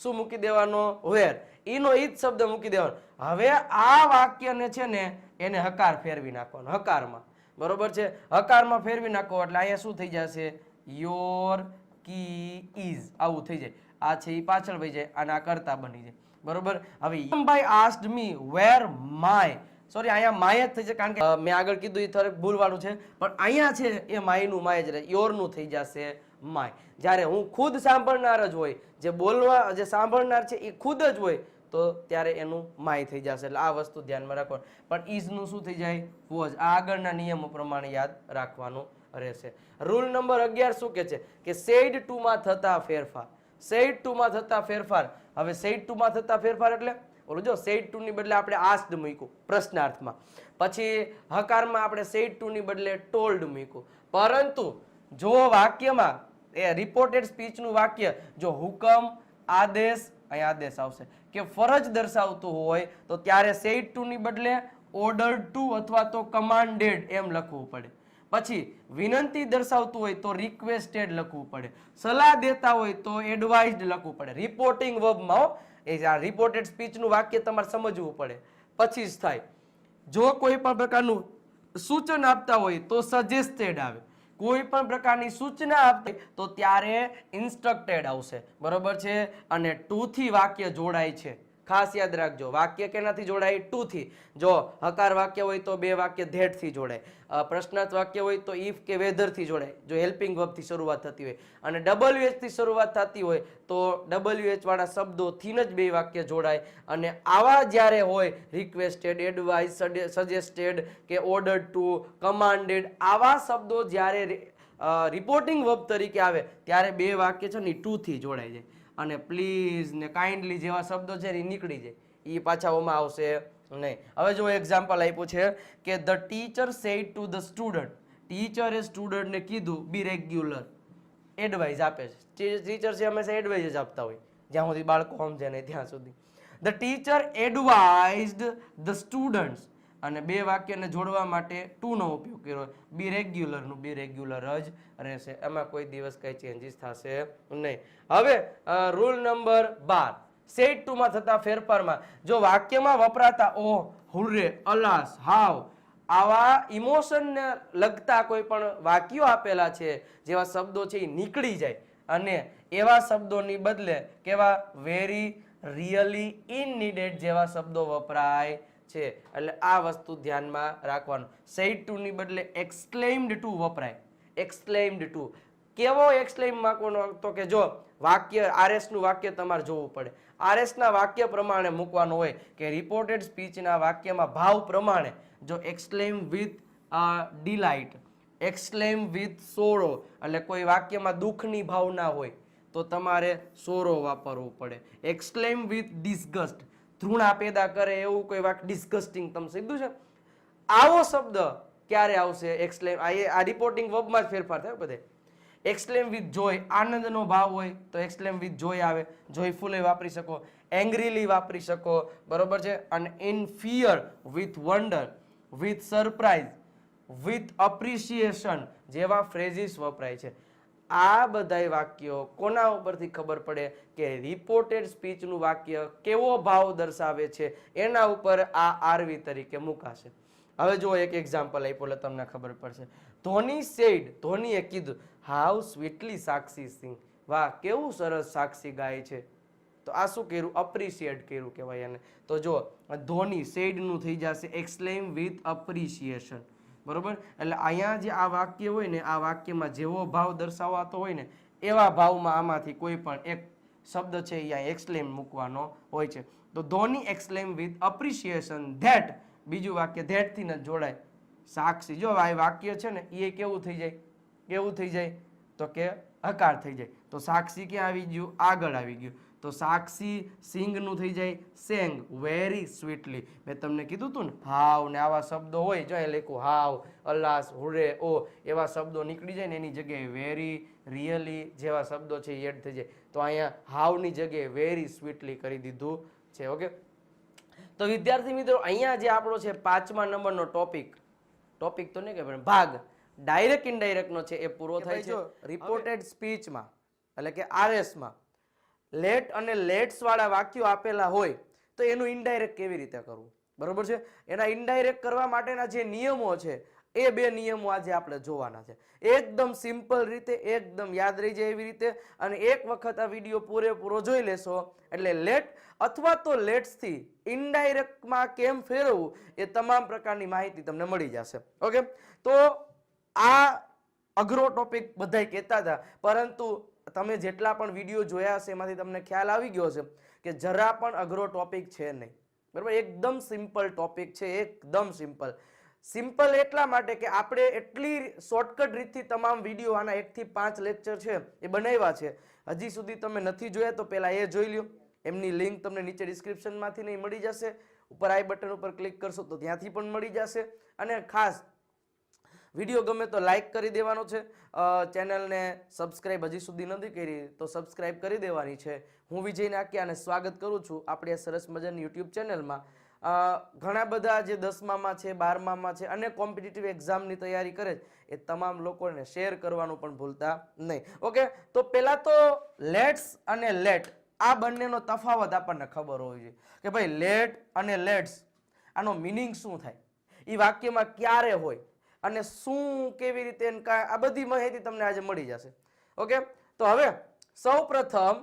શું મૂકી દેવાનો? વેર. ઈનો ઈ જ શબ્દ મૂકી દેવાનો. હવે આ વાક્યને છે ને એને હકાર ફેરવી નાખવાનો. હકારમાં, બરોબર છે? હકારમાં ફેરવી નાખો એટલે અહીંયા શું થઈ જશે? Your key is. આવું થઈ જાય. આ છે ઈ પાછળ વહી જાય અને આ કરતા બની જાય. બરોબર. હવે ભાઈ asked me where my, sorry અહીંયા માય જ થઈ જાય કારણ કે મેં આગળ કીધું એ થોડુંક ભૂલવાનું છે, પણ અહીંયા છે એ માયનું માય જ રહે. યોરનું થઈ જશે માય. જ્યારે હું ખુદ સાંભળનાર જ હોય, જે બોલવા જે સાંભળનાર છે એ ખુદ જ હોય તો ત્યારે એનું માય થઈ જશે. એટલે આ વસ્તુ ધ્યાનમાં રાખવાનું. પણ ઇઝનું શું થઈ જાય? વોઝ. આ આગળના નિયમો પ્રમાણે યાદ રાખવાનું રહેશે. રૂલ નંબર 11 શું કે છે કે સેડ ટુ માં થતા ફેરફાર. સેડ ટુ માં થતા ફેરફાર. હવે સેડ ટુ માં થતા ફેરફાર એટલે ઓલું જો સેડ ટુ ની બદલે આપણે આસ્ક્ડ મૂક્યું પ્રશ્નાર્થમાં, પછી હકારમાં આપણે સેડ ટુ ની બદલે ટોલ્ડ મૂક્યું. પરંતુ જો વાક્યમાં એ રિપોર્ટેડ સ્પીચનું વાક્ય જો હુકમ, આદેશ, અહીંયા આદેશ આવશે કે ફરજ દર્શાવતું હોય તો ત્યારે સેડ ટુ ની બદલે ઓર્ડર ટુ અથવા તો કમાન્ડેડ એમ લખવું પડે. પછી વિનંતી દર્શાવતું હોય તો રિક્વેસ્ટેડ લખવું પડે. સલાહ દેતા હોય તો એડવાઇઝડ લખવું પડે. રિપોર્ટિંગ વર્બમાં એ આ રિપોર્ટેડ સ્પીચનું વાક્ય તમારે સમજવું પડે પછી જ થાય. જો કોઈ પણ પ્રકારનું સૂચન આપતા હોય તો સજેસ્ટેડ આવે. કોઈ પણ પ્રકારની સૂચના આપતી તો ત્યારે ઇન્સ્ટ્રક્ટેડ આવશે. બરોબર છે? અને ટુ થી વાક્ય જોડાય છે. ખાસ યાદ રાખજો, વાક્ય કેનાથી જોડાય? ટુ થી. જો હકાર વાક્ય હોય તો બે વાક્ય ધેટ થી જોડાય. પ્રશ્નાર્થ વાક્ય હોય તો ઇફ કે વેધર થી જોડાય જો હેલ્પિંગ વર્બ થી શરૂઆત થતી હોય. અને WH થી શરૂઆત થતી હોય તો WH વાળા શબ્દોથી જ બે વાક્ય જોડાય. અને આવા જ્યારે હોય રિક્વેસ્ટેડ, એડવાઇઝ, સજેસ્ટેડ કે ઓર્ડર ટુ, કમાન્ડેડ, આવા શબ્દો જ્યારે રિપોર્ટિંગ વર્બ તરીકે આવે ત્યારે બે વાક્ય છે ને ટુ થી જોડાઈ જાય. અને પ્લીઝ ને કાઇન્ડલી જેવા શબ્દો છે એ નીકળી જાય, એ પાછા ઓમાં આવશે નહીં. હવે જો એક્ઝામ્પલ આપ્યું છે કે the teacher said to the student. ટીચરે સ્ટુડન્ટને કીધું બી રેગ્યુલર. એડવાઇઝ આપે છે. ટીચર છે હંમેશા એડવાઇઝ જ આપતા હોય જ્યાં સુધી બાળકો સમજે નહીં ત્યાં સુધી. The teacher advised the students. અને બે વાક્યને જોડવા માટે ટુ નો ઉપયોગ કર્યો. બી રેગ્યુલર નું બી રેગ્યુલર જ રહેશે. એમાં કોઈ દિવસ કઈ ચેન્જીસ થશે નહીં. હવે રૂલ નંબર 12 સેડ ટુ માં થતા ફેરફારમાં જો વાક્યમાં વપરાતા ઓ, હુર્રે, અલાસ, હાવ આવા ઇમોશનને લગતા કોઈ પણ વાક્યો આપેલા છે જેવા શબ્દો છે એ નીકળી જાય અને એવા શબ્દોની બદલે કેવા વેરી, રિયલી, ઇનનીડેડ જેવા શબ્દો વપરાય છે. એટલે આ વસ્તુ ધ્યાનમાં રાખવાનું. સેડ ટુ ની બદલે એક્સક્લેમ્ડ ટુ વપરાય. એક્સક્લેમ્ડ ટુ કેવો એક્સક્લેમ મૂકવાનો? તો કે જો વાક્ય RS નું વાક્ય તમારે જોવું પડે. RS ના વાક્ય પ્રમાણે મૂકવાનું હોય કે રિપોર્ટેડ સ્પીચના વાક્યમાં ભાવ પ્રમાણે જો એક્સક્લેમ વિથ ડિલાઇટ, એક્સક્લેમ વિથ સોરો, એટલે કોઈ વાક્યમાં દુઃખની ભાવના હોય તો તમારે સોરો વાપરવું પડે. એક્સક્લેમ વિથ ડિસ્ગસ્ટ, ધૃણા પેદા કરે એવું કોઈ વાક્ય, ડિસ્ગસ્ટિંગ તમે સીધું છે. આવો શબ્દ ક્યારે આવશે? એક્સક્લેમ. આ રિપોર્ટિંગ વર્બમાં જ ફેરફાર થાય બધે. એક્સક્લેમ વિથ જોય, આનંદનો ભાવ હોય તો એક્સક્લેમ વિથ જોય આવે. જોયફુલી વાપરી શકો, એંગ્રીલી વાપરી શકો. બરોબર છે? અને in fear, with wonder, with surprise, with appreciation જેવા ફ્રેઝિસ વપરાય છે. આ બધા વાક્યો કોના ઉપરથી ખબર પડે કે રિપોર્ટેડ સ્પીચનું વાક્ય કેવો ભાવ દર્શાવે છે એના ઉપર આ આરવી તરીકે મુકાશે. હવે જો એક એક્ઝામ્પલ આપ્યું એટલે તમને ખબર પડશે. ધોની સેડ, ધોનીએ કીધું હાઉ સ્વીટલી સાક્ષી સિંગ. વાહ કેવું સરસ સાક્ષી ગાય છે. તો આ શું કર્યું? અપ્રિશિએટ કર્યું કહેવાય એને. તો જો ધોની સેડ નું થઈ જશે એક્સક્લેમ વિથ અપ્રિશિએશન. બરોબર? એટલે અહીંયા જે આ વાક્ય હોય ને આ વાક્યમાં જેવો ભાવ દર્શાવાતો હોય ને એવા ભાવમાં આમાંથી કોઈ પણ એક શબ્દ છે અહીંયા એક્સક્લેમ મૂકવાનો હોય છે. તો ધોની એક્સક્લેમ વિથ અપ્રિશિએશન ધેટ, બીજું વાક્ય ધેટ થી ન જોડાય. સાક્ષી, જો આ વાક્ય છે ને એ કેવું થઈ જાય? કેવું થઈ જાય? તો કે હકાર થઈ જાય. તો સાક્ષી ક્યાં આવી ગયું? આગળ આવી ગયું. તો સાક્ષી સિંગનું થઈ જાય સેંગ, વેરી સ્વીટલી. મેં તમને કીધું હતું ને હાવ ને આવા શબ્દો હોય, જો એ લખ્યું હાવ, અલાસ, હુરે, ઓ એવા શબ્દો નીકળી જાય ને એની જગ્યાએ વેરી, રિયલી જેવા શબ્દો છે એ એડ થઈ જાય. તો અહીંયા હાવની જગ્યાએ વેરી સ્વીટલી કરી દીધું છે. ઓકે, તો વિદ્યાર્થી મિત્રો અહીંયા જે આપણો છે 5મા નંબરનો ટોપિક તો નહીં કે ભાગ ડાયરેક્ટ ઇનડાયરેક્ટ નો છે એ પૂરો થાય છે. રિપોર્ટેડ સ્પીચમાં એટલે કે આરએસમાં લેટ અને લેટ્સ વાળા વાક્યો આપેલા હોય તો એનું ઇનડાયરેક્ટ કેવી રીતે કરવું, બરોબર છે. એના ઇનડાયરેક્ટ કરવા માટેના જે નિયમો છે એ 2 નિયમો આજે આપણે જોવાના છે. એકદમ સિમ્પલ રીતે, એકદમ યાદ રહી જાય એવી રીતે. અને એક વખત આ વિડીયો પૂરેપૂરો જોઈ લેશો એટલે લેટ અથવા તો લેટ્સ થી ઇનડાયરેક્ટમાં કેમ ફેરવવું એ તમામ પ્રકારની માહિતી તમને મળી જશે. ઓકે, તો આ અઘરો ટોપિક બધાય કહેતા હતા, પરંતુ તમે જેટલા પણ વિડીયો જોયા હશે એમાંથી તમને ખ્યાલ આવી ગયો છે કે જરા પણ અઘરો ટોપિક છે નહીં, બરાબર. એકદમ સિમ્પલ ટોપિક છે, એકદમ સિમ્પલ એટલા માટે કે આપણે એટલી શોર્ટકટ રીતથી તમામ વિડીયો આના 1 થી 5 લેક્ચર છે એ બનાવ્યા છે. હજી સુધી તમે નથી જોયા તો પહેલા એ જોઈ લ્યો. એમની લિંક તમને નીચે ડિસ્ક્રિપ્શનમાંથી નહીં મળી જશે, ઉપર આઈ બટન ઉપર ક્લિક કરશો તો ત્યાંથી પણ મળી જશે. અને ખાસ વિડીયો ગમે તો લાઈક કરી દેવાનો છે. ચેનલને સબસ્ક્રાઇબ હજી સુધી નથી કરી તો સબસ્ક્રાઇબ કરી દેવાની છે. હું વિજય નાકિયાને સ્વાગત કરું છું આપણી આ સરસ મજાની યુટ્યુબ ચેનલમાં. ઘણા બધા જે 10મામાં છે, 12મામાં છે અને કોમ્પિટિટિવ એક્ઝામની તૈયારી કરે એ તમામ લોકોને શેર કરવાનું પણ ભૂલતા નહીં. ઓકે, તો પહેલા તો લેટ્સ અને લેટ આ બંનેનો તફાવત આપણને ખબર હોવી જોઈએ કે ભાઈ લેટ અને લેટ્સ આનો મિનિંગ શું થાય, એ વાક્યમાં ક્યારે હોય અને શું કેવી રીતે, આ બધી માહિતી તમને આજે મળી જશે. ઓકે, તો હવે સૌપ્રથમ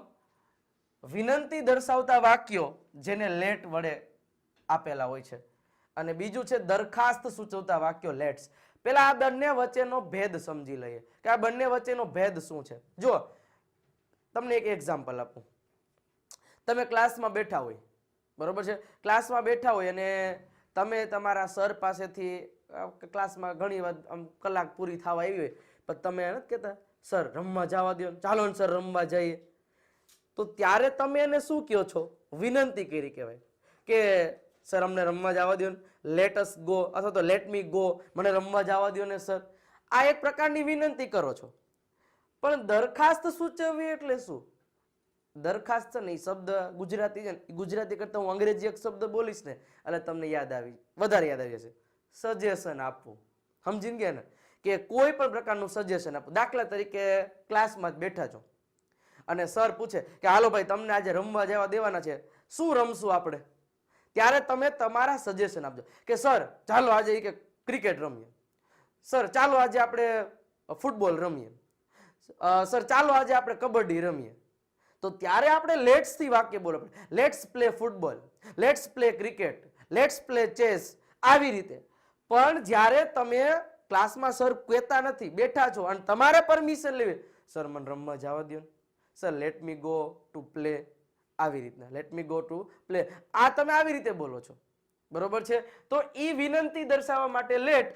વિનંતી દર્શાવતા વાક્યો જેને લેટ વડે આપેલા હોય છે અને બીજું છે દરખાસ્ત સૂચવતા વાક્યો લેટ્સ. પેલા આ બંને વચ્ચેનો ભેદ સમજી લઈએ કે આ બંને વચ્ચેનો ભેદ શું છે. જો તમને એક એક્ઝામ્પલ આપું. તમે ક્લાસમાં બેઠા હોય, બરોબર છે, ક્લાસમાં બેઠા હોય અને તમે તમારા સર પાસેથી ક્લાસમાં ઘણી વાર કલાક પૂરી થવા આવી હોય પણ તમે નથી કહેતા સર રમવા જવા દો, ચાલો ને સર રમવા જઈએ. તો ત્યારે તમે એને શું કહો છો? વિનંતી કરી કહેવાય કે સર અમને રમવા જવા દો ને, લેટ અસ ગો અથવા તો લેટ મી ગો, મને રમવા જવા દો ને સર. આ એક પ્રકારની વિનંતી કરો છો. પણ દરખાસ્ત સૂચવવી એટલે શું? દરખાસ્ત નહીં, શબ્દ ગુજરાતી છે, ગુજરાતી કરતા હું અંગ્રેજી એક શબ્દ બોલીશ ને એટલે તમને વધારે યાદ આવી જશે. સજેશન આપવું. સમજીને ગયા ને કે કોઈ પણ પ્રકારનું સજેશન આપવું. દાખલા તરીકે ક્લાસમાં જ બેઠા છો અને સર પૂછે કે હાલો ભાઈ તમને આજે રમવા જવા દેવાના છે, શું રમશું આપણે? ત્યારે તમે તમારા સજેશન આપજો કે સર ચાલો આજે કે ક્રિકેટ રમીએ, સર ચાલો આજે આપણે ફૂટબોલ રમીએ, સર ચાલો આજે આપણે કબડ્ડી રમીએ. તો ત્યારે આપણે લેટ્સ થી વાક્ય બોલો. Let's play football, let's play cricket, let's play chess, આવી રીતે. પણ જ્યારે તમે ક્લાસમાં સર કહેતા નથી, બેઠા છો અને તમારે પરમિશન લેવી, સર મને રમવા જવા દો, sir let me go to play, આવી રીતના let me go to play. આ તમે આવી રીતે બોલો છો, બરોબર છે. તો એ વિનંતી દર્શાવવા માટે લેટ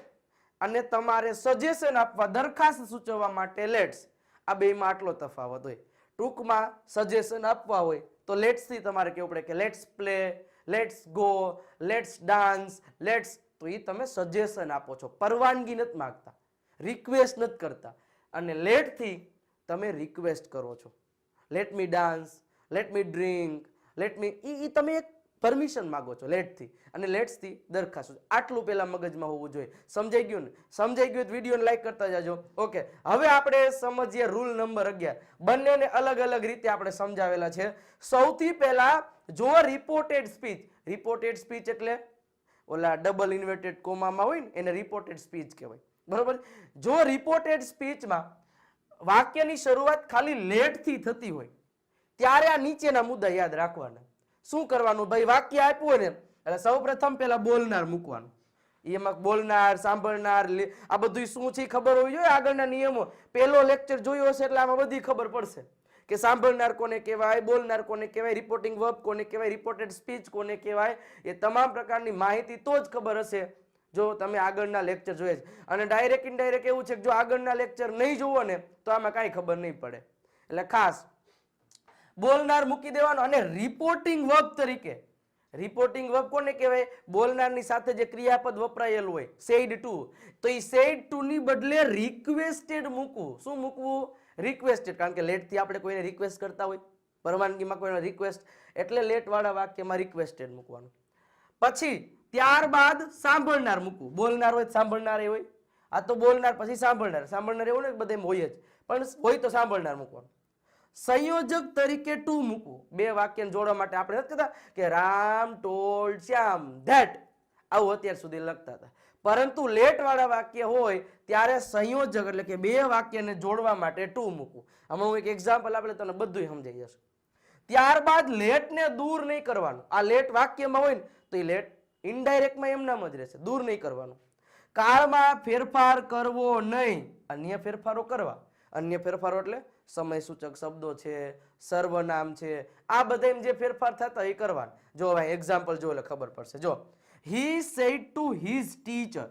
અને તમારે સજેશન આપવા, દરખાસ્ત સૂચવવા માટે લેટ્સ. આ બેમાં આટલો તફાવત હોય. ટૂંકમાં સજેશન આપવા હોય તો લેટ્સ થી તમારે કેવું પડે કે let's play, let's go, let's dance, let's. તો એ તમે સજેશન આપો છો, પરવાનગી નથી માંગતા, રિક્વેસ્ટ નથી કરતા. અને લેટ થી તમે રિક્વેસ્ટ કરો છો. Let me dance, let me drink, let me, એ તમે એક પરમિશન માંગો છો લેટ થી. અને લેટ્સ થી દરખાસ્ત. આટલું પેલા મગજમાં હોવું જોઈએ. સમજાઈ ગયું ને? સમજાઈ ગયું? વિડીયોને લાઈક કરતા જાજો. ઓકે, હવે આપણે સમજીએ રૂલ નંબર 11. બંનેને અલગ અલગ રીતે આપણે સમજાવેલા છે. સૌથી પહેલા જો રિપોર્ટેડ સ્પીચ, રિપોર્ટેડ સ્પીચ એટલે ઓલા ડબલ ઇન્વર્ટેડ કોમામાં હોય ને એને રિપોર્ટેડ સ્પીચ કહેવાય, બરોબર. જો રિપોર્ટેડ સ્પીચમાં વાક્યની શરૂઆત ખાલી લેટ થી થતી હોય ત્યારે આ નીચેના મુદ્દા યાદ રાખવાના. શું કરવાનું ભાઈ? વાક્ય આપ્યું ને એટલે સૌપ્રથમ પહેલા બોલનાર મૂકવાનું. એમાં બોલનાર, સાંભળનાર, આ બધું શું છે ખબર હોવી જોઈએ. આગળના નિયમો પહેલો લેક્ચર જોયો હશે એટલે આમાં બધી ખબર પડશે કે સાંભળનાર કોને કહેવાય, બોલનાર કોને કહેવાય, રિપોર્ટિંગ વર્બ કોને કહેવાય, રિપોર્ટેડ સ્પીચ કોને કહેવાય. એ તમામ પ્રકારની માહિતી તો જ ખબર હશે જો તમે આગળના લેક્ચર જોઈએ છે. અને ડાયરેક્ટ ઇનડાયરેક્ટ એવું છે કે જો આગળના લેક્ચર નહીં જોવો ને તો આમાં કાંઈ ખબર નહીં પડે. એટલે ખાસ બોલનાર મૂકી દેવાનો. અને રિપોર્ટિંગ વર્બ તરીકે, રિપોર્ટિંગ વર્બ કોને કહેવાય? બોલનારની સાથે જે ક્રિયાપદ વપરાયેલું હોય, સેડ ટુ, તો એ સેડ ટુ ની બદલે રિક્વેસ્ટેડ મૂકવું. શું મૂકવું? રિક્વેસ્ટેડ. કારણ કે લેટ થી આપણે કોઈને રિક્વેસ્ટ કરતા હોય, પરવાનગીમાં કોઈનો રિક્વેસ્ટ, એટલે લેટ વાળા વાક્યમાં રિક્વેસ્ટેડ મૂકવાનું. પછી ત્યારબાદ સાંભળનાર મૂકવું. બોલનાર હોય સાંભળનાર હોય, આ તો બોલનાર પછી સાંભળનાર. સાંભળનાર એવું ને બધે હોય જ, પણ હોય તો સાંભળનાર મૂકવાનું. સંયોજક તરીકે ટુ મૂકવું. બે વાક્યને જોડવા માટે આપણે નથી કહેતા કે રામ ટોલ્ડ શ્યામ ધેટ, આવું અત્યાર સુધી લખતા હતા. પરંતુ લેટ વાળા વાક્ય હોય ત્યારે સંયોજક એટલે કે બે વાક્યને જોડવા માટે ટુ મૂકવું. આમાં હું એક એક્ઝામ્પલ આપણે તમને બધું સમજાઈ જશે. ત્યારબાદ લેટને દૂર નહીં કરવાનું. આ લેટ વાક્યમાં હોય ને તો એ લેટ ઇનડાયરેક્ટમાં એમનામ જ રહેશે, દૂર નહીં કરવાનું. કાળમાં ફેરફાર કરવો નહીં, અન્ય ફેરફારો કરવા. અન્ય ફેરફારો એટલે સમય સૂચક શબ્દો છે, સર્વનામ છે, આ બધા જે ફેરફાર થતા એ કરવાના. જો એક્ઝામ્પલ જો એટલે ખબર પડશે. જો he said to his teacher,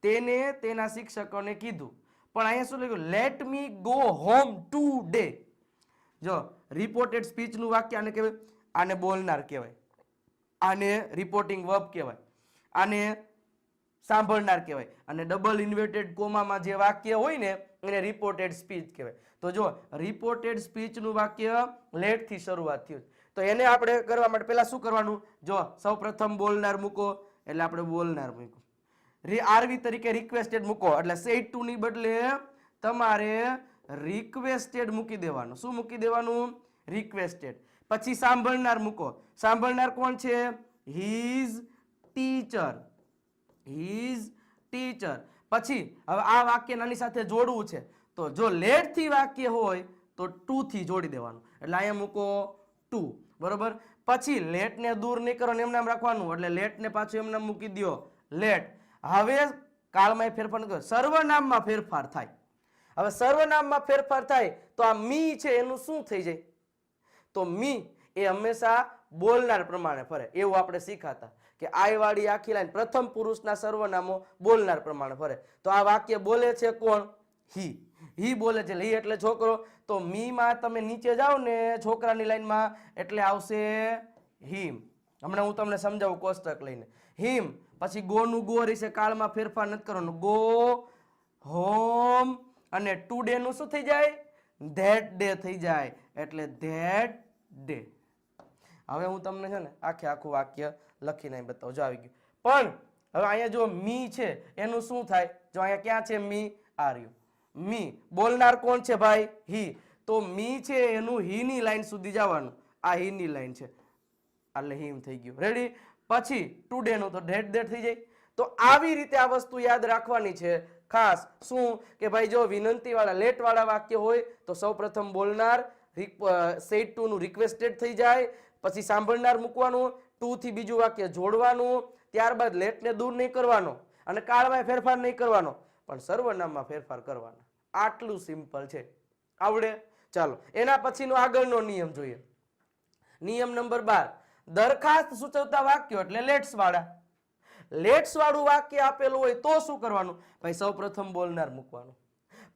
તેને તેના શિક્ષકોને કીધું. પણ અહીંયા શું લખ્યું? Let me go home today. જો રિપોર્ટેડ સ્પીચ નું વાક્ય આને કહેવાય, આને બોલનાર કહેવાય, આને રિપોર્ટિંગ વર્બ કહેવાય, આને સાંભળનાર કહેવાય, અને ડબલ ઇન્વર્ટેડ કોમામાં જે વાક્ય હોય ને એને રિપોર્ટેડ સ્પીચ કહેવાય. તો જો રિપોર્ટેડ સ્પીચ નું વાક્ય લેટ થી શરૂઆત થયું, તો એને આપણે કરવા માટે પહેલા શું કરવાનું? જો સૌપ્રથમ બોલનાર મૂકો એટલે આપણે બોલનાર મૂકો. આરવી તરીકે રિક્વેસ્ટેડ મૂકો એટલે સેડ ટુ ની બદલે તમારે રિક્વેસ્ટેડ મૂકી દેવાનું. શું મૂકી દેવાનું? રિક્વેસ્ટેડ. પછી સાંભળનાર મૂકો. સાંભળનાર કોણ છે? His teacher. His teacher. પછી હવે આ વાક્ય આની સાથે જોડવું છે, તો જો લેટ થી વાક્ય હોય તો ટુ થી જોડી દેવાનું. એટલે અહીંયા મૂકો ટુ, બરોબર. પછી લેટ ને દૂર નહીં કરો, એમ નામ રાખવાનું, એટલે લેટ ને પાછું એમ નામ મૂકી દો, લેટ. હવે કાળમાં ફેરફાર નથી, સર્વનામમાં ફેરફાર થાય. હવે સર્વનામમાં ફેરફાર થાય તો આ મી છે એનું શું થઈ જાય? તો મી એ હંમેશા બોલનાર પ્રમાણે ફરે, એવું આપણે શીખાતા કે આઈ વાળી આખી લાઈન પ્રથમ પુરુષના સર્વનામો બોલનાર પ્રમાણે ફરે. તો આ વાક્ય બોલે છે કોણ? હી. હી બોલે છે, હી એટલે છોકરો. તો મી માં તમે નીચે જાઓ ને છોકરાની લાઈનમાં એટલે આવશે હિમ. હમણાં હું તમને સમજાવું કોષ્ટક લઈને. હિમ. પછી ગો નું ગો રહેશે, કાળમાં ફેરફાર નથી કરવાનો, ગો હોમ. અને ટુડે નું શું થઈ જાય? ધેટ ડે થઈ જાય, એટલે ધેટ ડે. હવે હું તમને છે ને આખું વાક્ય લખીને બતાવું. જો આવી ગયું. પણ હવે અહીંયા જો મી છે એનું શું થાય? જો અહીંયા ક્યાં છે મી? આર્યું. મી બોલનાર કોણ છે ભાઈ? હી. તો મી છે એનું હી ની લાઈન સુધી જવાનું. આ હી ની લાઈન છે એટલે હિમ થઈ ગયું. રેડી. પછી ટુડે નું તો ધેટ ડે થઈ જાય. તો આવી રીતે આ વસ્તુ યાદ રાખવાની છે ખાસ. શું કે ભાઈ જો વિનંતી વાળા લેટ વાળા વાક્ય હોય તો સૌપ્રથમ બોલનાર, સેડ ટુ નું રિક્વેસ્ટેડ થઈ જાય, પછી સાંભળનાર મૂકવાનું, ટુ થી બીજું વાક્ય જોડવાનું, ત્યારબાદ લેટ ને દૂર નહીં કરવાનો અને કાળમાં ફેરફાર નહીં કરવાનો, પણ સર્વનામમાં ફેરફાર કરવાનો. આટલું સિમ્પલ છે. આવડે? ચાલો એના પછીનો આગળનો નિયમ જોઈએ. નિયમ નંબર 12. દરખાસ્ત સૂચવતા વાક્યો એટલે લેટ્સ વાળા. લેટ્સ વાળું વાક્ય આપેલું હોય તો શું કરવાનું? ભાઈ સૌપ્રથમ બોલનાર મૂકવાનું.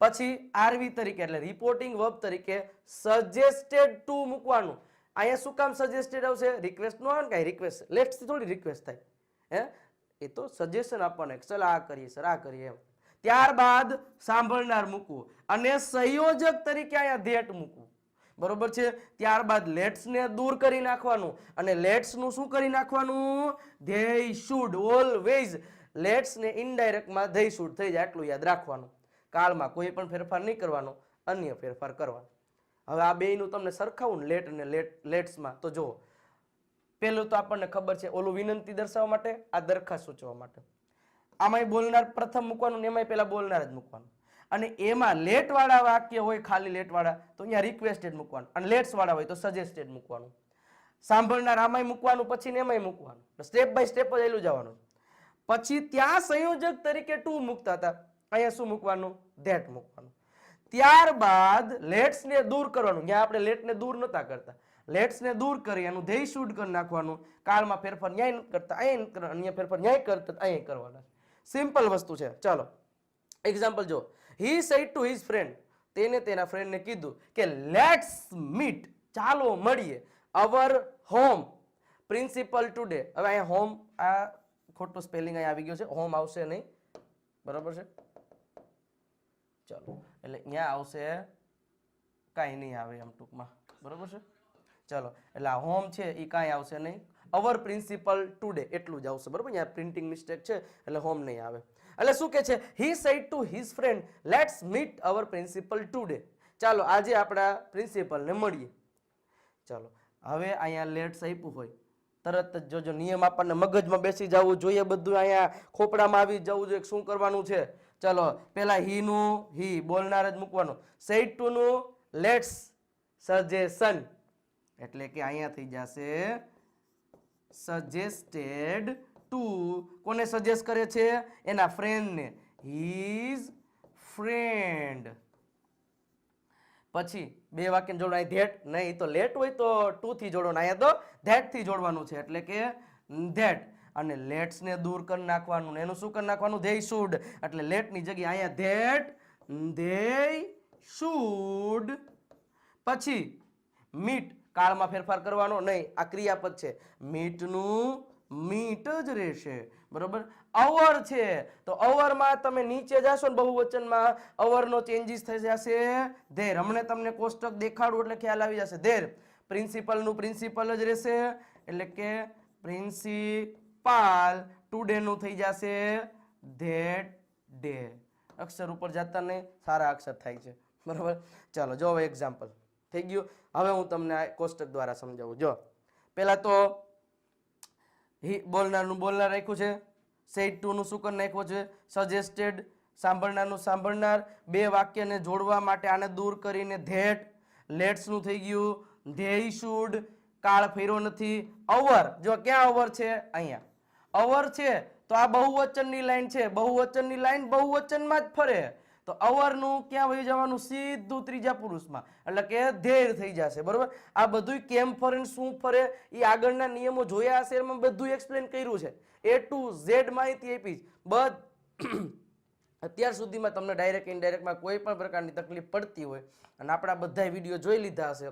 પછી આરવી તરીકે એટલે રિપોર્ટિંગ વર્બ તરીકે સજેસ્ટેડ ટુ મૂકવાનું. અહીંયા શું કામ સજેસ્ટેડ આવશે? રિક્વેસ્ટ નો આવે ને, કઈ રિક્વેસ્ટ લેટ્સ થી થોડી રિક્વેસ્ટ થાય, હે? એ તો સજેશન આપવાનું, ચલ આ કરીએ સર, આ કરીએ એમ. ત્યારબાદ સાંભળનાર મૂકવું અને સંયોજક તરીકે અહીંયા ધેટ મૂકવું, બરોબર છે. ત્યારબાદ લેટ્સ ને દૂર કરી નાખવાનું અને લેટ્સ નું શું કરી નાખવાનું? They should always. લેટ્સ ને ઇનડાયરેક્ટ માં ધેય શુડ થઈ જાય, એટલું યાદ રાખવાનું. કાળમાં કોઈ પણ ફેરફાર નહીં કરવાનો, અન્ય ફેરફાર કરવાનો. હવે આ બેયનું તમને સરખાવું ને લેટ અને લેટ્સમાં, તો જો પેલું તો આપણને ખબર છે ઓલું વિનંતી દર્શાવવા માટે, આ દરખાસ્ત સૂચવવા માટે. આમાંય બોલનાર પ્રથમ મૂકવાનું ને એમાંય પેલા બોલનાર જ મૂકવાનું. અને એમાં લેટ વાળા વાક્ય હોય, ખાલી લેટ વાળા, તો અહીંયા રિક્વેસ્ટેડ મૂકવાનું, અને લેટ્સ વાળા હોય તો સજેસ્ટેડ મૂકવાનું. સાંભળનાર આમાંય મૂકવાનું, પછી ને એમાંય મૂકવાનું. સ્ટેપ બાય સ્ટેપ જ એલું જવાનું. પછી ત્યાં સંયોજક તરીકે ટુ મૂકતા હતા, અહીંયા શું મૂકવાનું? ધેટ મૂકવાનું. ત્યારબાદ લેટ્સ ને દૂર કરવાનું. જ્યાં આપણે લેટ ને દૂર નતા કરતા, લેટ્સ ને દૂર કરી એનું ધેય શુડ કરી નાખવાનું. કાળમાં ફેરફાર ન્યાય નથી કરતા, અહીંયા નથી કરવાનું, અહીંયા ફેરફાર ન્યાય કરતા અહીંયા કરવાના. સિમ્પલ વસ્તુ છે. ચાલો એક્ઝામ્પલ જો. He said to his friend, તેને તેના ફ્રેન્ડ ને કીધું કે લેટ્સ મીટ. ચાલો મળીએ. અવર હોમ પ્રિન્સિપલ ટુડે. હવે અહીંયા હોમ આ ખોટું સ્પેલિંગ અહીંયા આવી ગયું છે, હોમ આવશે નહીં, બરાબર છે. ચાલો એટલે અહીંયા આવશે કાંઈ નહીં આવે એમ ટૂંકમાં, બરાબર છે. ચાલો એટલે આ હોમ છે એ કાંઈ આવશે નહીં, અવર પ્રિન્સિપલ ટુડે એટલું જ આવશે, બરાબર. અહીંયા પ્રિન્ટિંગ મિસ્ટેક છે એટલે હોમ નહીં આવે. એટલે શું કે છે, he said to his friend let's meet our principal today. ચાલો આજે આપણા પ્રિન્સિપલને મળીએ. ચાલો હવે અહીંયા લેટ્સ આપ્યું હોય તરત જ જોજો નિયમ આપણને મગજમાં બેસી જવું જોઈએ, બધું અહીંયા ખોપડામાં આવી જવું જોઈએ. શું કરવાનું છે? ચાલો પેલા હી નું હી બોલનાર જ મૂકવાનું, સેડ ટુ નું લેટ્સ સજેશન એટલે કે અહીંયા થઈ જશે સજેસ્ટેડ ટુ. કોને સજેસ્ટ કરે છે? એના ફ્રેન્ડને, હિઝ ફ્રેન્ડ. પછી બે વાક્ય જોડવાનું, ધેટ નહીં તો લેટ હોય તો ટુ થી જોડવાનું, અહીંયા તો ધેટ થી જોડવાનું છે એટલે કે ધેટ. અને લેટ્સ ને દૂર કરી નાખવાનું, એનું શું કરી નાખવાનું? They should. એટલે લેટ ની જગ્યાએ અહીંયા ધેટ, ધેય શુડ. પછી મીટ, કાળમાં ફેરફાર કરવાનો નહીં, આ ક્રિયાપદ છે, મીટ નું મીટ જ રહેશે, બરોબર. અવર છે તો અવરમાં તમે નીચે જાશો ને બહુવચનમાં અવરનો ચેન્જીસ થઈ જશે ધેર. હમણાં તમને કોષ્ટક દેખાડું એટલે ખ્યાલ આવી જશે. ધેર પ્રિન્સિપલ નું પ્રિન્સિપલ જ રહેશે એટલે કે પ્રિન્સિપાલ. ટુડે નું થઈ જશે ધેટ ડે. અક્ષર ઉપર જતા નહીં, સારા અક્ષર થાય છે, બરોબર. ચાલો જો હવે એક્ઝામ્પલ થઈ ગયું. હવે હું તમને આ કોષ્ટક દ્વારા સમજાવું. જો પહેલા તો બોલનારનું બોલનાર રાખ્યું છે, સેડ ટુ નું શું કરી નાખ્યું છે? સજેસ્ટેડ. સાંભળનારનું સાંભળનાર. બે વાક્યને જોડવા માટે આને દૂર કરીને ધેટ. લેટ્સ નું થઈ ગયું ધેય શુડ, કાળ ફેર્યો નથી. અવર, જો ક્યાં અવર છે? અહીંયા અવર છે તો આ બહુવચનની લાઈન છે, બહુવચનની લાઈન બહુવચનમાં જ ફરે તો અવરનું ક્યાં વહી જવાનું? સીધું ત્રીજા પુરુષમાં એટલે કે ધેર થઈ જશે, બરોબર. આ બધું કેમ ફરે ને શું ફરે એ આગળના નિયમો જોયા હશે, એમાં બધું એક્સપ્લેન કર્યું છે, A to Z માહિતી આપી બધ. અત્યાર સુધીમાં તમને ડાયરેક્ટ ઇનડાયરેક્ટમાં કોઈ પણ પ્રકારની તકલીફ પડતી હોય અને આપણા બધા વિડીયો જોઈ લીધા હશે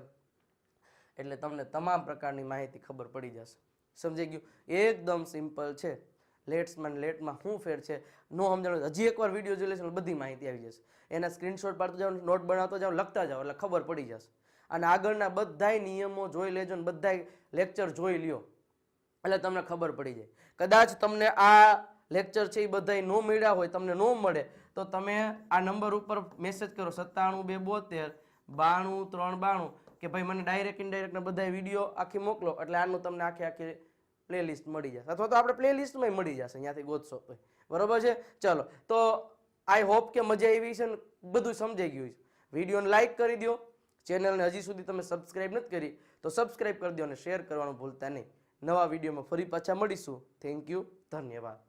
એટલે તમને તમામ પ્રકારની માહિતી ખબર પડી જશે. સમજાઈ ગયું? એકદમ સિમ્પલ છે. લેટ્સમાં લેટમાં શું ફેર છે નો સમજાણું, હજી એકવાર વિડીયો જોઈ લેશો બધી માહિતી આવી જશે. એના સ્ક્રીનશોટ પાડતો જાઓ, નોટ બનાવતો જાઓ, લખતા જાઓ એટલે ખબર પડી જશે. અને આગળના બધાય નિયમો જોઈ લેજો ને બધાય લેક્ચર જોઈ લ્યો એટલે તમને ખબર પડી જાય. કદાચ તમને આ લેક્ચર છે એ બધાય ન મળ્યા હોય, તમને ન મળે તો તમે આ નંબર ઉપર મેસેજ કરો 9722729392 કે ભાઈ મને ડાયરેક્ટ ઇનડાયરેક્ટ બધા વિડીયો આખી મોકલો એટલે આનું તમને આખી પ્લેલિસ્ટ મળી જશે, અથવા તો આપણે પ્લેલિસ્ટમાં મળી જશે, અહીંયાથી ગોતશો તો, બરોબર છે. ચલો તો આઈ હોપ કે મજા આવી છે ને બધું સમજાઈ ગયું છે. વિડીયોને લાઈક કરી દો, ચેનલને હજી સુધી તમે સબસ્ક્રાઇબ નથી કરી તો સબસ્ક્રાઇબ કરી દો અને શેર કરવાનું ભૂલતા નહીં. નવા વિડીયોમાં ફરી પાછા મળીશું. થેન્ક યુ, ધન્યવાદ.